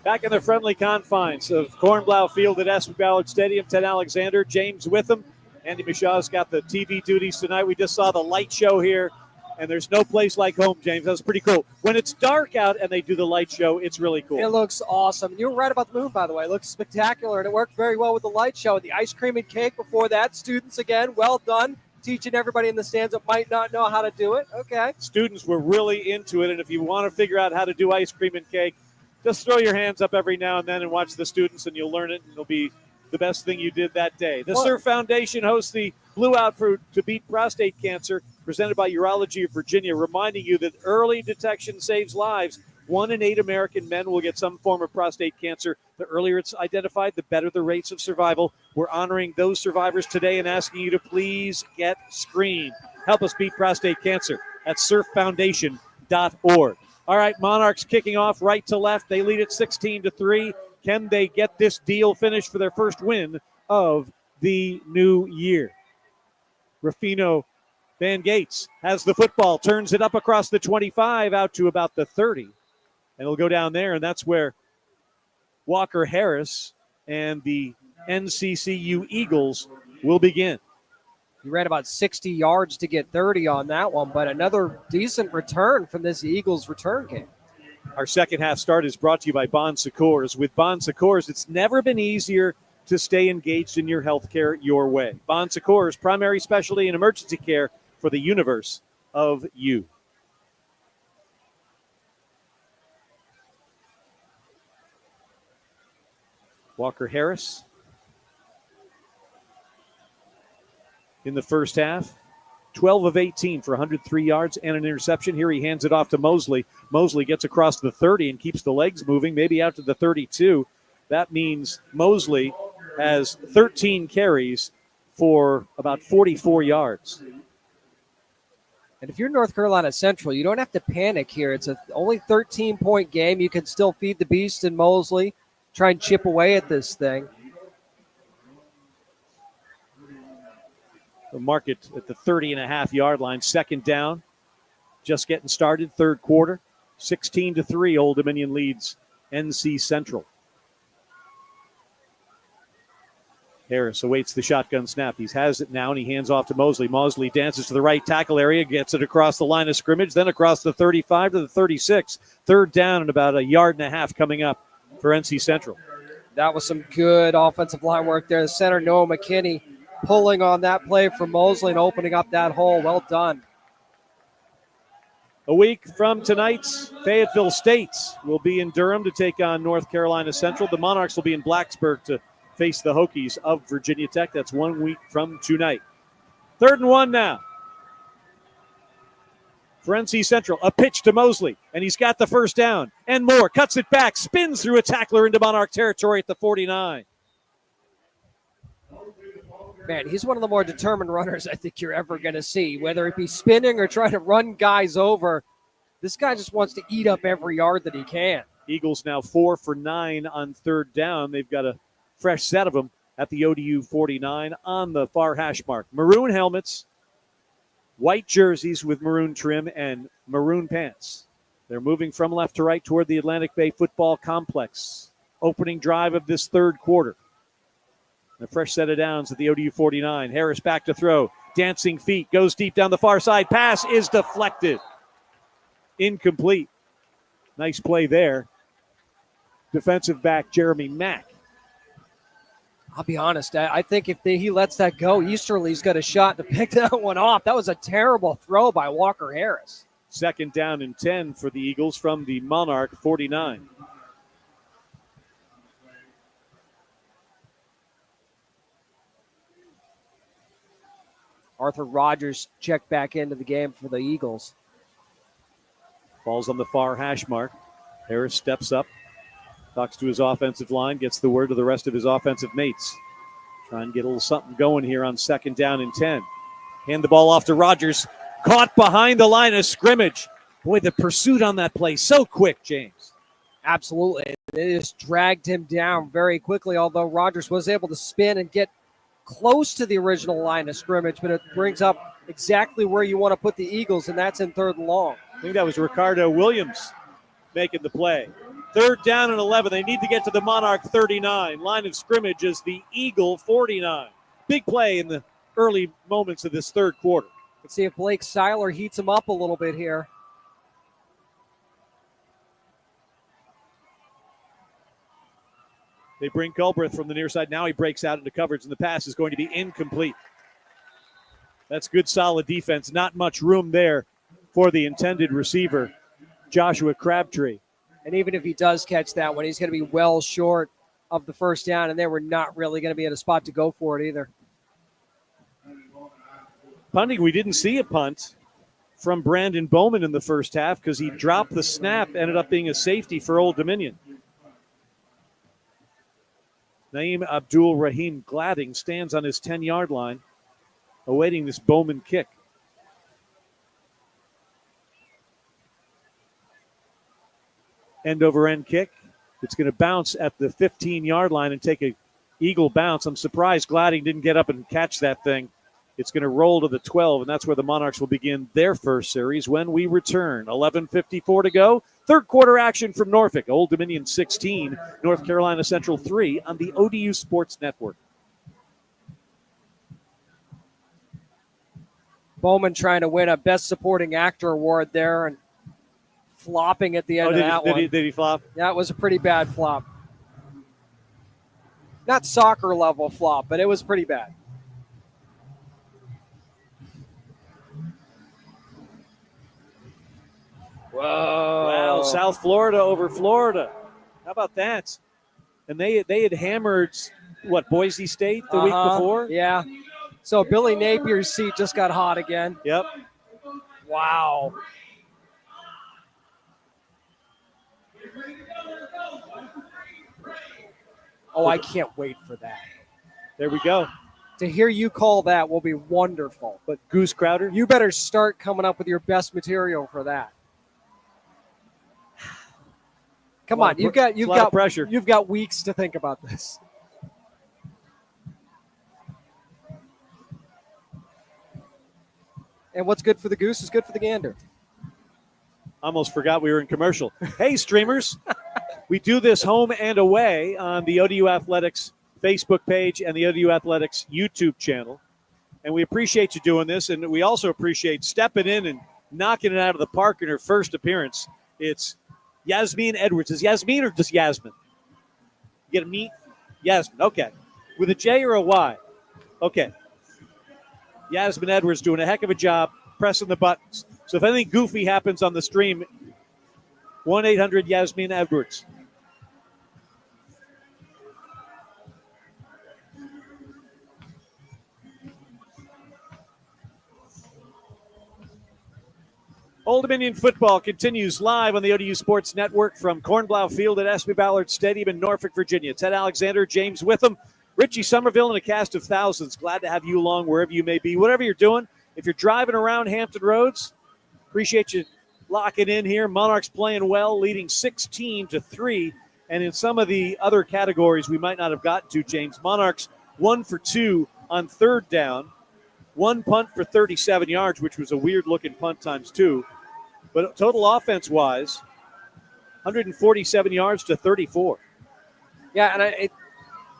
Back in the friendly confines of Cornblau Field at SB Ballard Stadium, Ted Alexander, James Witham. Andy Mishaw's got the TV duties tonight. We just saw the light show here, and there's no place like home, James. That's pretty cool. When it's dark out and they do the light show, it's really cool. It looks awesome. You were right about the moon, by the way. It looks spectacular, and it worked very well with the light show. The ice cream and cake before that. Students, again, well done. Teaching everybody in the stands that might not know how to do it. Okay. Students were really into it, and if you want to figure out how to do ice cream and cake, just throw your hands up every now and then and watch the students, and you'll learn it, and it'll be the best thing you did that day. The Surf Foundation hosts the Blue Out to Beat Prostate Cancer, presented by Urology of Virginia, reminding you that early detection saves lives. 1 in 8 American men will get some form of prostate cancer. The earlier it's identified, the better the rates of survival. We're honoring those survivors today and asking you to please get screened. Help us beat prostate cancer at surffoundation.org. All right, Monarchs kicking off right to left. They lead it 16-3. Can they get this deal finished for their first win of the new year? Rafino Van Gates has the football, turns it up across the 25 out to about the 30. And it'll go down there, and that's where Walker Harris and the NCCU Eagles will begin. He ran about 60 yards to get 30 on that one, but another decent return from this Eagles return game. Our second half start is brought to you by Bon Secours. With Bon Secours, it's never been easier to stay engaged in your health care your way. Bon Secours, primary specialty in emergency care for the universe of you. Walker Harris in the first half, 12 of 18 for 103 yards and an interception. Here he hands it off to Mosley. Mosley gets across the 30 and keeps the legs moving, maybe out to the 32. That means Mosley has 13 carries for about 44 yards. And if you're North Carolina Central, you don't have to panic here. It's only 13-point game. You can still feed the beast in Mosley, try and chip away at this thing. The market at the 30.5-yard line, second down. Just getting started, third quarter. 16-3, Old Dominion leads NC Central. Harris awaits the shotgun snap. He has it now, and he hands off to Mosley. Mosley dances to the right tackle area, gets it across the line of scrimmage, then across the 35 to the 36. Third down and about a yard and a half coming up for NC Central. That was some good offensive line work there. The center, Noah McKinney, pulling on that play for Mosley and opening up that hole. Well done. A week from tonight's Fayetteville State will be in Durham to take on North Carolina Central. The Monarchs will be in Blacksburg to face the Hokies of Virginia Tech. That's 1 week from tonight. 3rd and 1 now Ferenczi Central, a pitch to Mosley, and he's got the first down. And more, cuts it back, spins through a tackler into Monarch territory at the 49. Man, he's one of the more determined runners I think you're ever going to see, whether it be spinning or trying to run guys over. This guy just wants to eat up every yard that he can. Eagles now 4 for 9 on third down. They've got a fresh set of them at the ODU 49 on the far hash mark. Maroon helmets, white jerseys with maroon trim, and maroon pants. They're moving from left to right toward the Atlantic Bay Football Complex. Opening drive of this third quarter. A fresh set of downs at the ODU 49. Harris back to throw. Dancing feet. Goes deep down the far side. Pass is deflected. Incomplete. Nice play there. Defensive back Jeremy Mack. I'll be honest. I think if he lets that go, Easterly's got a shot to pick that one off. That was a terrible throw by Walker Harris. Second down and 10 for the Eagles from the Monarch 49. Arthur Rogers checked back into the game for the Eagles. Falls on the far hash mark. Harris steps up, talks to his offensive line, gets the word to the rest of his offensive mates. Trying to get a little something going here on second down and 10. Hand the ball off to Rogers. Caught behind the line of scrimmage. Boy, the pursuit on that play, so quick, James. Absolutely. They just dragged him down very quickly, although Rogers was able to spin and get close to the original line of scrimmage, but it brings up exactly where you want to put the Eagles, and that's in third and long. I think that was Ricardo Williams making the play. Third down and 11. They need to get to the Monarch 39. Line of scrimmage is the Eagle 49. Big play in the early moments of this third quarter. Let's see if Blake Seiler heats him up a little bit here. They bring Culbreth from the near side. Now he breaks out into coverage, and the pass is going to be incomplete. That's good, solid defense. Not much room there for the intended receiver, Joshua Crabtree. And even if he does catch that one, he's going to be well short of the first down, and they were not really going to be at a spot to go for it either. Punting, we didn't see a punt from Brandon Bowman in the first half because he dropped the snap, ended up being a safety for Old Dominion. Naeem Abdul-Rahim Gladding stands on his 10-yard line, awaiting this Bowman kick. End-over-end kick. It's going to bounce at the 15-yard line and take a Eagle bounce. I'm surprised Gladding didn't get up and catch that thing. It's going to roll to the 12, and that's where the Monarchs will begin their first series when we return. 11:54 to go. Third quarter action from Norfolk. Old Dominion 16, North Carolina Central 3 on the ODU Sports Network. Bowman trying to win a Best Supporting Actor award there and flopping at the end of that one. Did he flop? That was a pretty bad flop. Not soccer level flop, but it was pretty bad. Whoa. Wow, South Florida over Florida. How about that? And they had hammered, Boise State the week before? Yeah. So Billy Napier's seat just got hot again. Yep. Wow. Oh, I can't wait for that. There we go. To hear you call that will be wonderful. But Goose Crowder? You better start coming up with your best material for that. Come on, you've got pressure. You've got weeks to think about this. And what's good for the goose is good for the gander. Almost forgot we were in commercial. Hey, streamers. We do this home and away on the ODU Athletics Facebook page and the ODU Athletics YouTube channel. And we appreciate you doing this. And we also appreciate stepping in and knocking it out of the park in her first appearance. It's Yasmin Edwards. Is Yasmin or just Yasmin? You get a meet? Yasmin. Okay. With a J or a Y? Okay. Yasmin Edwards doing a heck of a job pressing the buttons. So if anything goofy happens on the stream, 1-800 Yasmin Edwards. Old Dominion football continues live on the ODU Sports Network from Cornblow Field at SB Ballard Stadium in Norfolk, Virginia. Ted Alexander, James Witham, Richie Somerville, and a cast of thousands. Glad to have you along wherever you may be. Whatever you're doing, if you're driving around Hampton Roads, appreciate you locking in here. Monarchs playing well, leading 16-3. And in some of the other categories we might not have gotten to, James, Monarchs 1 for 2 on third down. One punt for 37 yards, which was a weird-looking punt times two. But total offense-wise, 147 yards to 34. Yeah, and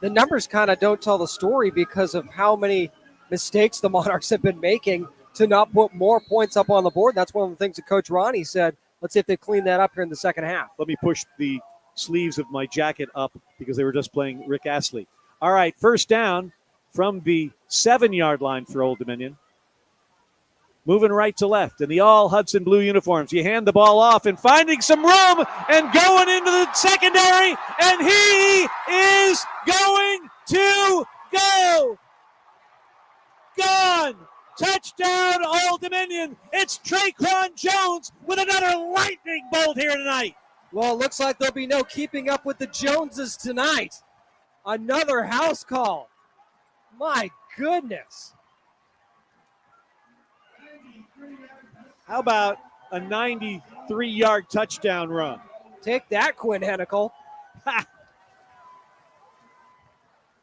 the numbers kind of don't tell the story because of how many mistakes the Monarchs have been making to not put more points up on the board. That's one of the things that Coach Ronnie said. Let's see if they clean that up here in the second half. Let me push the sleeves of my jacket up because they were just playing Rick Astley. All right, first down from the 7-yard line for Old Dominion. Moving right to left in the all Hudson blue uniforms. You hand the ball off and finding some room and going into the secondary, and he is going to go. Gone. Touchdown, Old Dominion. It's Traquan Jones with another lightning bolt here tonight. Well, it looks like there'll be no keeping up with the Joneses tonight. Another house call. My goodness. How about a 93-yard touchdown run? Take that, Quinn Hennicle.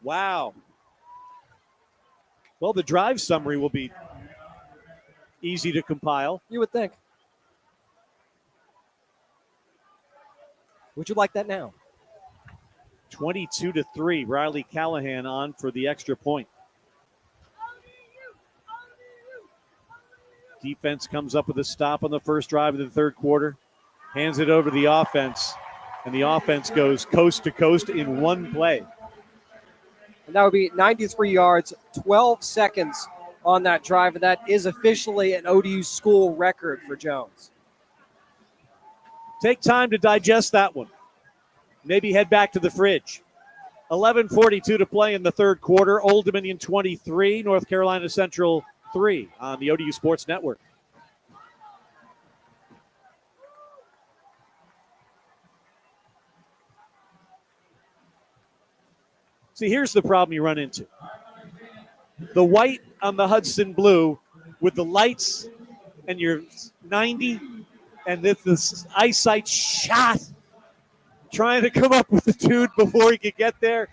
Wow. Well, the drive summary will be easy to compile. You would think. Would you like that now? 22-3. Riley Callahan on for the extra point. Defense comes up with a stop on the first drive of the third quarter. Hands it over to the offense. And the offense goes coast to coast in one play. And that would be 93 yards, 12 seconds on that drive. And that is officially an ODU school record for Jones. Take time to digest that one. Maybe head back to the fridge. 11:42 to play in the third quarter. Old Dominion 23, North Carolina Central 3 on the ODU Sports Network. See, here's the problem you run into. The white on the Hudson blue with the lights and your 90 and this eyesight shot trying to come up with the dude before he could get there.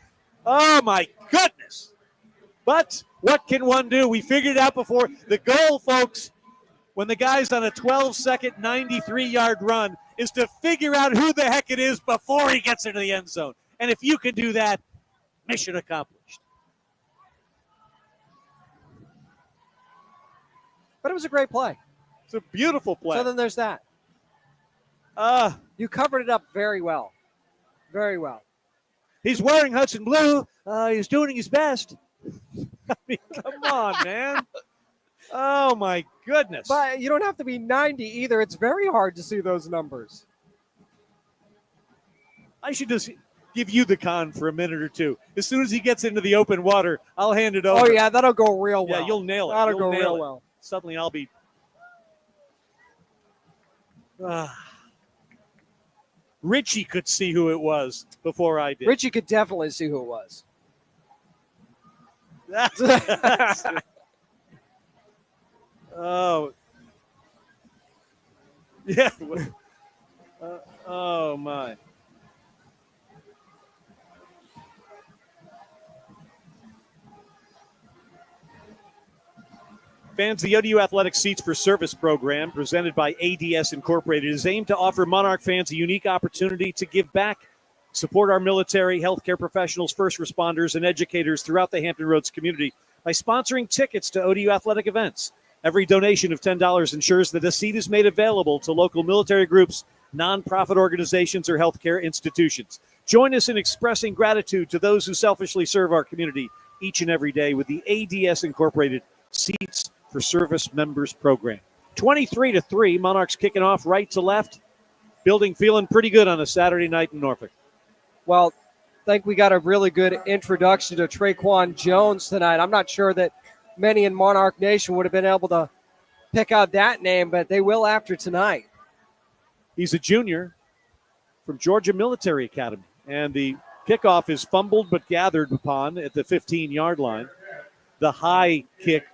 Oh, my goodness. But what can one do? We figured it out before. The goal, folks, when the guy's on a 12-second, 93-yard run, is to figure out who the heck it is before he gets into the end zone. And if you can do that, mission accomplished. But it was a great play. It's a beautiful play. So then there's that. You covered it up very well. Very well. He's wearing Hudson blue. He's doing his best. I mean, come on, man. Oh, my goodness. But you don't have to be 90 either. It's very hard to see those numbers. I should just give you the con for a minute or two. As soon as he gets into the open water, I'll hand it over. Oh, yeah, that'll go real well. Yeah, you'll nail it. That'll You'll go nail real it. well. Suddenly I'll be... Richie could see who it was before I did. Richie could definitely see who it was. Oh. Yeah. Oh, my. Fans, the ODU Athletic Seats for Service program presented by ADS Incorporated is aimed to offer Monarch fans a unique opportunity to give back, support our military, healthcare professionals, first responders, and educators throughout the Hampton Roads community by sponsoring tickets to ODU athletic events. Every donation of $10 ensures that a seat is made available to local military groups, nonprofit organizations, or healthcare institutions. Join us in expressing gratitude to those who selfishly serve our community each and every day with the ADS Incorporated Seats for Service Members program. 23-3, Monarchs kicking off right to left. Building feeling pretty good on a Saturday night in Norfolk. Well, I think we got a really good introduction to Traquan Jones tonight. I'm not sure that many in Monarch Nation would have been able to pick out that name, but they will after tonight. He's a junior from Georgia Military Academy. And the kickoff is fumbled but gathered upon at the 15-yard line. The high kick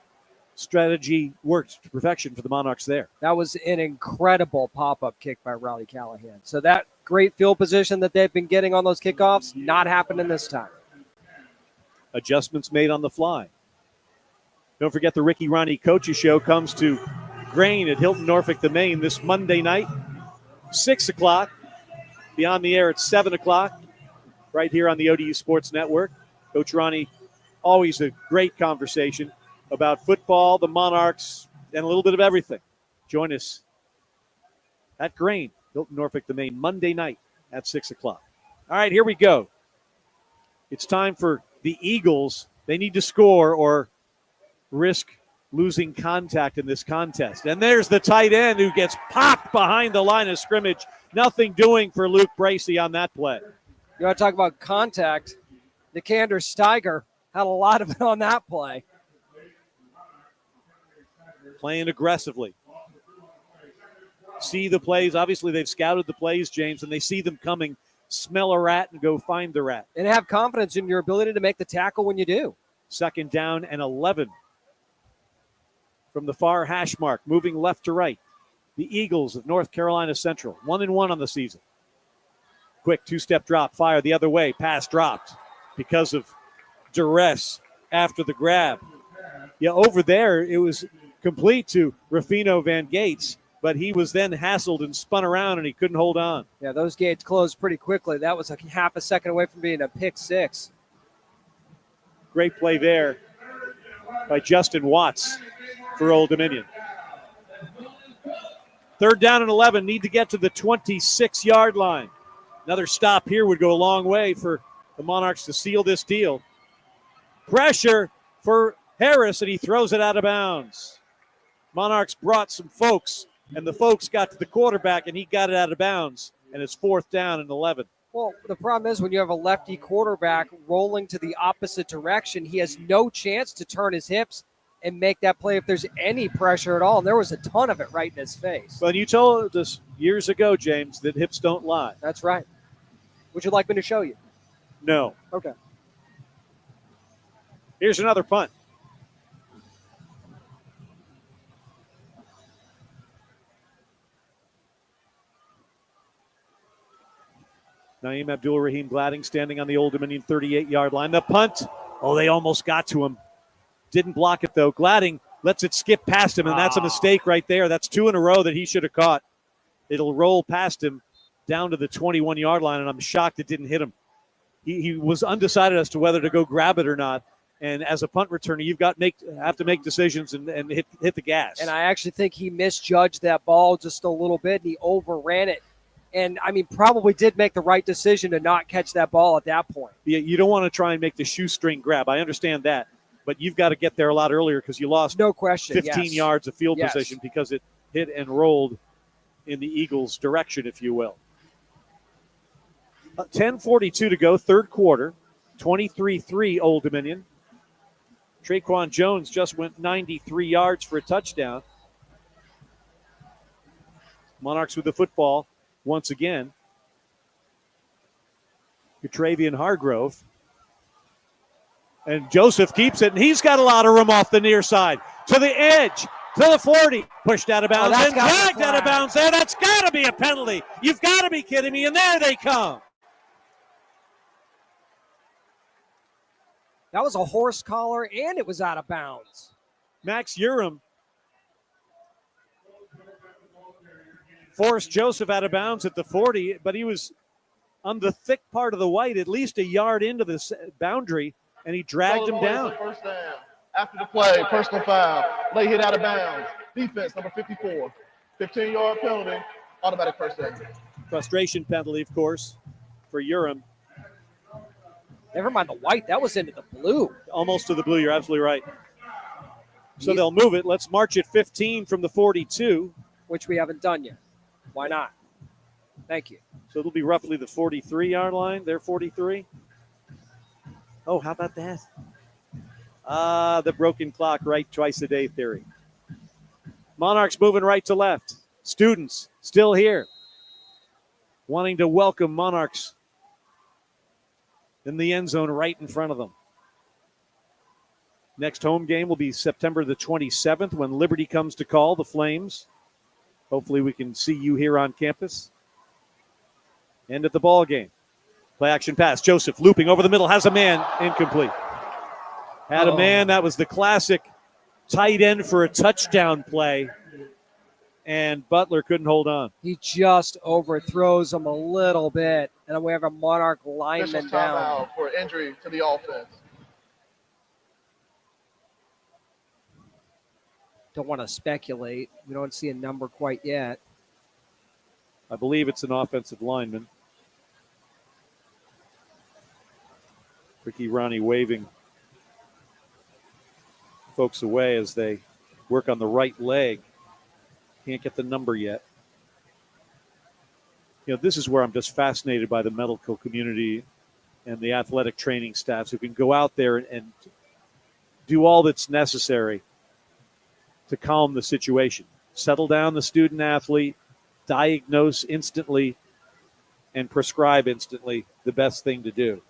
strategy worked to perfection for the Monarchs there. That was an incredible pop-up kick by Riley Callahan. So that great field position that they've been getting on those kickoffs, not happening this time. Adjustments made on the fly. Don't forget the Ricky Ronnie Coaches Show comes to Grain at Hilton Norfolk, the Maine this Monday night, 6 o'clock. Be on the air at 7 o'clock right here on the ODU Sports Network. Coach Ronnie, always a great conversation about football, the Monarchs, and a little bit of everything. Join us at Grain, Hilton Norfolk, the Maine, Monday night at 6 o'clock. All right, here we go. It's time for the Eagles. They need to score or risk losing contact in this contest. And there's the tight end who gets popped behind the line of scrimmage. Nothing doing for Luke Bracey on that play. You want to talk about contact? Nikander Steiger had a lot of it on that play. Playing aggressively. See the plays. Obviously, they've scouted the plays, James, and they see them coming. Smell a rat and go find the rat. And have confidence in your ability to make the tackle when you do. 2nd down and 11. From the far hash mark, moving left to right. The Eagles of North Carolina Central, 1-1 on the season. Quick 2-step drop, fire the other way. Pass dropped because of duress after the grab. Yeah, over there, it was complete to Rufino Van Gates, but he was then hassled and spun around, and he couldn't hold on. Yeah, those gates closed pretty quickly. That was like half a second away from being a pick six. Great play there by Justin Watts for Old Dominion. 3rd down and 11, need to get to the 26-yard line. Another stop here would go a long way for the Monarchs to seal this deal. Pressure for Harris, and he throws it out of bounds. Monarchs brought some folks, and the folks got to the quarterback, and he got it out of bounds, and it's 4th down and 11. Well, the problem is when you have a lefty quarterback rolling to the opposite direction, he has no chance to turn his hips and make that play if there's any pressure at all. And there was a ton of it right in his face. But you told us years ago, James, that hips don't lie. That's right. Would you like me to show you? No. Okay. Here's another punt. Naeem Abdul-Rahim Gladding standing on the Old Dominion 38-yard line. The punt, they almost got to him. Didn't block it, though. Gladding lets it skip past him, and that's a mistake right there. That's 2 in a row that he should have caught. It'll roll past him down to the 21-yard line, and I'm shocked it didn't hit him. He was undecided as to whether to go grab it or not. And as a punt returner, you've got have to make decisions and hit the gas. And I actually think he misjudged that ball just a little bit. He overran it. And, probably did make the right decision to not catch that ball at that point. Yeah, you don't want to try and make the shoestring grab. I understand that. But you've got to get there a lot earlier because you lost no question, 15 yards of field position because it hit and rolled in the Eagles' direction, if you will. 10:42 to go, 3rd quarter, 23-3 Old Dominion. Traquan Jones just went 93 yards for a touchdown. Monarchs with the football once again. Travian Hargrove. And Joseph keeps it, and he's got a lot of room off the near side. To the edge, to the 40. Pushed out of bounds and dragged out of bounds there. That's got to be a penalty. You've got to be kidding me. And there they come. That was a horse collar, and it was out of bounds. Max Urim forced Joseph out of bounds at the 40, but he was on the thick part of the white, at least a yard into the boundary, and he dragged him down. First down. After the play, personal foul. Late hit out of bounds. Defense, number 54. 15-yard penalty, automatic first down. Frustration penalty, of course, for Urim. Never mind the white. That was into the blue. Almost to the blue. You're absolutely right. So they'll move it. Let's march at 15 from the 42. Which we haven't done yet. Why not? Thank you. So it'll be roughly the 43-yard line. They're 43. Oh, how about that? The broken clock right twice a day theory. Monarchs moving right to left. Students still here, wanting to welcome Monarchs in the end zone right in front of them. Next home game will be September the 27th when Liberty comes to call the Flames. Hopefully we can see you here on campus and at the ball game. Play action pass. Joseph looping over the middle, has a man, incomplete. Had a man, that was the classic tight end for a touchdown play, and Butler couldn't hold on. He just overthrows him a little bit, and then we have a Monarch lineman Officials down. timeout for injury to the offense. Don't want to speculate. We don't see a number quite yet. I believe it's an offensive lineman. Ricky Ronnie waving folks away as they work on the right leg. Can't get the number yet. You know, this is where I'm just fascinated by the medical community and the athletic training staffs who can go out there and do all that's necessary to calm the situation, settle down the student athlete, diagnose instantly, and prescribe instantly the best thing to do.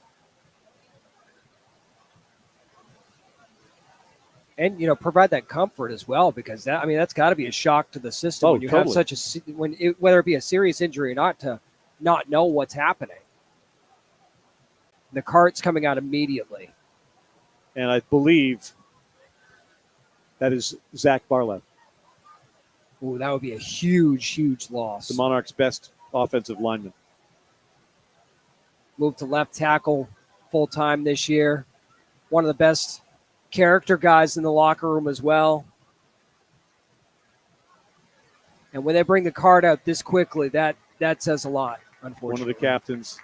And, you know, provide that comfort as well, because that, I mean, that's got to be a shock to the system when you totally. have such a, whether it be a serious injury or not, to not know what's happening. The cart's coming out immediately. And I believe that is Zach Barlev, Ooh, that would be a huge, huge loss. the Monarchs' best offensive lineman. Moved to left tackle full-time this year. One of the best character guys in the locker room as well. And when they bring the card out this quickly, that says a lot, unfortunately. One of the captains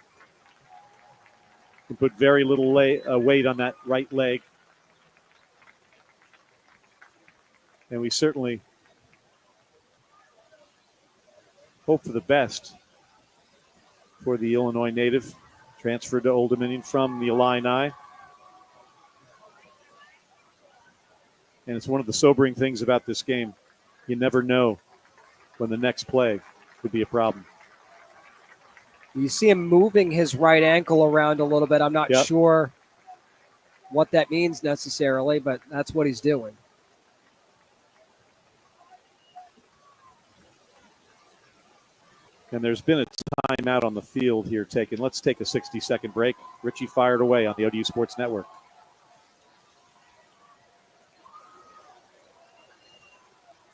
can put very little weight on that right leg. And we certainly hope for the best for the Illinois native, transferred to Old Dominion from the Illini. And it's one of the sobering things about this game. You never know when the next play could be a problem. You see him moving his right ankle around a little bit. I'm not sure what that means necessarily, but that's what he's doing. And there's been a timeout on the field here taken. Let's take a 60-second break. Richie fired away on the ODU Sports Network.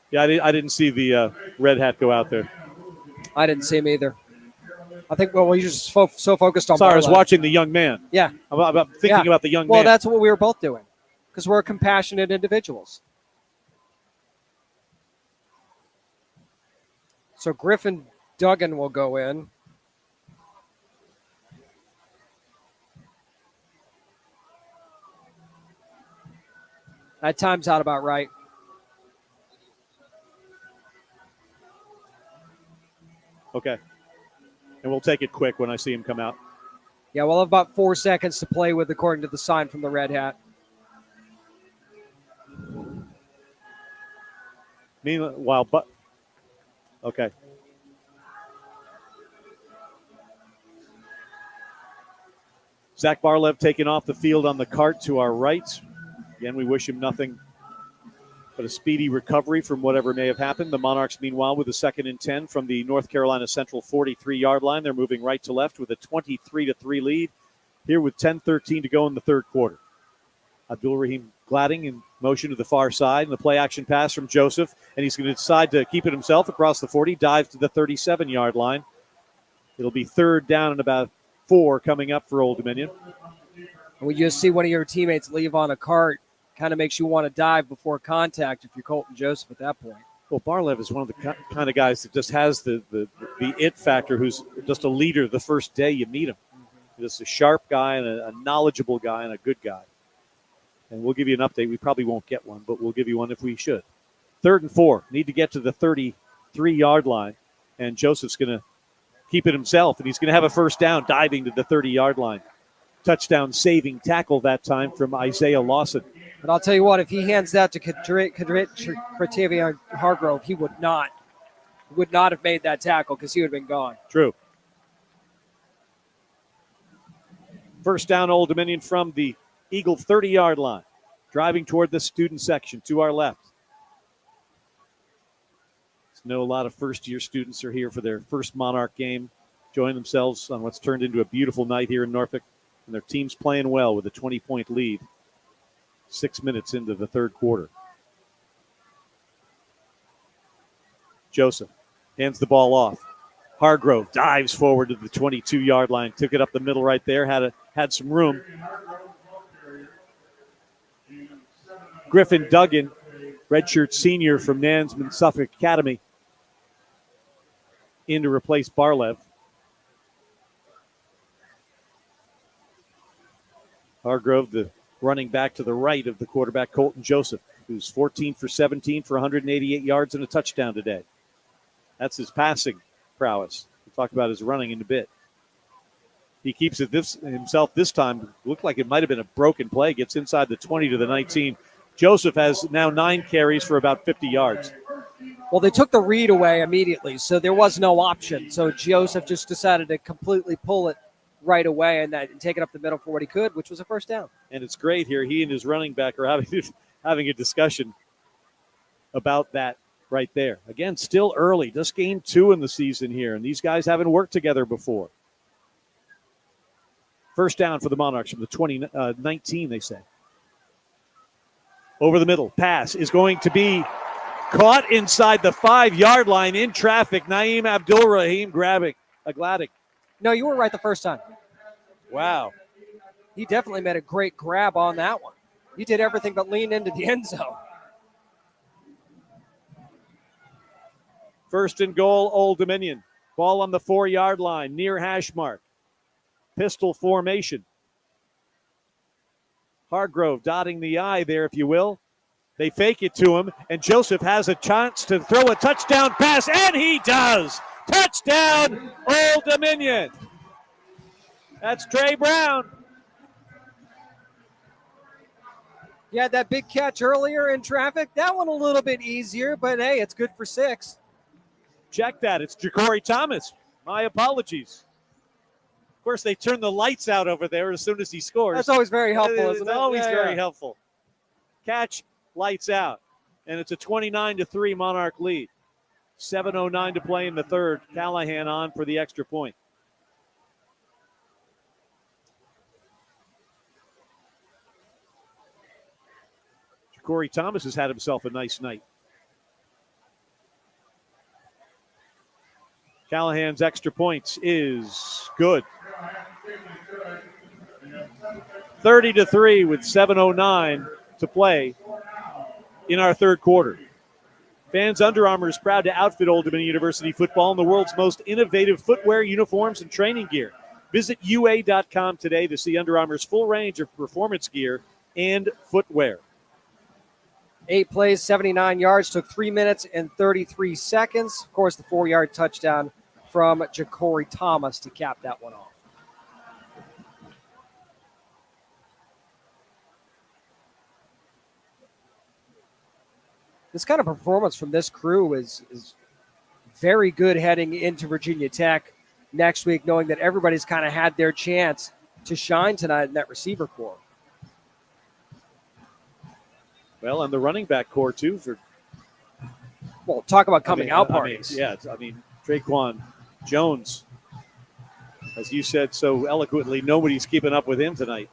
Yeah, I didn't see the red hat go out there. I didn't see him either. I think, well, you're just so focused on Sorry, I was Barlow. watching the young man. Yeah. I'm thinking about the young man. Well, that's what we were both doing, because we're compassionate individuals. So Griffin Duggan will go in. That time's out about right. Okay. And we'll take it quick when I see him come out. Yeah, we'll have about 4 seconds to play with, according to the sign from the red hat. Meanwhile, okay. Zach Barlev taken off the field on the cart to our right. Again, we wish him nothing but a speedy recovery from whatever may have happened. The Monarchs, meanwhile, with a 2nd and 10 from the North Carolina Central 43-yard line. They're moving right to left with a 23-3 lead here with 10:13 to go in the third quarter. Abdul Rahim Gladding in motion to the far side, and the play-action pass from Joseph, and he's going to decide to keep it himself across the 40, dives to the 37-yard line. It'll be 3rd down and about 4 coming up for Old Dominion. When you just see one of your teammates leave on a cart, kind of makes you want to dive before contact if you're Colton Joseph at that point. Well, Barlev is one of the kind of guys that just has the it factor, who's just a leader the first day you meet him. He's just a sharp guy and a knowledgeable guy and a good guy. And we'll give you an update. We probably won't get one, but we'll give you one if we should. 3rd and 4. Need to get to the 33-yard line, and Joseph's going to keep it himself, and he's going to have a first down diving to the 30-yard line. touchdown saving tackle that time from Isaiah Lawson. But I'll tell you what, if he hands that to Cratavion Hargrove, he would not have made that tackle because he would have been gone. True. First down, Old Dominion from the Eagle 30-yard line. Driving toward the student section to our left. I know a lot of first-year students are here for their first Monarch game, enjoying themselves on what's turned into a beautiful night here in Norfolk. And their team's playing well with a 20-point lead 6 minutes into the third quarter. Joseph hands the ball off. Hargrove dives forward to the 22-yard line, took it up the middle right there, had some room. Griffin Duggan, redshirt senior from Nansman Suffolk Academy, in to replace Barlev. Hargrove, the running back to the right of the quarterback, Colton Joseph, who's 14 for 17 for 188 yards and a touchdown today. That's his passing prowess. We'll talk about his running in a bit. He keeps it himself this time. Looked like it might have been a broken play. Gets inside the 20 to the 19. Joseph has now 9 carries for about 50 yards. Well, they took the read away immediately, so there was no option. So Joseph just decided to completely pull it right away and take it up the middle for what he could, which was a first down. And it's great here. He and his running back are having a discussion about that right there. Again, still early. Just game 2 in the season here, and these guys haven't worked together before. First down for the Monarchs from the 19, they say. Over the middle. Pass is going to be caught inside the 5-yard line in traffic. Naeem Abdul-Rahim Gladic. No, you were right the first time. Wow. He definitely made a great grab on that one. He did everything but lean into the end zone. First and goal, Old Dominion. Ball on the 4-yard line, near hash mark. Pistol formation. Hargrove dotting the I there, if you will. They fake it to him, and Joseph has a chance to throw a touchdown pass, and he does! Touchdown, Old Dominion! That's Trey Brown. He had that big catch earlier in traffic. That one a little bit easier, but hey, it's good for 6. Check that. It's Ja'Cory Thomas. My apologies. Of course, they turn the lights out over there as soon as he scores. That's always very helpful, isn't it? It's always very helpful. Catch, lights out. And it's a 29-3 Monarch lead. 7:09 to play in the third. Callahan on for the extra point. Ja'Cory Thomas has had himself a nice night. Callahan's extra points is good. 30-3 with 7:09 to play in our third quarter. Vans Under Armour is proud to outfit Old Dominion University football in the world's most innovative footwear, uniforms, and training gear. Visit UA.com today to see Under Armour's full range of performance gear and footwear. 8 plays, 79 yards, took 3 minutes and 33 seconds. Of course, the 4-yard touchdown from Ja'Cory Thomas to cap that one off. This kind of performance from this crew is very good heading into Virginia Tech next week, knowing that everybody's kind of had their chance to shine tonight in that receiver corps. Well, and the running back core, too. Well, talk about coming out parties. Traquan Jones, as you said so eloquently, nobody's keeping up with him tonight.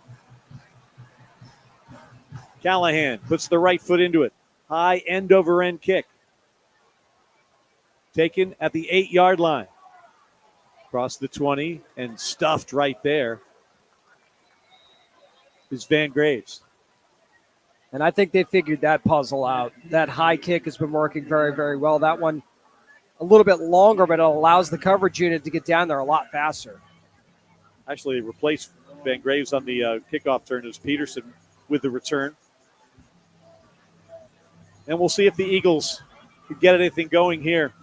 Callahan puts the right foot into it. High end-over-end kick. Taken at the 8-yard line. Across the 20 and stuffed right there is Van Graves. And I think they figured that puzzle out. That high kick has been working very, very well. That one a little bit longer, but it allows the coverage unit to get down there a lot faster. Actually replaced Van Graves on the kickoff turn as Peterson with the return. And we'll see if the Eagles can get anything going here.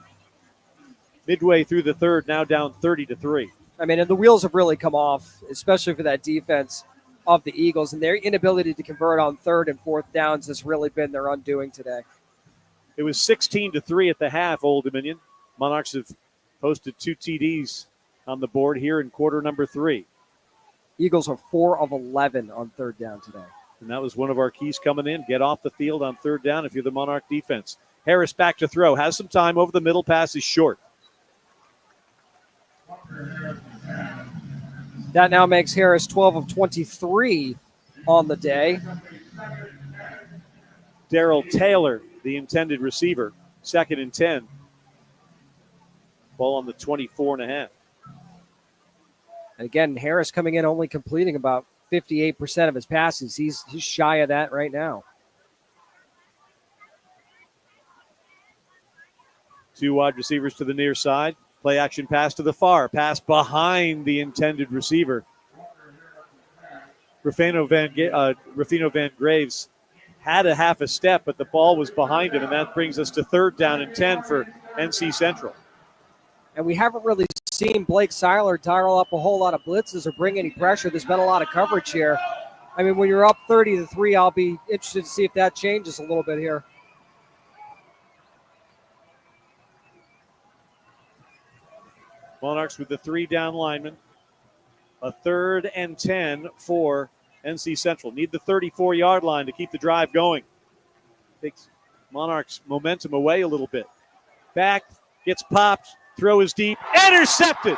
Midway through the third, now down 30-3. I mean, and the wheels have really come off, especially for that defense of the Eagles, and their inability to convert on third and fourth downs has really been their undoing today. It was 16-3 at the half, Old Dominion. Monarchs have posted 2 TDs on the board here in quarter number 3. Eagles are 4 of 11 on third down today. And that was one of our keys coming in. Get off the field on third down if you're the Monarch defense. Harris back to throw. Has some time over the middle. Pass is short. That now makes Harris 12 of 23 on the day. Darrell Taylor, the intended receiver. 2nd and 10. Ball on the 24.5. And again, Harris coming in only completing about 58% of his passes. He's shy of that right now. 2 wide receivers to the near side. Play action pass to the far. Pass behind the intended receiver. Rufino Van Graves had a half a step, but the ball was behind him, and that brings us to 3rd down and 10 for NC Central. And we haven't really seen Blake Seiler dial up a whole lot of blitzes or bring any pressure. There's been a lot of coverage here. I mean, when you're up 30-3, I'll be interested to see if that changes a little bit here. Monarchs with the 3 down linemen. A 3rd and 10 for NC Central. Need the 34-yard line to keep the drive going. Takes Monarchs' momentum away a little bit. Back, gets popped, throw is deep, intercepted.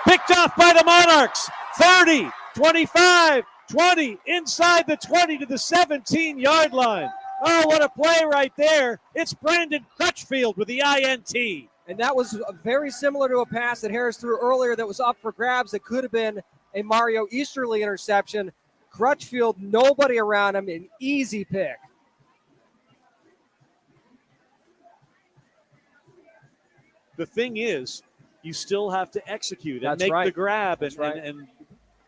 Picked off by the Monarchs. 30, 25, 20, inside the 20 to the 17-yard line. Oh, what a play right there. It's Brandon Crutchfield with the INT. And that was very similar to a pass that Harris threw earlier that was up for grabs that could have been a Mario Easterly interception. Crutchfield, nobody around him, an easy pick. The thing is, you still have to execute and That's make right. the grab and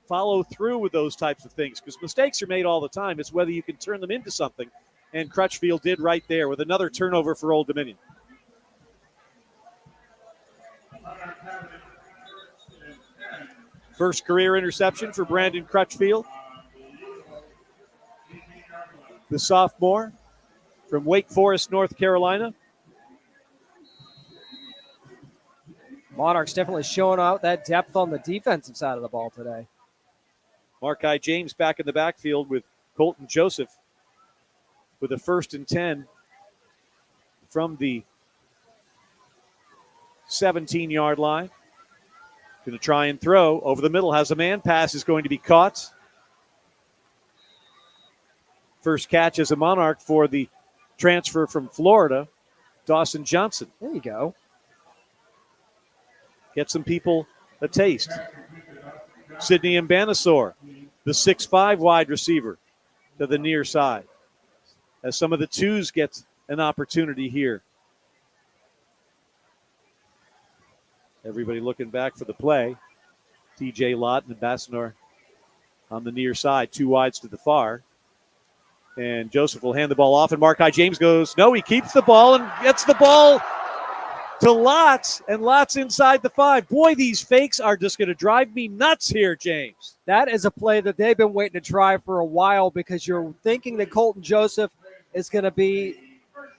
follow through with those types of things, because mistakes are made all the time. It's whether you can turn them into something, and Crutchfield did right there with another turnover for Old Dominion. First career interception for Brandon Crutchfield, the sophomore from Wake Forest, North Carolina. Monarchs definitely showing out that depth on the defensive side of the ball today. Markai James back in the backfield with Colton Joseph with a 1st and 10 from the 17-yard line. Going to try and throw over the middle. Has a man. Pass is going to be caught. First catch as a Monarch for the transfer from Florida, Dawson Johnson. There you go. Get some people a taste. Sidney Mbanasor, the 6'5 wide receiver to the near side. As some of the 2s get an opportunity here. Everybody looking back for the play. TJ Lott and Ambassador on the near side, 2 wides to the far. And Joseph will hand the ball off, and Markai James goes, no, he keeps the ball and gets the ball to Lotz, and Lotz inside the 5. Boy, these fakes are just going to drive me nuts here, James. That is a play that they've been waiting to try for a while, because you're thinking that Colton Joseph is going to be,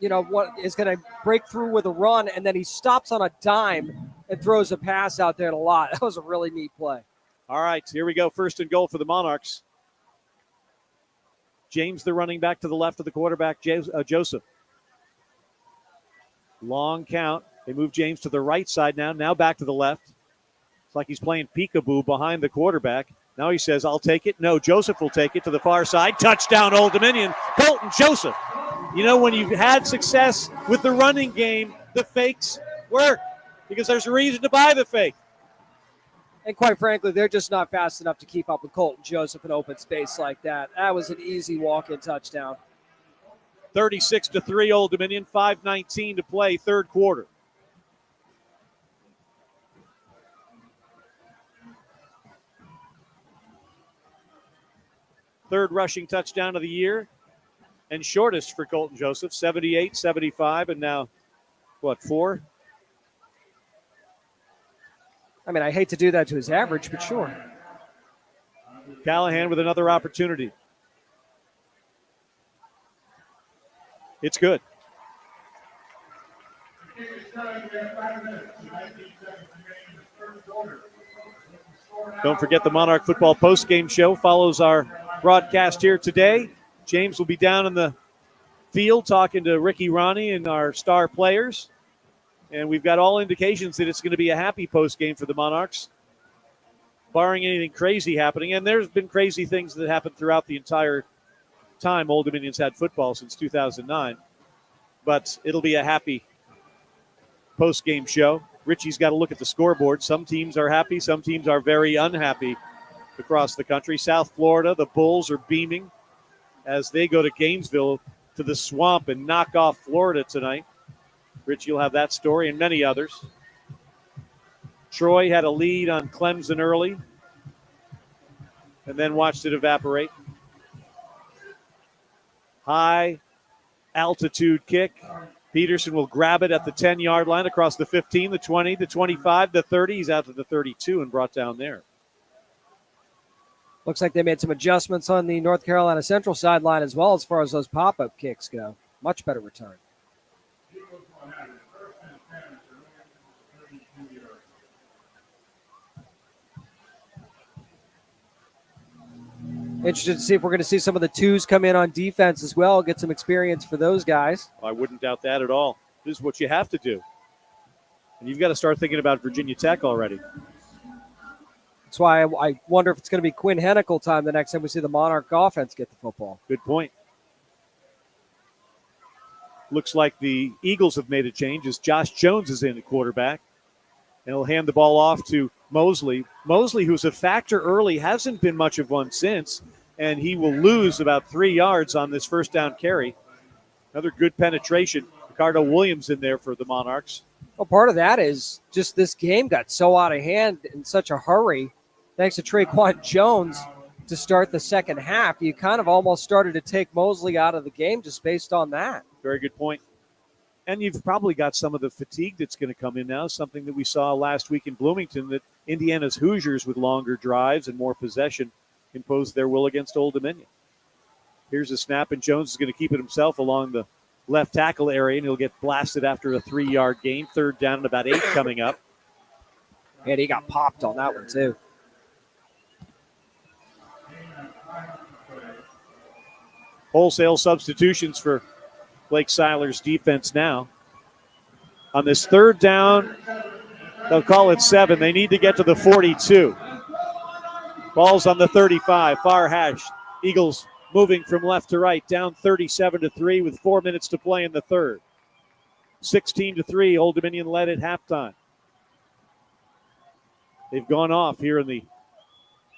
what is going to break through with a run, and then he stops on a dime and throws a pass out there to Lott. That was a really neat play. All right, here we go. 1st and goal for the Monarchs. James, the running back, to the left of the quarterback, Joseph. Long count. They move James to the right side now back to the left. It's like he's playing peekaboo behind the quarterback. Now he says, I'll take it. No, Joseph will take it to the far side. Touchdown, Old Dominion. Colton Joseph. When you've had success with the running game, the fakes work because there's a reason to buy the fake. And quite frankly, they're just not fast enough to keep up with Colton Joseph in open space like that. That was an easy walk-in touchdown. 36-3 Old Dominion, 5:19 to play, 3rd quarter. Third rushing touchdown of the year and shortest for Colton Joseph, 78, 75, and now, 4? I mean, I hate to do that to his average, but sure. Callahan with another opportunity. It's good. Don't forget the Monarch Football Postgame Show follows our broadcast here today. James will be down in the field talking to Ricky Ronnie and our star players. And we've got all indications that it's going to be a happy postgame for the Monarchs, barring anything crazy happening. And there's been crazy things that happened throughout the entire time Old Dominion's had football since 2009. But it'll be a happy post-game show. Richie's got to look at the scoreboard. Some teams are happy. Some teams are very unhappy across the country. South Florida, the Bulls are beaming as they go to Gainesville to the Swamp and knock off Florida tonight. Richie will have that story and many others. Troy had a lead on Clemson early and then watched it evaporate. High altitude kick. Peterson will grab it at the 10-yard line across the 15, the 20, the 25, the 30. He's out to the 32 and brought down there. Looks like they made some adjustments on the North Carolina Central sideline as well as far as those pop-up kicks go. Much better return. Interested to see if we're going to see some of the twos come in on defense as well, get some experience for those guys. I wouldn't doubt that at all. This is what you have to do. And you've got to start thinking about Virginia Tech already. That's why I wonder if it's going to be Quinn Hennicle time the next time we see the Monarch offense get the football. Good point. Looks like the Eagles have made a change as Josh Jones is in at quarterback. And he'll hand the ball off to Mosley. Mosley, who's a factor early, hasn't been much of one since, and he will lose about 3 yards on this first down carry. Another good penetration. Ricardo Williams in there for the Monarchs. Well, part of that is just this game got so out of hand in such a hurry, thanks to Traquan Jones to start the second half. You kind of almost started to take Mosley out of the game just based on that. Very good point. And you've probably got some of the fatigue that's going to come in now, something that we saw last week in Bloomington, that Indiana's Hoosiers with longer drives and more possession imposed their will against Old Dominion. Here's a snap, and Jones is going to keep it himself along the left tackle area, and he'll get blasted after a 3-yard gain. Third down and about 8 coming up. And he got popped on that one, too. Wholesale substitutions for Blake Seiler's defense now. On this third down, they'll call it 7. They need to get to the 42. Ball's on the 35, far hash. Eagles moving from left to right, down 37-3 with 4 minutes to play in the third. 16-3, Old Dominion led at halftime. They've gone off here in the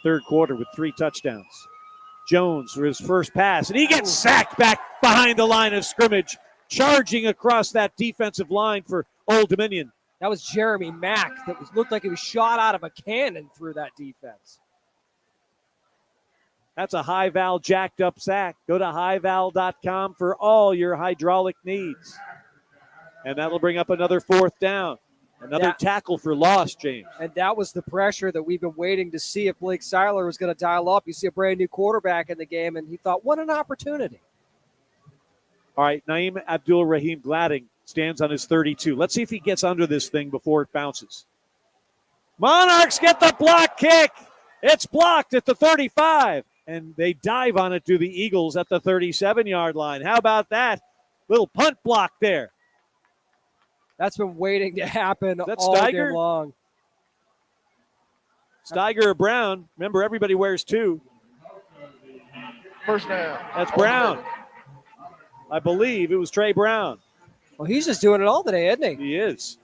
third quarter with 3 touchdowns. Jones for his first pass, and he gets sacked back behind the line of scrimmage, charging across that defensive line for Old Dominion. That was Jeremy Mack that looked like he was shot out of a cannon through that defense. That's a High-Val jacked up sack. Go to highval.com for all your hydraulic needs. And that'll bring up another fourth down. Another tackle for loss, James. And that was the pressure that we've been waiting to see if Blake Seiler was going to dial up. You see a brand new quarterback in the game, and he thought, what an opportunity. All right, Naeem Abdul-Rahim Gladding stands on his 32. Let's see if he gets under this thing before it bounces. Monarchs get the block kick. It's blocked at the 35, and they dive on it to the Eagles at the 37-yard line. How about that? Little punt block there. That's been waiting to happen all Steiger? game long. Steiger or Brown. Remember, everybody wears 2. First down. That's Brown. I believe it was Trey Brown. Well, he's just doing it all today, isn't he? He is.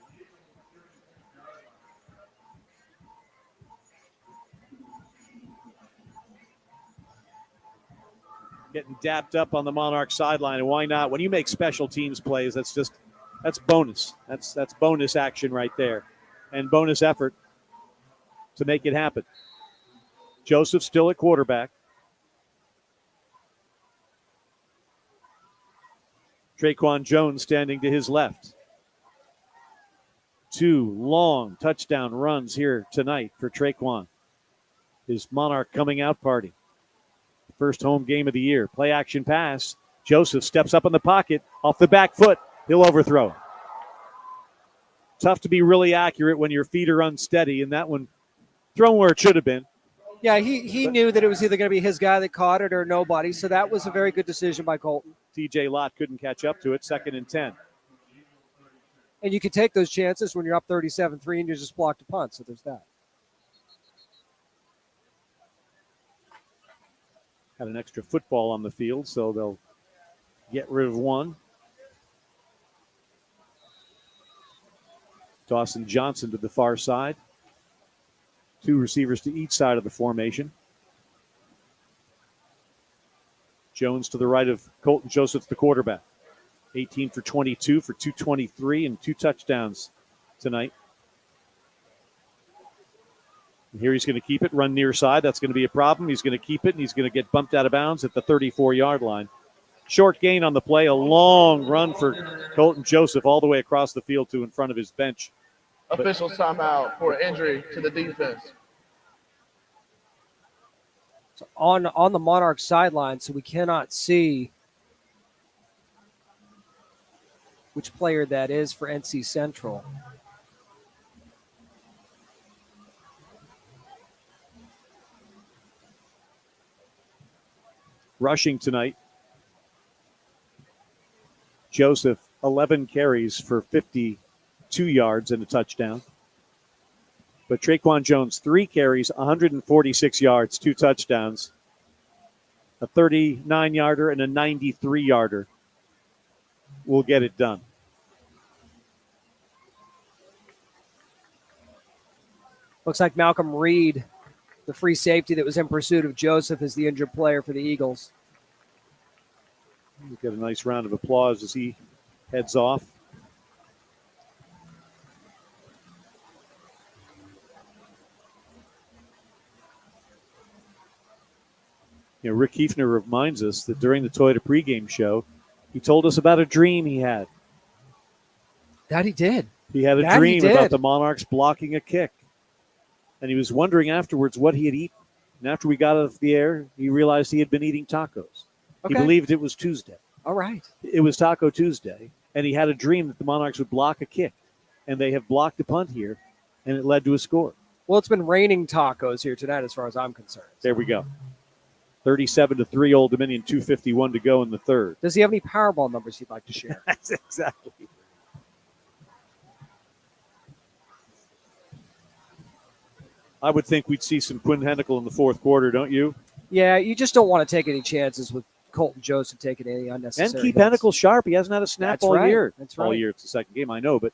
Getting dapped up on the Monarch sideline, and why not? When you make special teams plays, that's bonus. That's bonus action right there, and bonus effort to make it happen. Joseph still at quarterback. Traquan Jones standing to his left. 2 long touchdown runs here tonight for Traquan. His Monarch coming out party. First home game of the year. Play action pass. Joseph steps up in the pocket. Off the back foot. He'll overthrow. Tough to be really accurate when your feet are unsteady, and that one thrown where it should have been. Yeah, he knew that it was either going to be his guy that caught it or nobody, so that was a very good decision by Colton. TJ Lott couldn't catch up to it. 2nd and 10. And you can take those chances when you're up 37-3 and you just blocked a punt, so there's that. Had an extra football on the field, so they'll get rid of one. Dawson Johnson to the far side. 2 receivers to each side of the formation. Jones to the right of Colton Joseph, the quarterback. 18 for 22 for 223 and 2 touchdowns tonight. And here he's going to keep it, run near side. That's going to be a problem. He's going to keep it, and he's going to get bumped out of bounds at the 34-yard line. Short gain on the play, a long run for Colton Joseph all the way across the field to in front of his bench. Official timeout for injury to the defense. So on the Monarch sideline, so we cannot see which player that is for NC Central. Rushing tonight, Joseph, 11 carries for 52 yards and a touchdown. But Traquan Jones, 3 carries, 146 yards, 2 touchdowns, a 39-yarder and a 93-yarder will get it done. Looks like Malcolm Reed, the free safety that was in pursuit of Joseph, is the injured player for the Eagles. We get a nice round of applause as he heads off. You know, Rick Hefner reminds us that during the Toyota pregame show, he told us about a dream he had. That he did. He had a dream about the Monarchs blocking a kick. And he was wondering afterwards what he had eaten. And after we got off the air, he realized he had been eating tacos. Okay. He believed it was Tuesday. All right. It was Taco Tuesday. And he had a dream that the Monarchs would block a kick. And they have blocked a punt here, and it led to a score. Well, it's been raining tacos here tonight as far as I'm concerned. There we go. 37-3 Old Dominion, 2:51 to go in the third. Does he have any Powerball numbers he'd like to share? That's exactly. I would think we'd see some Quinn Hennicle in the fourth quarter, don't you? Yeah, you just don't want to take any chances with Colton Joseph taking any unnecessary And keep hits. Hennicle sharp. He hasn't had a snap all year. That's right. All year. It's the second game, I know, but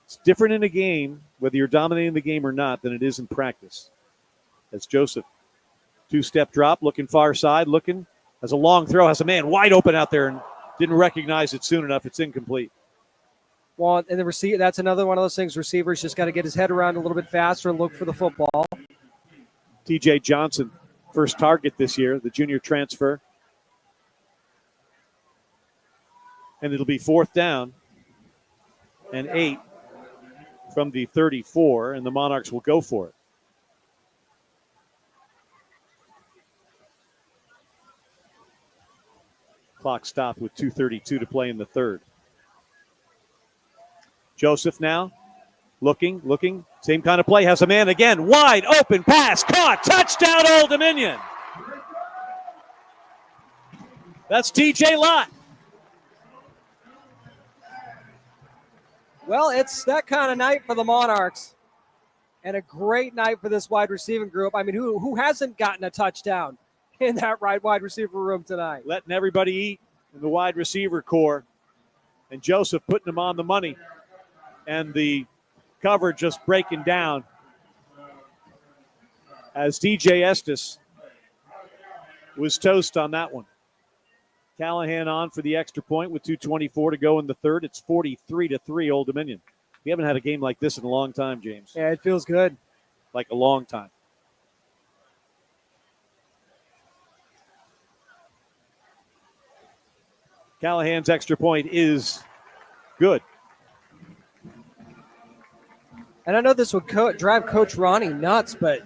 it's different in a game, whether you're dominating the game or not, than it is in practice. As Joseph, 2-step drop, looking far side, looking, has a long throw, has a man wide open out there and didn't recognize it soon enough. It's incomplete. Well, and the receiver, that's another one of those things. Receivers just got to get his head around a little bit faster and look for the football. TJ Johnson, first target this year, the junior transfer. And it'll be 4th down and 8 from the 34, and the Monarchs will go for it. Clock stopped with 2:32 to play in the third. Joseph now, looking, same kind of play, has a man again, wide open pass, caught, touchdown Old Dominion. That's TJ Lott. Well, it's that kind of night for the Monarchs and a great night for this wide receiving group. I mean, who hasn't gotten a touchdown in that right wide receiver room tonight? Letting everybody eat in the wide receiver core. And Joseph putting them on the money. And the cover just breaking down as DJ Estes was toast on that one. Callahan on for the extra point with 2:24 to go in the third. It's 43-3 Old Dominion. We haven't had a game like this in a long time, James. Yeah, it feels good. Like a long time. Callahan's extra point is good. And I know this would drive Coach Ronnie nuts, but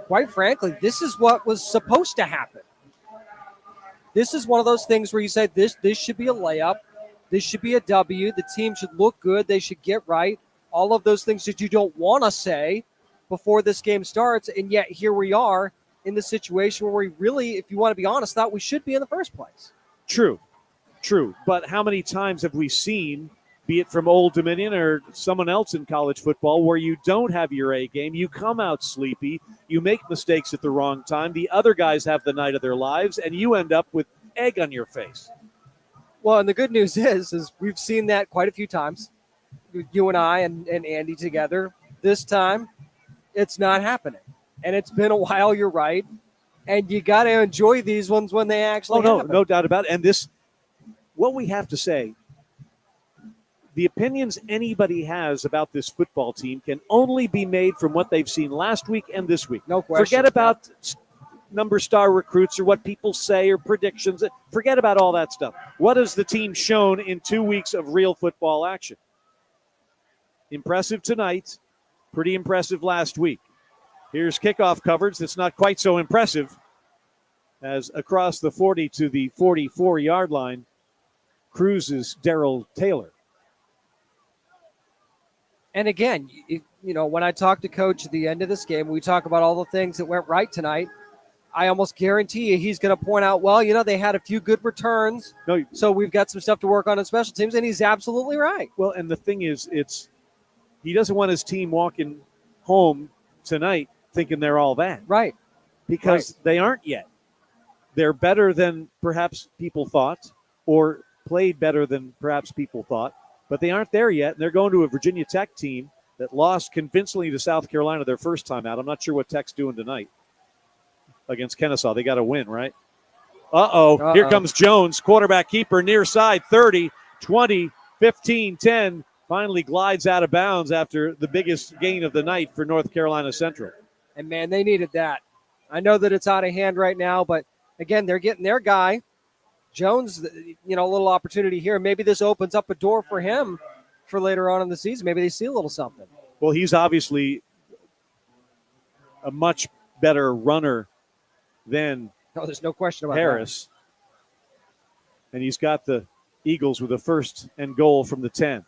quite frankly, this is what was supposed to happen. This is one of those things where you say this should be a layup. This should be a W. The team should look good. They should get right. All of those things that you don't want to say before this game starts. And yet here we are in the situation where we really, if you want to be honest, thought we should be in the first place. True. But how many times have we seen, be it from Old Dominion or someone else in college football, where you don't have your A game, you come out sleepy, you make mistakes at the wrong time, the other guys have the night of their lives, and you end up with egg on your face. Well, and the good news is we've seen that quite a few times, you and I and Andy together. This time, it's not happening. And it's been a while, you're right. And you got to enjoy these ones when they actually happen. No doubt about it. And this, what we have to say, the opinions anybody has about this football team can only be made from what they've seen last week and this week. No question. Forget about number star recruits or what people say or predictions. Forget about all that stuff. What has the team shown in 2 weeks of real football action? Impressive tonight, pretty impressive last week. Here's kickoff coverage that's not quite so impressive, as across the 40 to the 44-yard line cruises Darrell Taylor. And again, when I talk to Coach at the end of this game, we talk about all the things that went right tonight. I almost guarantee you he's going to point out, well, they had a few good returns, so we've got some stuff to work on in special teams, and he's absolutely right. Well, and the thing is, he doesn't want his team walking home tonight thinking they're all that. Right. Because they aren't yet. They're better than perhaps people thought, or played better than perhaps people thought, but they aren't there yet, and they're going to a Virginia Tech team that lost convincingly to South Carolina their first time out. I'm not sure what Tech's doing tonight against Kennesaw. They got to win, right? Uh-oh. Here comes Jones, quarterback keeper, near side, 30, 20, 15, 10. Finally glides out of bounds after the biggest gain of the night for North Carolina Central. And, man, they needed that. I know that it's out of hand right now, but, again, they're getting their guy. Jones, a little opportunity here. Maybe this opens up a door for him for later on in the season. Maybe they see a little something. Well, he's obviously a much better runner than there's no question about Harris. That. And he's got the Eagles with a 1st and goal from the 10.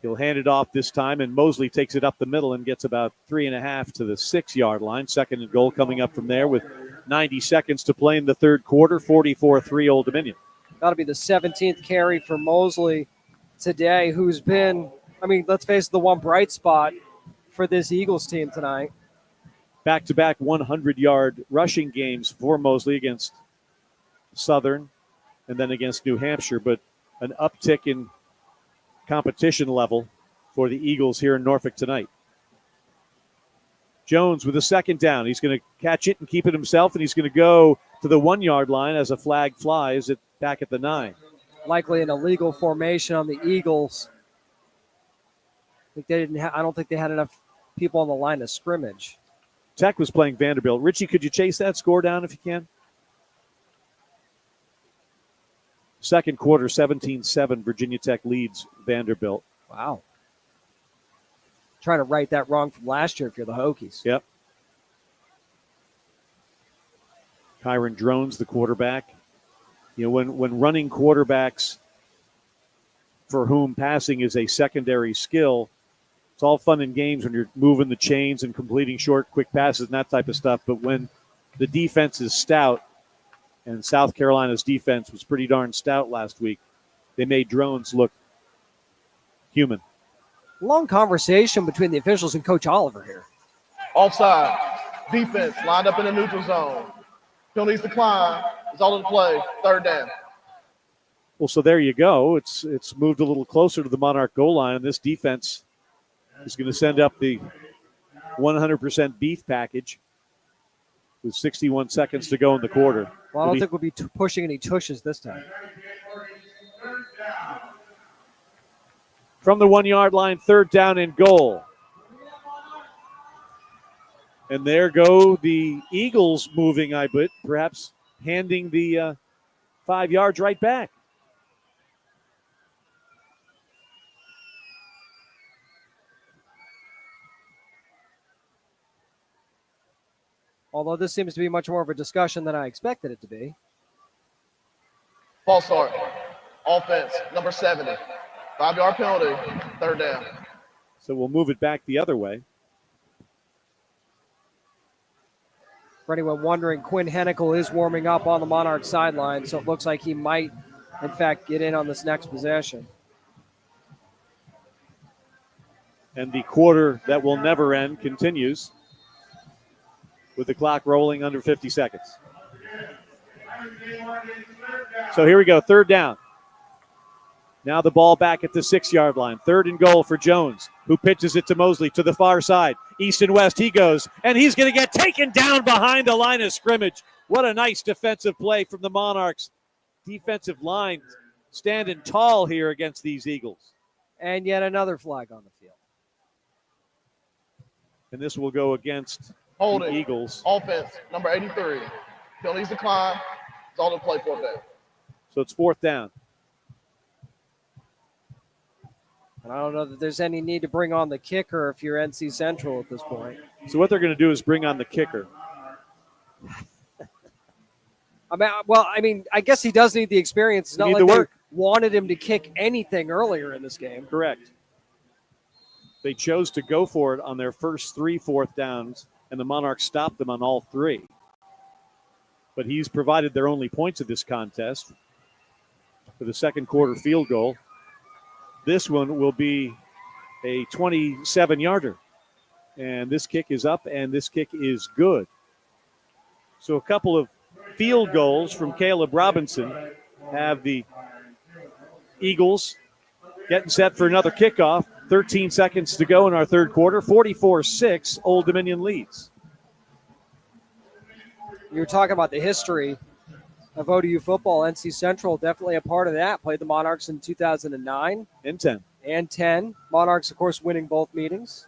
He'll hand it off this time, and Mosley takes it up the middle and gets about 3.5 to the 6-yard line. 2nd and goal coming up from there with 90 seconds to play in the third quarter, 44-3 Old Dominion. That'll be the 17th carry for Mosley today, who's been, let's face it, the one bright spot for this Eagles team tonight. Back-to-back 100-yard rushing games for Mosley against Southern and then against New Hampshire, but an uptick in competition level for the Eagles here in Norfolk tonight. Jones with a 2nd down. He's going to catch it and keep it himself, and he's going to go to the 1-yard line as a flag flies it back at the 9. Likely an illegal formation on the Eagles. I don't think they had enough people on the line of scrimmage. Tech was playing Vanderbilt. Richie, could you chase that score down if you can? Second quarter, 17-7, Virginia Tech leads Vanderbilt. Wow. Trying to right that wrong from last year if you're the Hokies. Yep. Kyron Drones, the quarterback. When running quarterbacks for whom passing is a secondary skill, it's all fun and games when you're moving the chains and completing short, quick passes and that type of stuff. But when the defense is stout, and South Carolina's defense was pretty darn stout last week, they made Drones look human. Long conversation between the officials and Coach Oliver here. Offside. Defense lined up in the neutral zone. Penalties decline. It's all in play. 3rd down. Well, so there you go. It's moved a little closer to the Monarch goal line, and this defense is going to send up the 100% beef package with 61 seconds to go in the quarter. Well, I don't think we'll be pushing any tushes this time. From the 1-yard line, 3rd down and goal. And there go the Eagles moving, I bet, perhaps handing the 5 yards right back. Although this seems to be much more of a discussion than I expected it to be. False start. Offense, number 70. 5-yard penalty, third down. So we'll move it back the other way. For anyone wondering, Quinn Hennicle is warming up on the Monarch sideline, so it looks like he might, in fact, get in on this next possession. And the quarter that will never end continues with the clock rolling under 50 seconds. So here we go, third down. Now the ball back at the 6-yard line. 3rd and goal for Jones, who pitches it to Mosley to the far side. East and west he goes, and he's going to get taken down behind the line of scrimmage. What a nice defensive play from the Monarchs. Defensive line standing tall here against these Eagles. And yet another flag on the field. And this will go against Holding. the Eagles. Offense, number 83. Penalties decline. It's all to play for today. So it's 4th down. And I don't know that there's any need to bring on the kicker if you're NC Central at this point. So what they're going to do is bring on the kicker. I mean, I guess he does need the experience. It's not Need like the they work. wanted him to kick anything earlier in this game. Correct. They chose to go for it on their first 3 4th downs, and the Monarchs stopped them on all 3. But he's provided their only points of this contest for the second quarter field goal. This one will be a 27-yarder. And this kick is up, and this kick is good. So a couple of field goals from Caleb Robinson have the Eagles getting set for another kickoff. 13 seconds to go in our third quarter. 44-6, Old Dominion leads. You were talking about the history of ODU football. NC Central definitely a part of that. Played the Monarchs in 2009. And 10. And 10. Monarchs, of course, winning both meetings.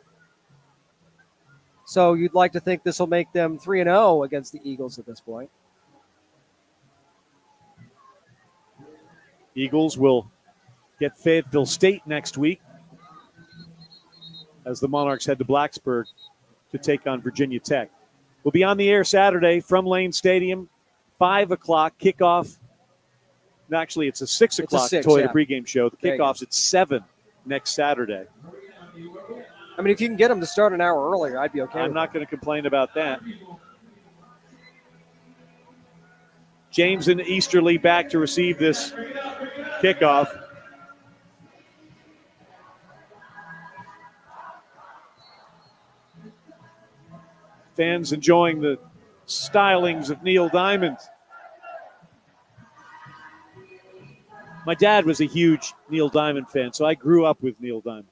So you'd like to think this will make them 3-0 against the Eagles at this point. Eagles will get Fayetteville State next week as the Monarchs head to Blacksburg to take on Virginia Tech. We'll be on the air Saturday from Lane Stadium, 5 o'clock kickoff. No, actually, it's a 6 o'clock Toyota pregame show. The kickoff's at 7 next Saturday. I mean, if you can get them to start an hour earlier, I'd be okay. I'm not going to complain about that. James and Easterly back to receive this kickoff. Fans enjoying the stylings of Neil Diamond. My dad was a huge Neil Diamond fan, so I grew up with Neil Diamond.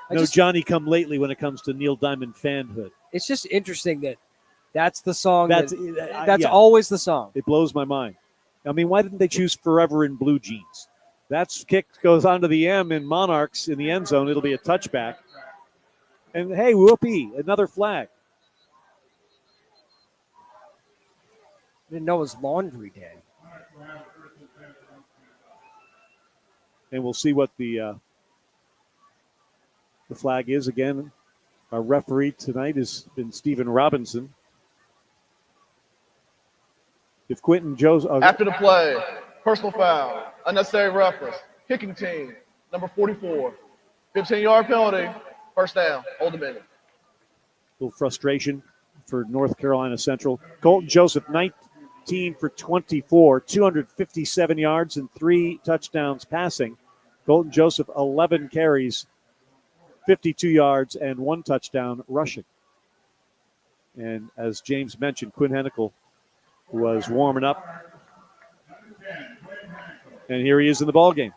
No Johnny come lately when it comes to Neil Diamond fanhood. It's just interesting that that's the song. That's yeah. always the song. It blows my mind. I mean, why didn't they choose Forever in Blue Jeans? That's kick goes onto the M in Monarchs in the end zone. It'll be a touchback. And hey, whoopee, another flag. I didn't know it was laundry day. And we'll see what the flag is again. Our referee tonight has been Stephen Robinson. If Quentin Joseph... After the play, personal foul, unnecessary roughness, kicking team, number 44, 15-yard penalty, first down, Old Dominion. A little frustration for North Carolina Central. Colton Joseph, 19 for 24, 257 yards and 3 touchdowns passing. Colton Joseph, 11 carries, 52 yards and 1 touchdown rushing. And as James mentioned, Quinn Hennicle was warming up. And here he is in the ballgame.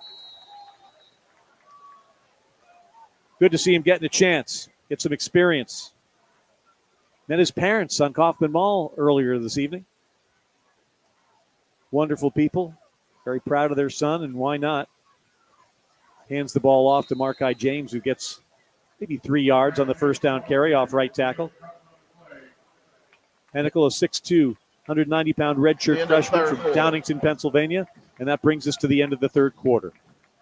Good to see him getting a chance, get some experience. Met his parents on Kaufman Mall earlier this evening. Wonderful people, very proud of their son, and why not? Hands the ball off to Markai James, who gets maybe 3 yards on the first down carry off right tackle. Hennicle, a 6'2", 190-pound redshirt freshman from Downingtown, Pennsylvania. And that brings us to the end of the third quarter.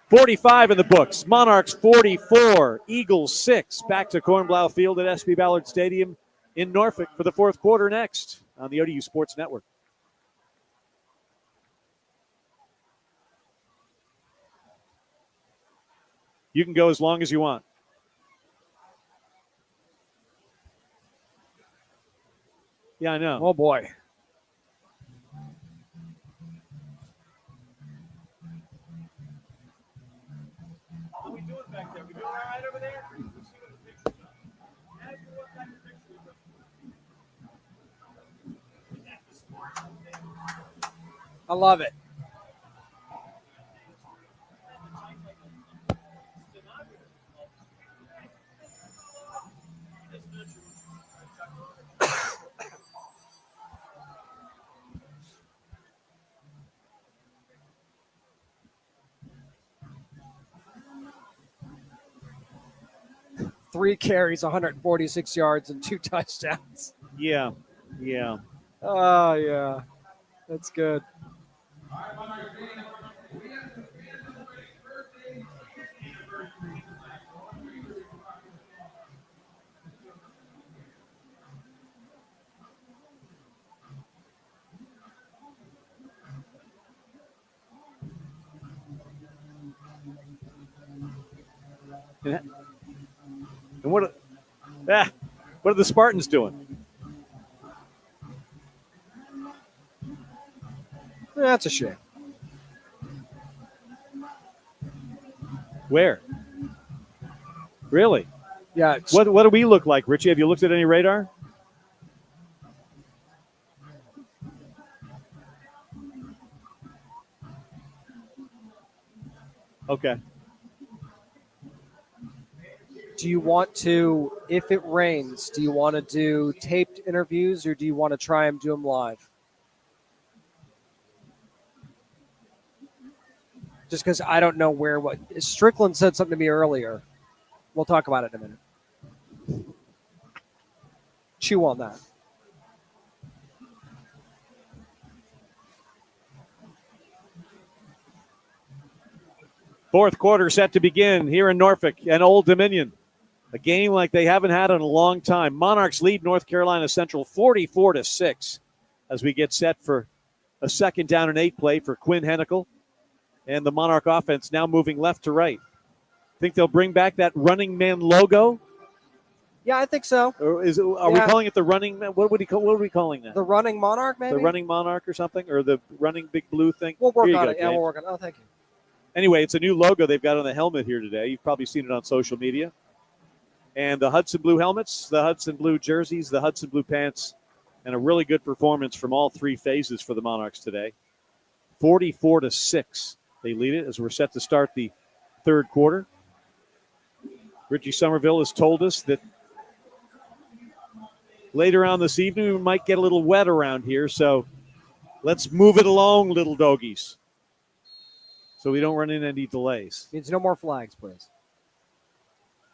45 in the books. Monarchs 44, Eagles 6. Back to Cornblau Field at SB Ballard Stadium. in Norfolk for the fourth quarter next on the ODU Sports Network. You can go as long as you want. Yeah, I know. Oh, boy. How are we doing back there? We doing all right over there? I love it. Three carries, 146 yards, and 2 touchdowns. Yeah. Oh, yeah. That's good. And what are the Spartans doing? That's a shame. Where? Really? Yeah. What do we look like, Richie? Have you looked at any radar? Okay. Do you want to, if it rains, do you want to do taped interviews or do you want to try and do them live? Just because I don't know what. Strickland said something to me earlier. We'll talk about it in a minute. Chew on that. Fourth quarter set to begin here in Norfolk and Old Dominion. A game like they haven't had in a long time. Monarchs lead North Carolina Central 44-6 as we get set for a 2nd down and 8 play for Quinn Hennicle. And the Monarch offense now moving left to right. Think they'll bring back that running man logo? Yeah, I think so. Or are we calling it the running man? What are we calling that? The running Monarch, maybe? The running Monarch or something? Or the running big blue thing? We'll work Here you on go, it. Yeah, James. we'll work on it. Oh, thank you. Anyway, it's a new logo they've got on the helmet here today. You've probably seen it on social media. And the Hudson Blue helmets, the Hudson Blue jerseys, the Hudson Blue pants, and a really good performance from all three phases for the Monarchs today. 44-6. They lead it as we're set to start the third quarter. Richie Somerville has told us that later on this evening we might get a little wet around here, so let's move it along, little doggies, so we don't run into any delays. Means no more flags, please.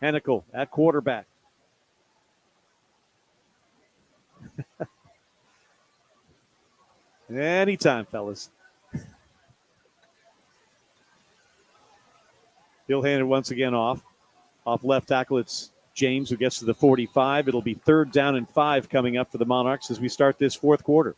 Hennicle at quarterback. Anytime, fellas. He'll hand it once again off. Off left tackle, it's James who gets to the 45. It'll be 3rd down and 5 coming up for the Monarchs as we start this fourth quarter.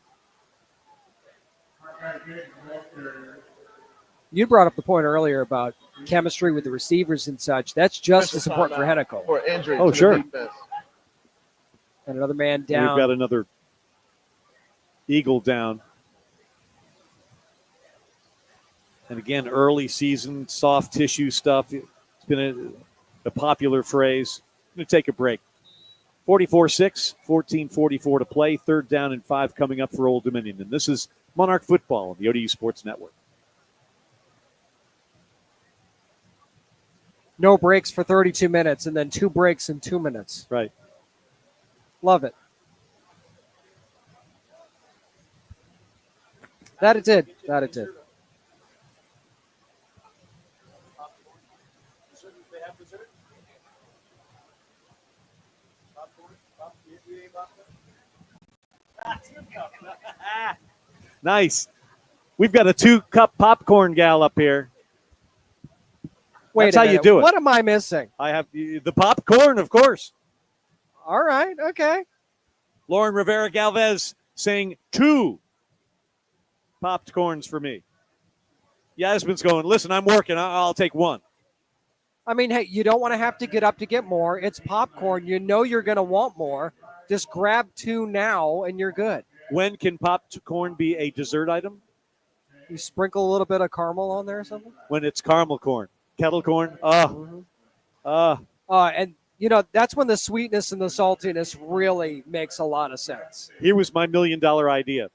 You brought up the point earlier about chemistry with the receivers and such. That's just as important for Hennicle. Or injury. Oh, to sure. The defense. And another man And down. we've got another Eagle down. And again, early season, soft tissue stuff. It's been a popular phrase. I'm going to take a break. 44-6, 14:44 to play. 3rd down and 5 coming up for Old Dominion. And this is Monarch football on the ODU Sports Network. No breaks for 32 minutes and then 2 breaks in 2 minutes. Right. Love it. That it did. Nice. We've got a 2-cup popcorn gal up here. Wait That's a how minute. you do it. What am I missing? I have the popcorn, of course. All right. Okay. Lauren Rivera Galvez saying 2 popped corns for me. Yasmin's going, listen, I'm working. I'll take 1. I mean, hey, you don't want to have to get up to get more. It's popcorn. You know you're going to want more. Just grab 2 now, and you're good. When can popcorn be a dessert item? You sprinkle a little bit of caramel on there or something? When it's caramel corn. Kettle corn. And, that's when the sweetness and the saltiness really makes a lot of sense. Here was my $1 million idea.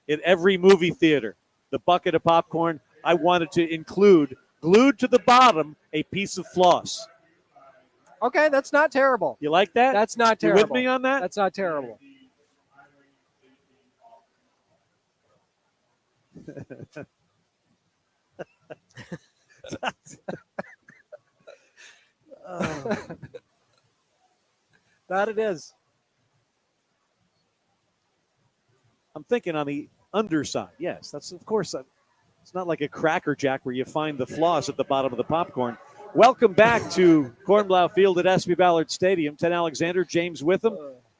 In every movie theater, the bucket of popcorn, I wanted to include, glued to the bottom, a piece of floss. Okay, that's not terrible. You like that? That's not terrible. You with me on that? That's not terrible. That it is. I'm thinking on the underside. Yes, that's of course. It's not like a Cracker Jack where you find the floss at the bottom of the popcorn. Welcome back to Cornblow Field at SB Ballard Stadium. Ted Alexander, James Witham,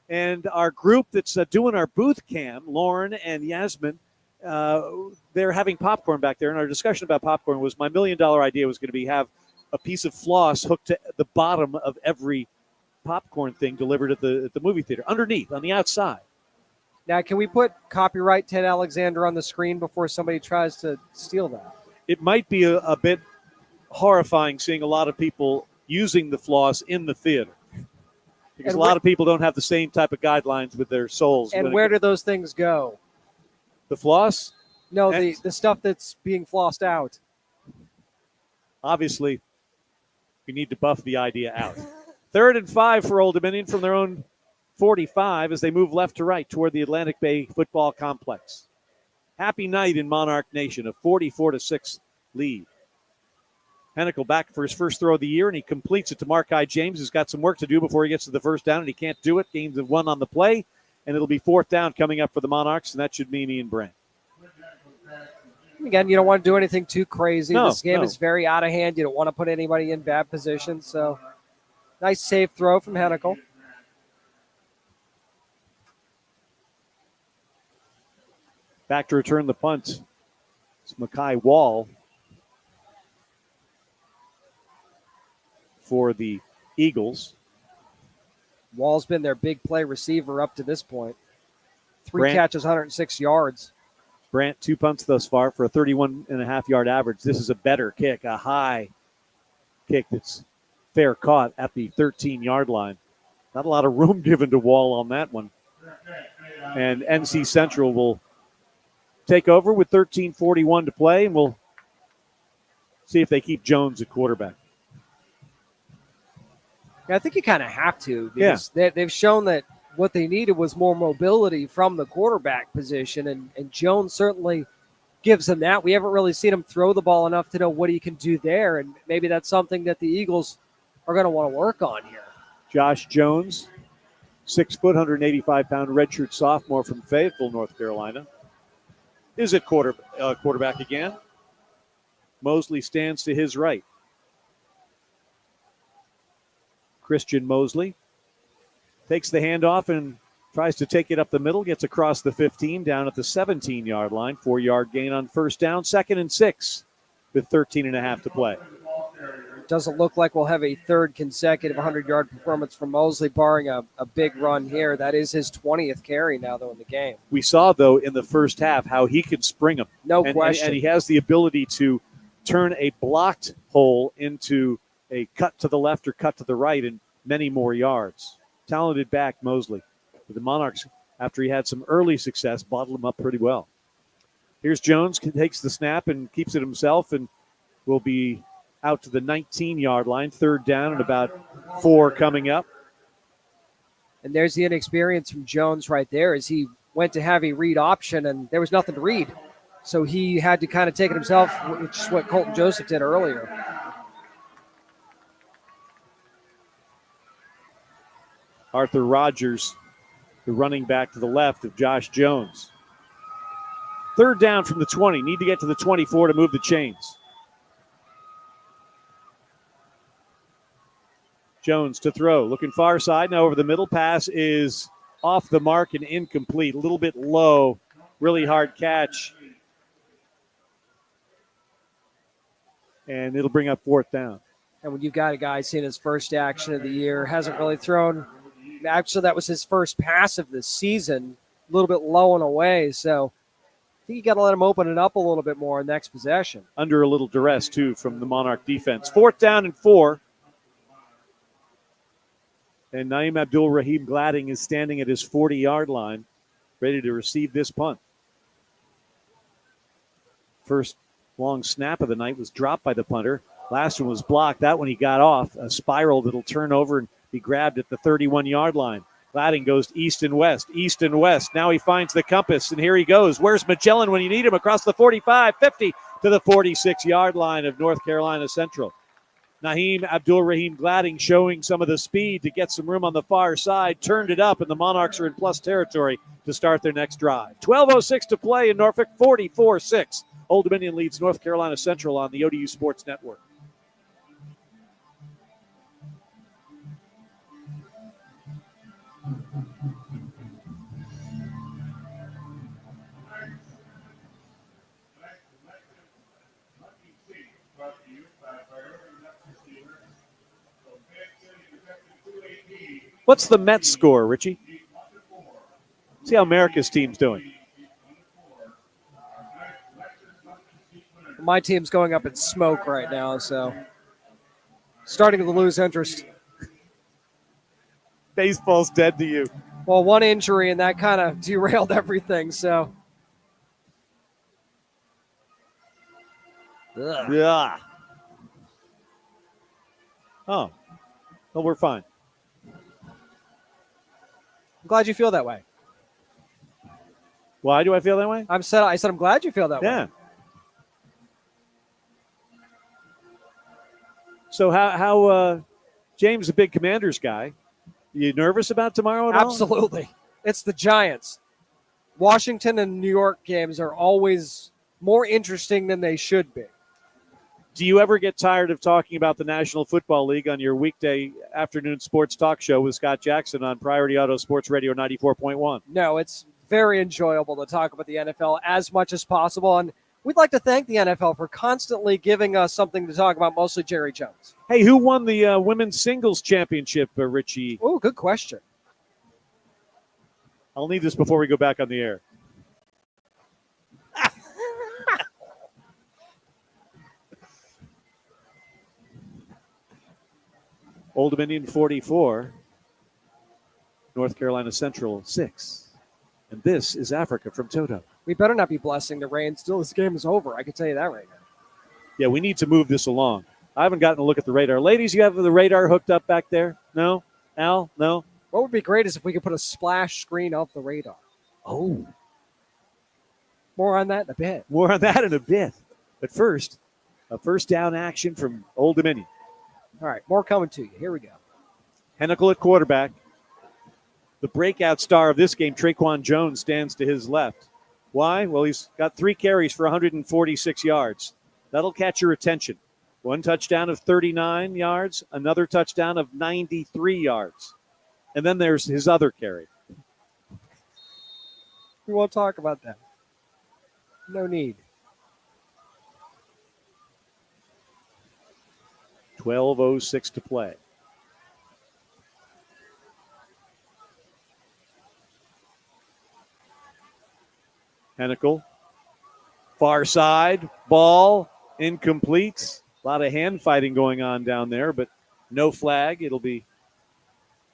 and our group that's doing our booth cam, Lauren and Yasmin. They're having popcorn back there, and our discussion about popcorn was my $1 million idea was going to be have a piece of floss hooked to the bottom of every popcorn thing delivered at the movie theater, underneath, on the outside. Now, can we put copyright Ted Alexander on the screen before somebody tries to steal that? It might be a bit horrifying seeing a lot of people using the floss in the theater. Because a lot of people don't have the same type of guidelines with their souls. And where do those things go? The floss? No, the stuff that's being flossed out. Obviously, we need to buff the idea out. 3rd and 5 for Old Dominion from their own 45 as they move left to right toward the Atlantic Bay Football Complex. Happy night in Monarch Nation, a 44-6 lead. Hennicle back for his first throw of the year, and he completes it to Markai James, who's got some work to do before he gets to the first down, and he can't do it. Gains of 1 on the play, and it'll be 4th down coming up for the Monarchs, and that should mean Ian Brandt. Again, you don't want to do anything too crazy. No, this game is very out of hand. You don't want to put anybody in bad position. So, nice safe throw from Hennicle. Back to return the punt. It's Mackay Wall for the Eagles. Wall's been their big play receiver up to this point. 3 Brandt, catches, 106 yards. Brandt, 2 punts thus far for a 31.5-yard average. This is a better kick, a high kick that's fair caught at the 13-yard line. Not a lot of room given to Wall on that one. And NC Central will take over with 13:41 to play, and we'll see if they keep Jones at quarterback. Yeah, I think you kind of have to because they've shown that what they needed was more mobility from the quarterback position, and Jones certainly gives them that. We haven't really seen him throw the ball enough to know what he can do there, and maybe that's something that the Eagles are going to want to work on here. Josh Jones, 6 foot, 185-pound redshirt sophomore from Fayetteville, North Carolina, is at quarterback again. Mosley stands to his right. Christian Mosley takes the handoff and tries to take it up the middle, gets across the 15, down at the 17-yard line. 4-yard gain on first down, 2nd and 6 with 13.5 to play. Doesn't look like we'll have a third consecutive 100-yard performance from Mosley, barring a big run here. That is his 20th carry now, though, in the game. We saw, though, in the first half how he can spring them. No question. And he has the ability to turn a blocked hole into a cut to the left or cut to the right and many more yards. Talented back, Mosley. But the Monarchs, after he had some early success, bottled him up pretty well. Here's Jones, takes the snap and keeps it himself and will be out to the 19-yard line. 3rd down and about 4 coming up. And there's the inexperience from Jones right there as he went to have a read option and there was nothing to read. So he had to kind of take it himself, which is what Colton Joseph did earlier. Arthur Rogers, the running back to the left of Josh Jones. 3rd down from the 20. Need to get to the 24 to move the chains. Jones to throw. Looking far side. Now over the middle. Pass is off the mark and incomplete. A little bit low, really hard catch. And it'll bring up 4th down. And when you've got a guy seeing his first action of the year, hasn't really thrown, actually that was his first pass of the season, a little bit low and away. So I think you got to let him open it up a little bit more next possession. Under a little duress, too, from the Monarch defense. 4th down and 4. And Naeem Abdul-Rahim Gladding is standing at his 40-yard line, ready to receive this punt. First long snap of the night was dropped by the punter. Last one was blocked. That one he got off. A spiral that'll turn over and be grabbed at the 31-yard line. Gladding goes east and west, east and west. Now he finds the compass, and here he goes. Where's Magellan when you need him? Across the 45, 50 to the 46-yard line of North Carolina Central. Naeem Abdul-Rahim Gladding showing some of the speed to get some room on the far side. Turned it up, and the Monarchs are in plus territory to start their next drive. 12:06 to play in Norfolk, 44-6. Old Dominion leads North Carolina Central on the ODU Sports Network. What's the Mets score, Richie? See how America's team's doing. My team's going up in smoke right now, so starting to lose interest. Baseball's dead to you. Well, one injury, and that kind of derailed everything, so. Ugh. Yeah. Oh. Well, we're fine. I'm glad you feel that way. Why do I feel that way? I said I'm glad you feel that way. Yeah. So how James, a big Commanders guy, you nervous about tomorrow at all? Absolutely. It's the Giants. Washington and New York games are always more interesting than they should be. Do you ever get tired of talking about the National Football League on your weekday afternoon sports talk show with Scott Jackson on Priority Auto Sports Radio 94.1? No, it's very enjoyable to talk about the NFL as much as possible. And we'd like to thank the NFL for constantly giving us something to talk about, mostly Jerry Jones. Hey, who won the women's singles championship, Richie? Oh, good question. I'll need this before we go back on the air. Old Dominion 44, North Carolina Central 6. And this is Africa from Toto. We better not be blessing the rain till this game is over. I can tell you that right now. Yeah, we need to move this along. I haven't gotten a look at the radar. Ladies, you have the radar hooked up back there? No? Al? No? What would be great is if we could put a splash screen of the radar. Oh. More on that in a bit. More on that in a bit. But first, a first down action from Old Dominion. All right, more coming to you. Here we go. Hennikel at quarterback. The breakout star of this game, Traquan Jones, stands to his left. Why? Well, he's got 3 carries for 146 yards. That'll catch your attention. 1 touchdown of 39 yards, another touchdown of 93 yards. And then there's his other carry. We won't talk about that. No need. 12:06 to play. Hennikel, far side, ball, incomplete. A lot of hand fighting going on down there, but no flag. It'll be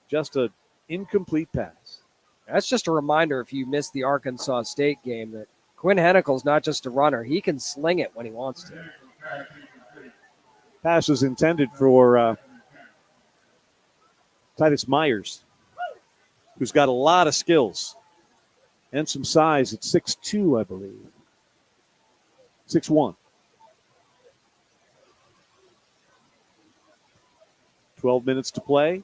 just an incomplete pass. That's just a reminder if you missed the Arkansas State game that Quinn Hennikel's not just a runner. He can sling it when he wants to. Pass was intended for Titus Myers, who's got a lot of skills and some size at 6'2", I believe. 6'1". 12 minutes to play.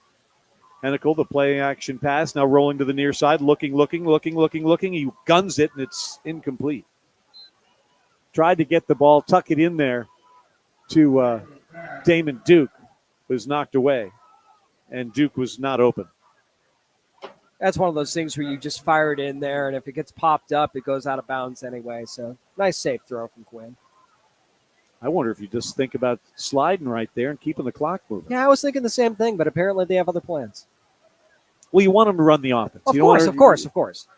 Hennikel, the play action pass, now rolling to the near side, looking. He guns it, and it's incomplete. Tried to get the ball, tuck it in there to Damon Duke, was knocked away, and Duke was not open. That's one of those things where you just fire it in there, and if it gets popped up, it goes out of bounds anyway. So nice safe throw from Quinn. I wonder if you just think about sliding right there and keeping the clock moving. Yeah, I was thinking the same thing, but apparently they have other plans. Well, you want them to run the offense. Of You don't want course, to- of course.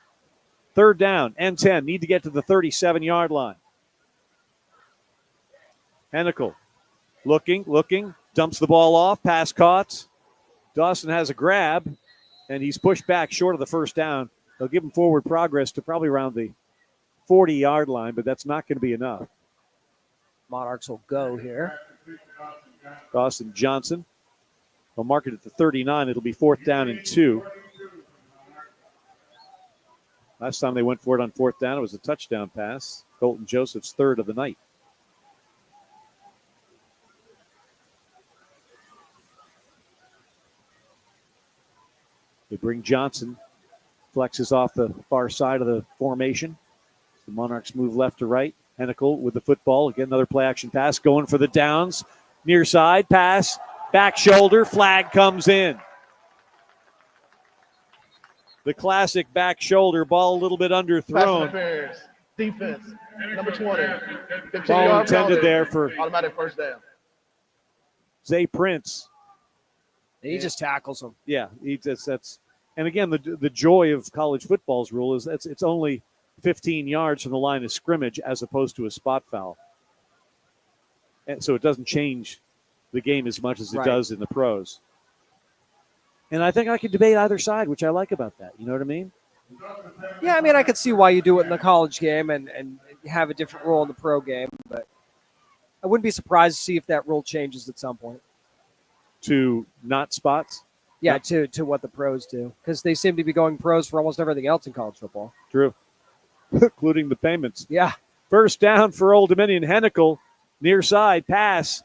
Third down and 10. Need to get to the 37-yard line. Hennikel looking, dumps the ball off, pass caught. Dawson has a grab, and he's pushed back short of the first down. They'll give him forward progress to probably around the 40-yard line, but that's not going to be enough. Monarchs will go here. Dawson Johnson will mark it at the 39. It'll be 4th down and 2. Last time they went for it on 4th down, it was a touchdown pass. Colton Joseph's 3rd of the night. They bring Johnson, flexes off the far side of the formation. The Monarchs move left to right. Hennikel with the football. Again, another play action pass going for the downs. Near side pass, back shoulder, flag comes in. The classic back shoulder, ball a little bit Pass underthrown. interference. Defense. Number 20. 15 Ball yard intended penalty. there for Automatic first down. Zay Prince. He just tackles him. Yeah, that's. And again, the joy of college football's rule is that it's only 15 yards from the line of scrimmage as opposed to a spot foul. And so it doesn't change the game as much as it does in the pros. And I think I could debate either side, which I like about that. You know what I mean? Yeah, I mean, I could see why you do it in the college game and have a different rule in the pro game, but I wouldn't be surprised to see if that rule changes at some point. To not spots? Yeah, to what the pros do, because they seem to be going pros for almost everything else in college football. True. Including the payments. Yeah. First down for Old Dominion. Hennikel, near side pass. Is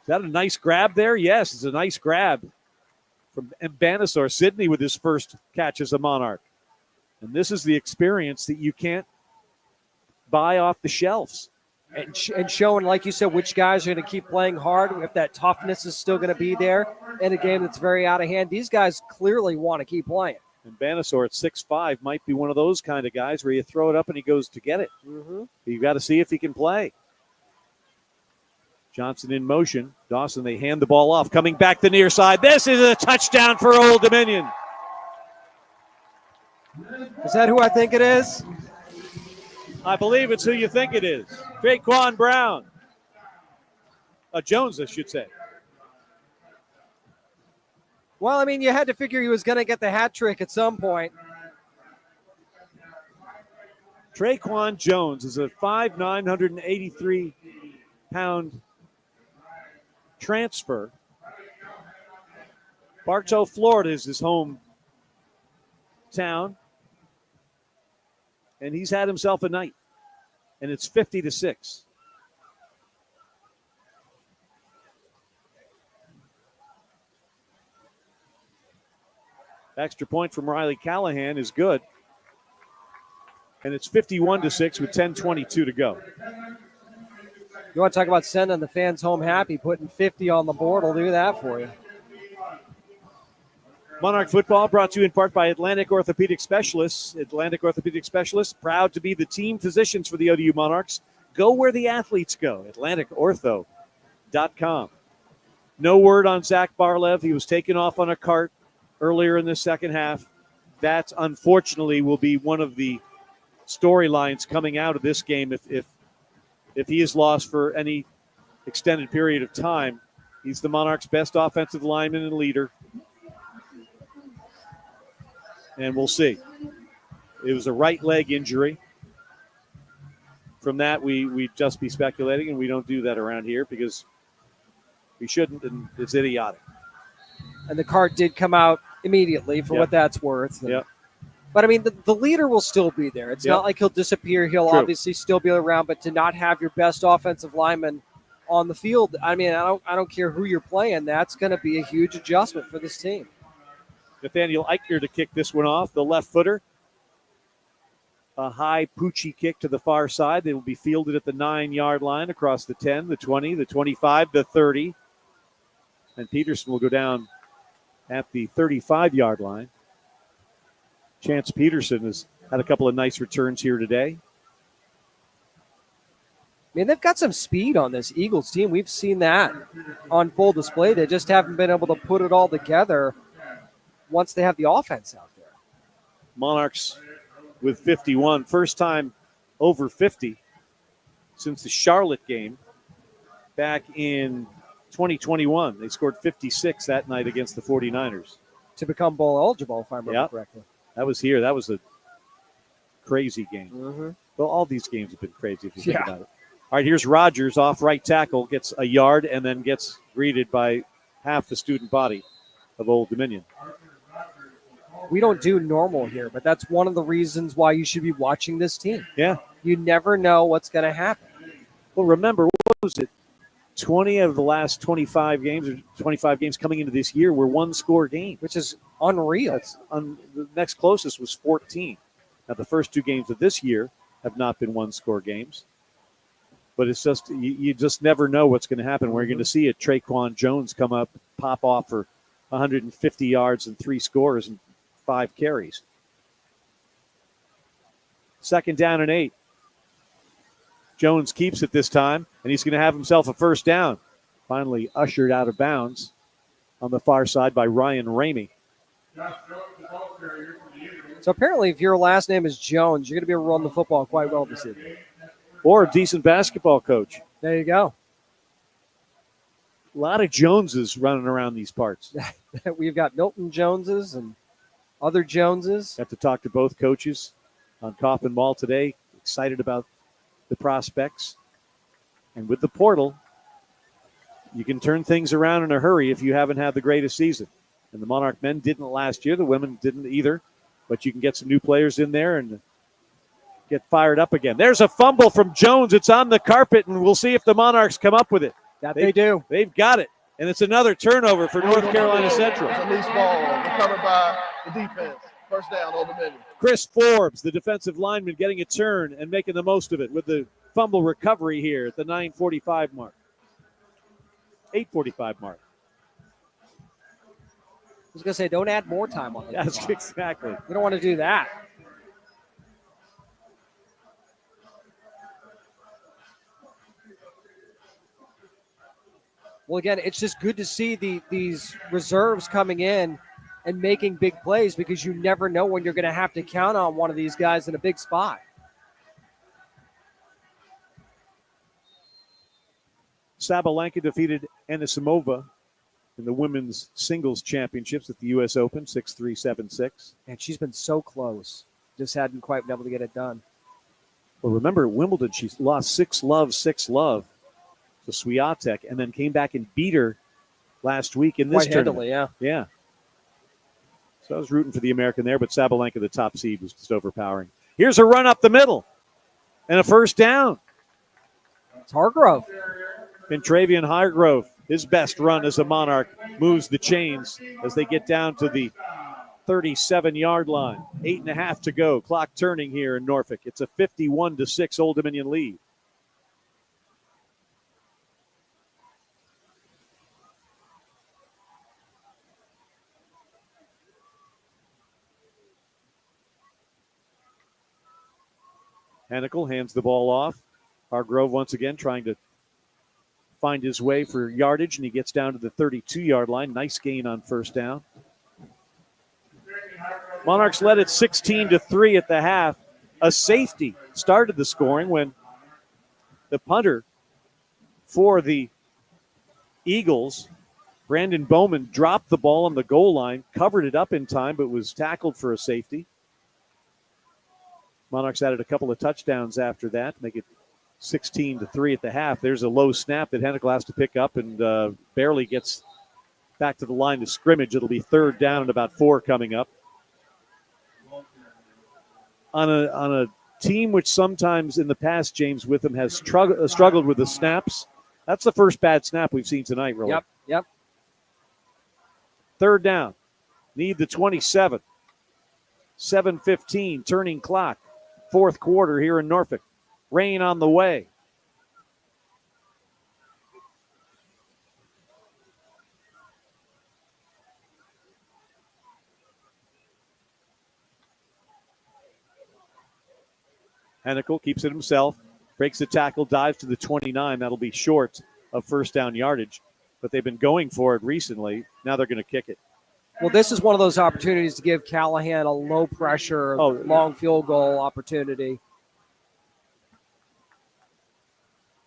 that a nice grab there? Yes, it's a nice grab from Banasaur. Sidney with his first catch as a Monarch. And this is the experience that you can't buy off the shelves. And showing, like you said, which guys are going to keep playing hard, if that toughness is still going to be there in a game that's very out of hand. These guys clearly want to keep playing. And Banasaur at 6'5" might be one of those kind of guys where you throw it up and he goes to get it. Mm-hmm. You got to see if he can play. Johnson in motion. Dawson, they hand the ball off. Coming back the near side. This is a touchdown for Old Dominion. Is that who I think it is? I believe it's who you think it is. Traquan Brown. Jones, I should say. Well, I mean, you had to figure he was going to get the hat trick at some point. Traquan Jones is a 5'9", 183-pound transfer. Bartow, Florida is his home town. And he's had himself a night. And it's 50-6. Extra point from Riley Callahan is good. And it's 51-6 with 10:22 to go. You want to talk about sending the fans home happy, putting 50 on the board will do that for you. Monarch football brought to you in part by Atlantic Orthopedic Specialists. Atlantic Orthopedic Specialists, proud to be the team physicians for the ODU Monarchs. Go where the athletes go, AtlanticOrtho.com. No word on Zach Barlev. He was taken off on a cart earlier in the second half. That, unfortunately, will be one of the storylines coming out of this game if he is lost for any extended period of time. He's the Monarchs' best offensive lineman and leader. And we'll see. It was a right leg injury. From that, we'd just be speculating, and we don't do that around here because we shouldn't, and it's idiotic. And the cart did come out immediately for what that's worth. Yep. But, I mean, the leader will still be there. It's not like he'll disappear. He'll obviously still be around, but to not have your best offensive lineman on the field, I mean, I don't care who you're playing. That's going to be a huge adjustment for this team. Nathaniel Eichner to kick this one off, the left footer. A high Poochie kick to the far side. They will be fielded at the 9-yard line across the 10, the 20, the 25, the 30. And Peterson will go down at the 35-yard line. Chance Peterson has had a couple of nice returns here today. I mean, they've got some speed on this Eagles team. We've seen that on full display. They just haven't been able to put it all together once they have the offense out there. Monarchs with 51. First time over 50 since the Charlotte game back in 2021. They scored 56 that night against the 49ers. To become bowl eligible, if I remember correctly. That was here. That was a crazy game. Mm-hmm. Well, all these games have been crazy if you think Yeah. about it. All right, here's Rogers off right tackle, gets a yard, and then gets greeted by half the student body of Old Dominion. We don't do normal here, but that's one of the reasons why you should be watching this team. Yeah. You never know what's going to happen. Well, remember, what was it? 20 of the last 25 games, or 25 games coming into this year, were one-score games. Which is unreal. The next closest was 14. Now, the first two games of this year have not been one-score games. But it's just, you just never know what's going to happen. We're going to see a Traquan Jones come up, pop off for 150 yards and 3 scores and 5 carries. 2nd down and 8. Jones keeps it this time, and he's going to have himself a first down. Finally ushered out of bounds on the far side by Ryan Ramey. So apparently, if your last name is Jones, you're going to be able to run the football quite well this evening. Or a decent basketball coach. There you go. A lot of Joneses running around these parts. We've got Milton Joneses and other Joneses. Got to talk to both coaches on Coffin Mall today. Excited about the prospects. And with the portal, you can turn things around in a hurry if you haven't had the greatest season. And the Monarch men didn't last year. The women didn't either. But you can get some new players in there and get fired up again. There's a fumble from Jones. It's on the carpet, and we'll see if the Monarchs come up with it. They do. They've got it. And it's another turnover for North Carolina Central. It's a loose ball recovered by the defense. First down, Old Dominion. Chris Forbes, the defensive lineman, getting a turn and making the most of it with the fumble recovery here at the 9:45 mark. 8:45 mark. I was going to say, don't add more time on it. Yes, exactly. We don't want to do that. Well, again, it's just good to see these reserves coming in and making big plays because you never know when you're going to have to count on one of these guys in a big spot. Sabalenka defeated Anisimova in the women's singles championships at the U.S. Open, 6-3, 7-6. And she's been so close. Just hadn't quite been able to get it done. Well, remember at Wimbledon, she lost 6-love to Swiatek, and then came back and beat her last week in this Quite tournament. handily, Yeah. So I was rooting for the American there, but Sabalenka, the top seed, was just overpowering. Here's a run up the middle and a first down. It's Hargrove. And Travian Hargrove, his best run as a Monarch, moves the chains as they get down to the 37-yard line. 8.5 to go. Clock turning here in Norfolk. It's a 51-6 Old Dominion lead. Hennikel hands the ball off. Hargrove once again trying to find his way for yardage, and he gets down to the 32-yard line. Nice gain on first down. Monarchs led it 16-3 at the half. A safety started the scoring when the punter for the Eagles, Brandon Bowman, dropped the ball on the goal line, covered it up in time, but was tackled for a safety. Monarchs added a couple of touchdowns after that to make it 16-3 at the half. There's a low snap that Hennikel has to pick up and barely gets back to the line of scrimmage. It'll be 3rd down and about 4 coming up. On a team which sometimes in the past, James Witham, has struggled with the snaps, that's the first bad snap we've seen tonight, really. Yep. 3rd down. Need the 27. 7:15, turning clock. 4th quarter here in Norfolk. Rain on the way. Hennikel keeps it himself, breaks the tackle, dives to the 29. That'll be short of first down yardage, but they've been going for it recently. Now they're going to kick it. Well, this is one of those opportunities to give Callahan a low-pressure, long field goal opportunity.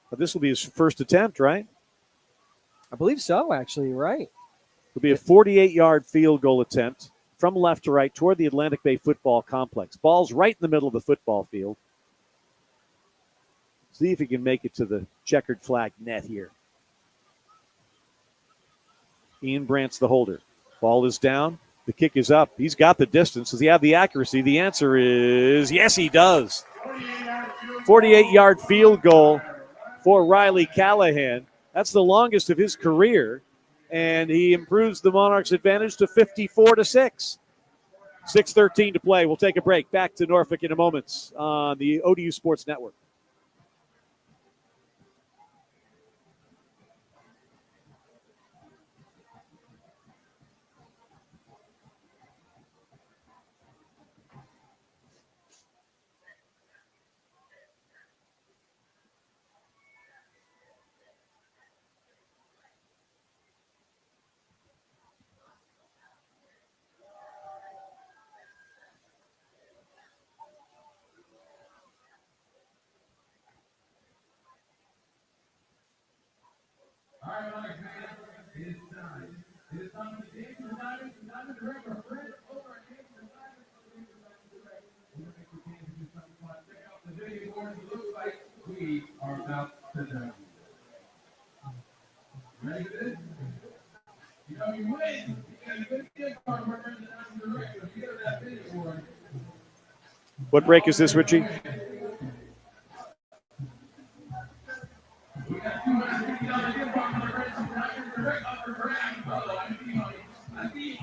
But this will be his first attempt, right? I believe so, actually. You're right. It'll be a 48-yard field goal attempt from left to right toward the Atlantic Bay Football Complex. Ball's right in the middle of the football field. See if he can make it to the checkered flag net here. Ian Brandt's the holder. Ball is down. The kick is up. He's got the distance. Does he have the accuracy? The answer is yes, he does. 48-yard field goal for Riley Callahan. That's the longest of his career, and he improves the Monarchs' advantage to 54-6. 6:13 to play. We'll take a break. Back to Norfolk in a moment on the ODU Sports Network. We are about to know. Ready for this? You know you win. You got a good kick card for the director. You get that big award. What break is this, Richie? We got $250 gift card for the director up for grabs, brother. I see.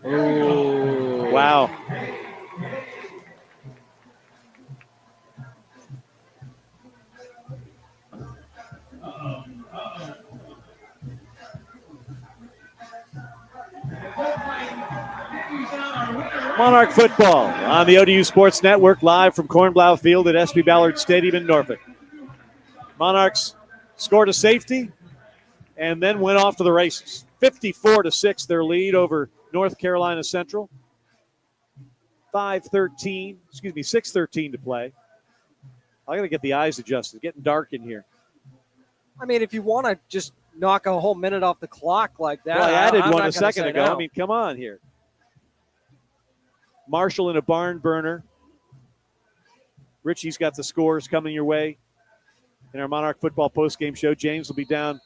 Oh, wow. Monarch football on the ODU Sports Network, live from Cornblow Field at SB Ballard Stadium in Norfolk. Monarchs scored a safety and then went off to the races. 54-6, their lead over North Carolina Central. 6:13 to play. I got to get the eyes adjusted. It's getting dark in here. I mean, if you want to just knock a whole minute off the clock like that. Well, I added I'm one not a second say ago. no. I mean, come on here. Marshall in a barn burner. Richie's got the scores coming your way in our Monarch football postgame show. James will be down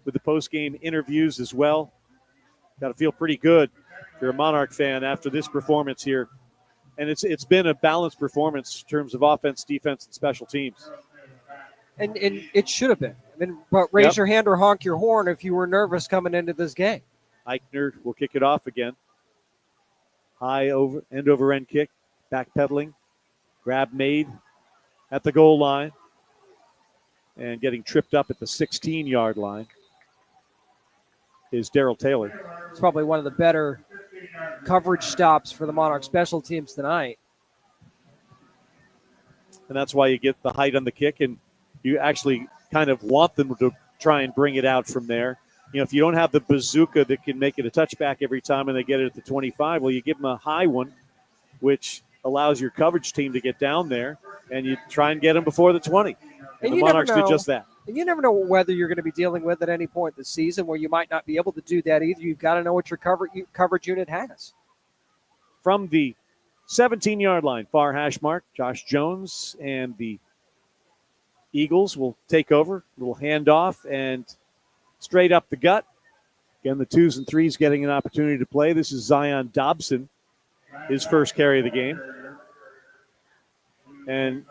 with the postgame interviews as well. Got to feel pretty good if you're a Monarch fan after this performance here. And it's been a balanced performance in terms of offense, defense, and special teams. And it should have been. I mean, but raise your hand or honk your horn if you were nervous coming into this game. Eichner will kick it off again. High over end kick, backpedaling, grab made at the goal line, and getting tripped up at the 16-yard line is Darrell Taylor. It's probably one of the better coverage stops for the Monarch special teams tonight. And that's why you get the height on the kick, and you actually kind of want them to try and bring it out from there. You know, if you don't have the bazooka that can make it a touchback every time and they get it at the 25, well, you give them a high one, which allows your coverage team to get down there, and you try and get them before the 20. And the Monarchs did just that. And you never know whether you're going to be dealing with at any point this season where you might not be able to do that either. You've got to know what your coverage unit has. From the 17-yard line, far hash mark, Josh Jones and the Eagles will take over. Little handoff and straight up the gut. Again, the 2s and 3s getting an opportunity to play. This is Zion Dobson, his first carry of the game. And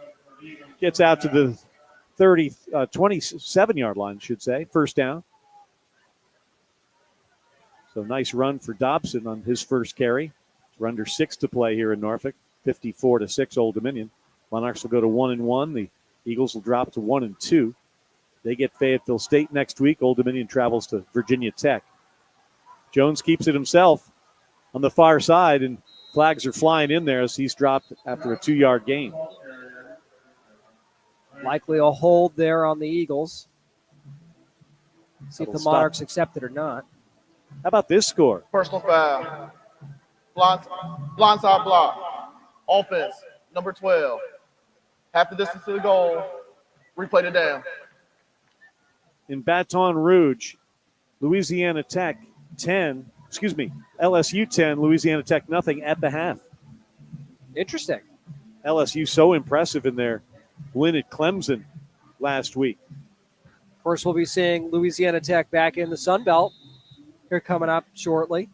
gets out to the 27-yard line, should say. First down. So nice run for Dobson on his first carry. We're under 6 to play here in Norfolk. 54-6 Old Dominion. Monarchs will go to 1-1. The Eagles will drop to 1-2. They get Fayetteville State next week. Old Dominion travels to Virginia Tech. Jones keeps it himself on the far side, and flags are flying in there as he's dropped after a 2-yard gain. Likely a hold there on the Eagles. See if That'll the Monarchs accept it or not. How about this score? Personal foul. Blindside block. Offense, number 12. Half the distance to the goal. Replay the down. In Baton Rouge, LSU 10, Louisiana Tech nothing at the half. Interesting. LSU so impressive in their win at Clemson last week. Of course, we'll be seeing Louisiana Tech back in the Sun Belt here coming up shortly.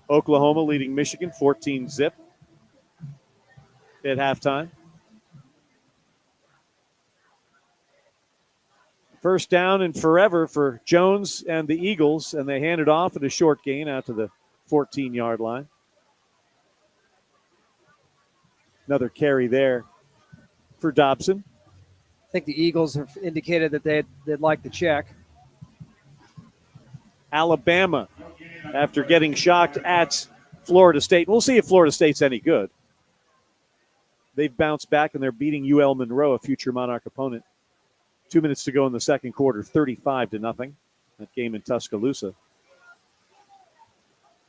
Oklahoma leading Michigan 14-0 at halftime. First down and forever for Jones and the Eagles, and they hand it off at a short gain out to the 14-yard line. Another carry there for Dobson. I think the Eagles have indicated that they'd like the check. Alabama, after getting shocked at Florida State. We'll see if Florida State's any good. They've bounced back, and they're beating UL Monroe, a future Monarch opponent. 2 minutes to go in the second quarter, 35-0. That game in Tuscaloosa.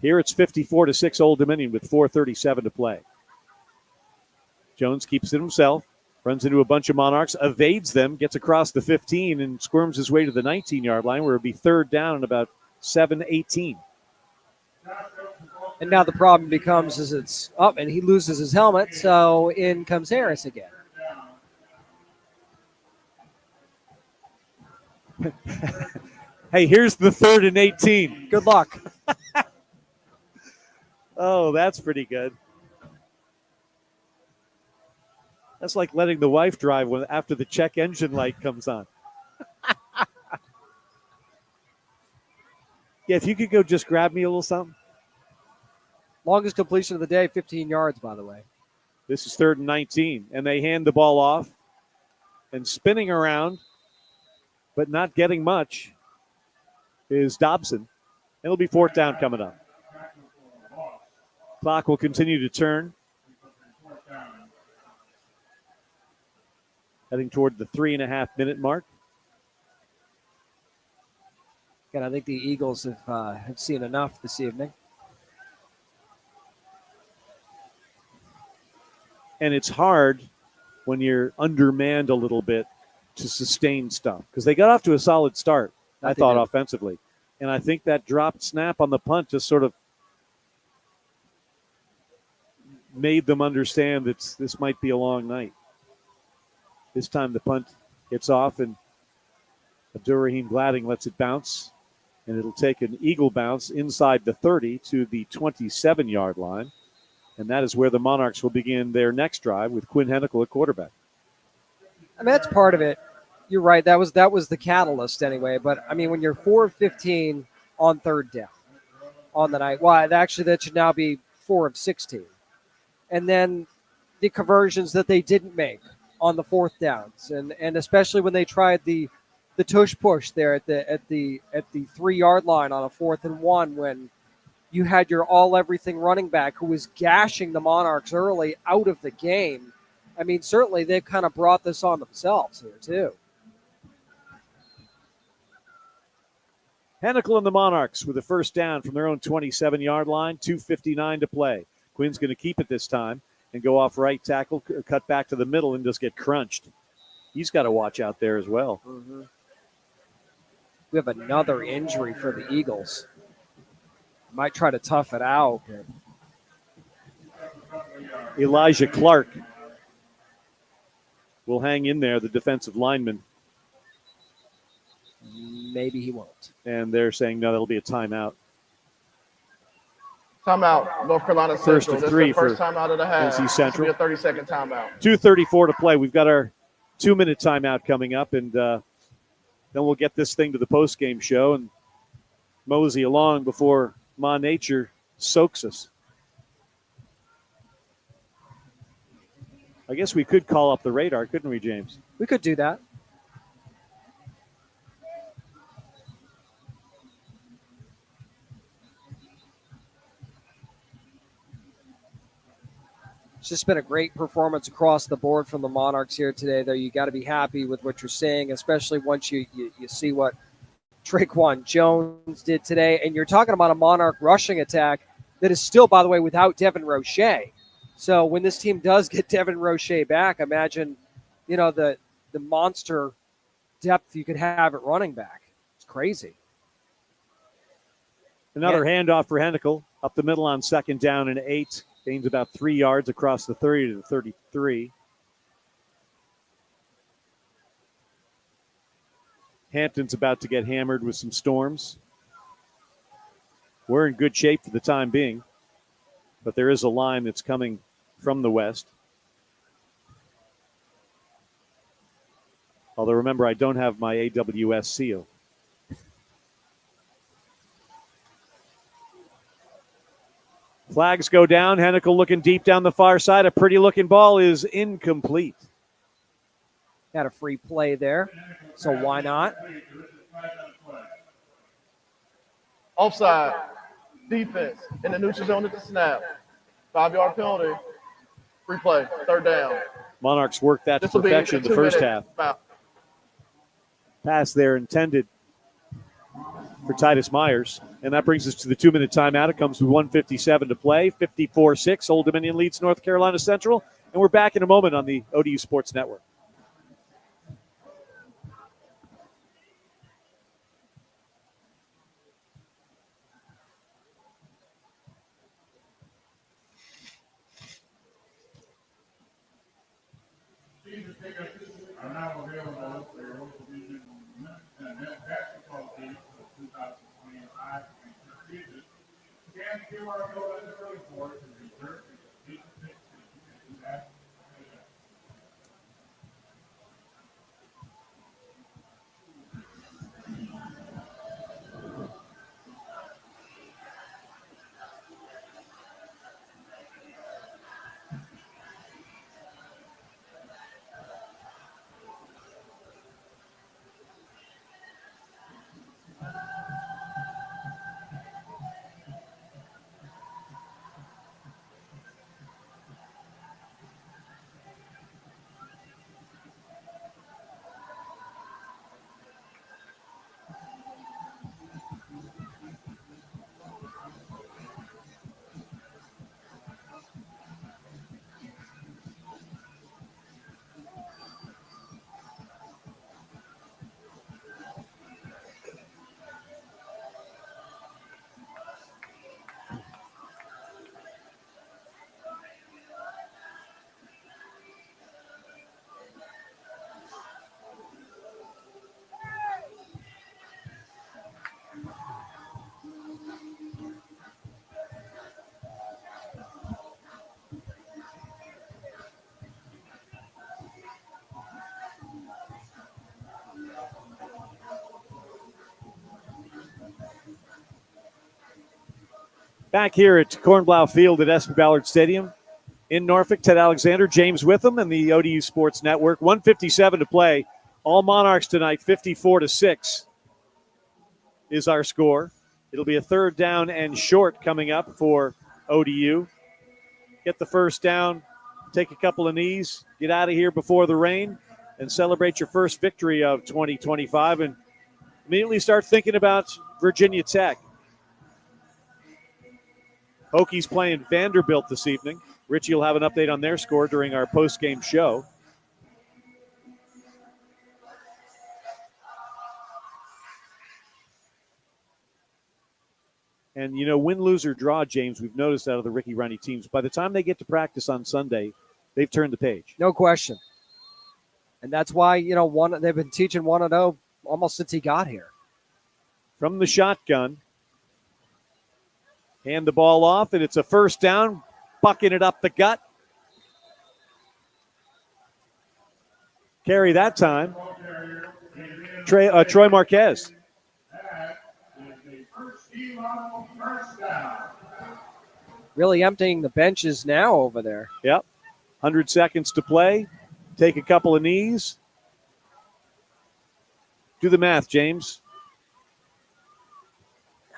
Here it's 54-6 Old Dominion with 4:37 to play. Jones keeps it himself, runs into a bunch of Monarchs, evades them, gets across the 15, and squirms his way to the 19-yard line, where it'll be third down and about 7:18. And now the problem becomes is it's up, and he loses his helmet, so in comes Harris again. Hey, here's the 3rd and 18. Good luck. Oh, that's pretty good. That's like letting the wife drive after the check engine light comes on. Yeah, if you could go just grab me a little something. Longest completion of the day, 15 yards, by the way. This is 3rd and 19, and they hand the ball off. And spinning around, but not getting much, is Dobson. It'll be 4th down coming up. Clock will continue to turn. Heading toward the 3.5-minute mark. And I think the Eagles have seen enough this evening. And it's hard when you're undermanned a little bit to sustain stuff, because they got off to a solid start, I thought, offensively. And I think that dropped snap on the punt just sort of made them understand that this might be a long night. This time the punt gets off, and Abdurrahim Gladding lets it bounce, and it'll take an Eagle bounce inside the 30 to the 27-yard line. And that is where the Monarchs will begin their next drive with Quinn Hennicle at quarterback. I mean, that's part of it. You're right. That was the catalyst anyway. But, I mean, when you're 4 of 15 on 3rd down on the night, well, actually that should now be 4 of 16. And then the conversions that they didn't make on the 4th downs. And especially when they tried the tush push there at the 3-yard line on a 4th and 1 when you had your all-everything running back who was gashing the Monarchs early out of the game. I mean, certainly they've kind of brought this on themselves here, too. Hennicle and the Monarchs with a first down from their own 27-yard line, 2:59 to play. Quinn's going to keep it this time and go off right tackle, cut back to the middle, and just get crunched. He's got to watch out there as well. Mm-hmm. We have another injury for the Eagles. Might try to tough it out. But Elijah Clark will hang in there, the defensive lineman. Maybe he won't. And they're saying, no, that'll be a timeout. Timeout, North Carolina Central. First of 3 first for timeout of the half. NC Central. This will be a 30-second timeout. 2:34 to play. We've got our 2-minute timeout coming up, and then we'll get this thing to the postgame show and mosey along before Ma Nature soaks us. I guess we could call up the radar, couldn't we, James? We could do that. It's just been a great performance across the board from the Monarchs here today, though. You got to be happy with what you're seeing, especially once you see what Traquan Jones did today. And you're talking about a Monarch rushing attack that is still, by the way, without Devin Roche. So when this team does get Devin Roche back, imagine, the monster depth you could have at running back. It's crazy. Another handoff for Hennikel up the middle on 2nd down and 8. Gains about 3 yards across the 30 to the 33. Hampton's about to get hammered with some storms. We're in good shape for the time being, but there is a line that's coming from the west. Although remember, I don't have my AWS seal. Flags go down. Hennikel looking deep down the far side. A pretty looking ball is incomplete. Had a free play there, so why not? Offside. Defense in the neutral zone at the snap. 5-yard penalty. Free play. 3rd down. Monarchs worked that to This will be perfection in the first 2 half. minutes. Pass there intended for Titus Myers. And that brings us to the 2-minute timeout. It comes with 1:57 to play. 54-6. Old Dominion leads North Carolina Central. And we're back in a moment on the ODU Sports Network. Season tickets are now available for your local region and men's basketball teams for the 2025 season. Scan the QR code on the early board to reserve your season tickets and do that. Back here at Cornblau Field at SB Ballard Stadium in Norfolk, Ted Alexander, James Witham, and the ODU Sports Network. 1:57 to play. All Monarchs tonight, 54-6 is our score. It'll be a 3rd down and short coming up for ODU. Get the first down, take a couple of knees, get out of here before the rain, and celebrate your first victory of 2025, and immediately start thinking about Virginia Tech. Hokies playing Vanderbilt this evening. Richie will have an update on their score during our post-game show. And, win, lose, or draw, James, we've noticed out of the Ricky Ronnie teams, by the time they get to practice on Sunday, they've turned the page. No question. And that's why, they've been teaching 1-0 almost since he got here. From the shotgun. Hand the ball off, and it's a first down, bucking it up the gut. Carry that time. Troy Marquez. Really emptying the benches now over there. Yep. 100 seconds to play. Take a couple of knees. Do the math, James.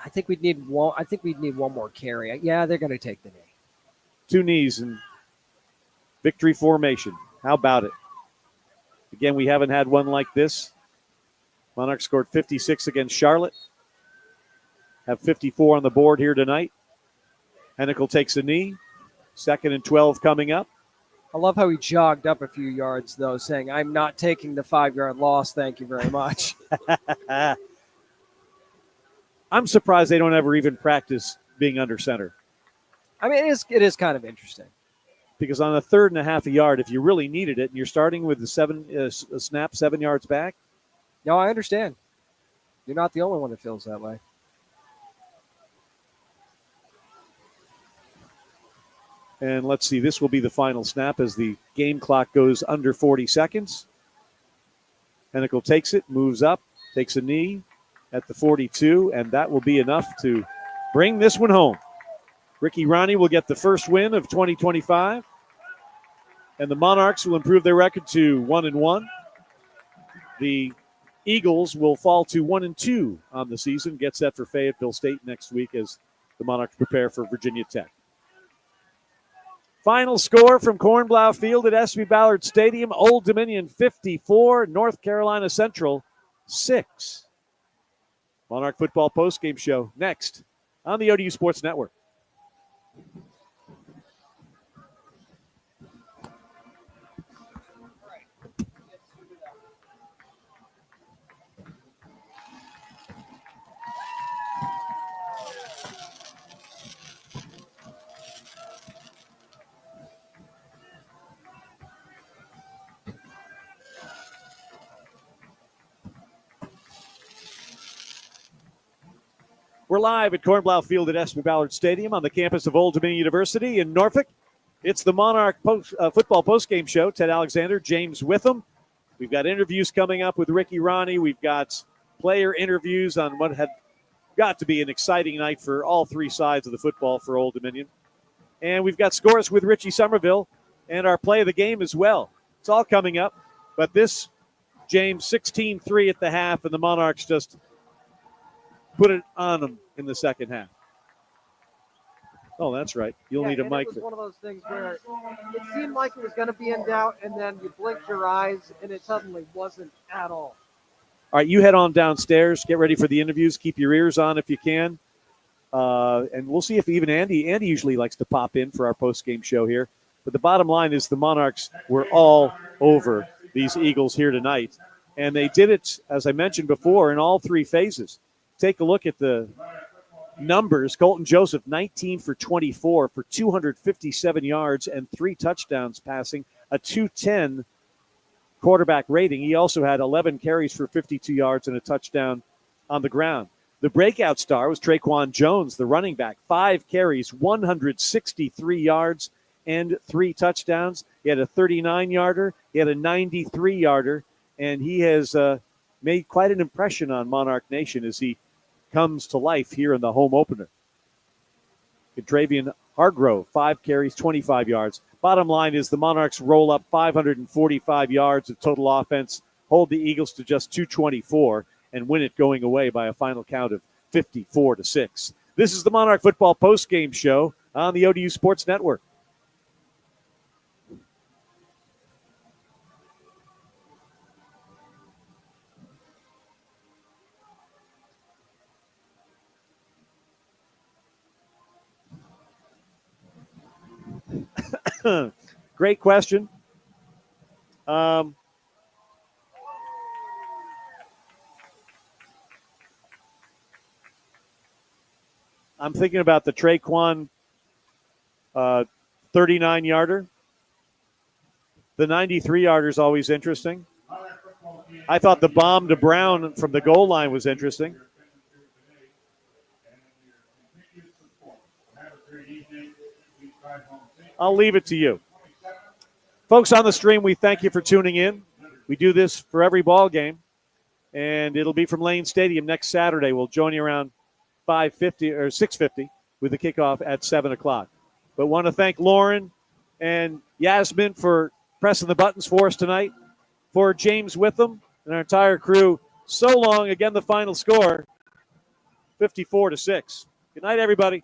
I think we'd need one. I think we'd need one more carry. Yeah, they're going to take the knee. 2 knees in victory formation. How about it? Again, we haven't had one like this. Monarchs scored 56 against Charlotte. Have 54 on the board here tonight. Hennikel takes a knee. 2nd and 12 coming up. I love how he jogged up a few yards, though, saying, I'm not taking the 5-yard loss. Thank you very much. I'm surprised they don't ever even practice being under center. I mean, it is kind of interesting. Because on a 3rd and a half a yard, if you really needed it, and you're starting with the snap 7 yards back. No, I understand. You're not the only one that feels that way. And let's see, this will be the final snap as the game clock goes under 40 seconds. Hennikel takes it, moves up, takes a knee at the 42, and that will be enough to bring this one home. Ricky Ronnie will get the first win of 2025, and the Monarchs will improve their record to 1-1. The Eagles will fall to 1-2 on the season, get set for Fayetteville State next week as the Monarchs prepare for Virginia Tech. Final score from Cornblow Field at SB Ballard Stadium, Old Dominion 54, North Carolina Central 6. Monarch Football Postgame Show next on the ODU Sports Network. We're live at Cornblow Field at SB Ballard Stadium on the campus of Old Dominion University in Norfolk. It's the Monarch Football Postgame Show. Ted Alexander, James Witham. We've got interviews coming up with Ricky Ronnie. We've got player interviews on what had got to be an exciting night for all 3 sides of the football for Old Dominion. And we've got scores with Richie Somerville and our play of the game as well. It's all coming up. But this, James, 16-3 at the half, and the Monarchs just put it on them in the second half. Oh, that's right. You'll need a mic. It was one of those things where it seemed like it was going to be in doubt, and then you blinked your eyes, and it suddenly wasn't at all. All right, you head on downstairs. Get ready for the interviews. Keep your ears on if you can. And we'll see if even Andy usually likes to pop in for our post-game show here. But the bottom line is the Monarchs were all over these Eagles here tonight. And they did it, as I mentioned before, in all 3 phases. Take a look at the numbers. Colton Joseph, 19 for 24 for 257 yards and 3 touchdowns passing, a 210 quarterback rating. He also had 11 carries for 52 yards and a touchdown on the ground. The breakout star was Traquan Jones, the running back, 5 carries, 163 yards and 3 touchdowns. He had a 39-yarder. He had a 93-yarder, and he has made quite an impression on Monarch Nation as he comes to life here in the home opener. Contravian Hargrove, 5 carries, 25 yards. Bottom line is the Monarchs roll up 545 yards of total offense, hold the Eagles to just 224, and win it going away by a final count of 54-6. This is the Monarch Football Postgame Show on the ODU Sports Network. Great question. I'm thinking about the Traquan 39-yarder. The 93-yarder is always interesting. I thought the bomb to Brown from the goal line was interesting. I'll leave it to you. Folks on the stream, we thank you for tuning in. We do this for every ball game, and it'll be from Lane Stadium next Saturday. We'll join you around 5:50 or 6:50 with the kickoff at 7 o'clock. But want to thank Lauren and Yasmin for pressing the buttons for us tonight. For James Witham and our entire crew, so long. Again, the final score, 54-6. Good night, everybody.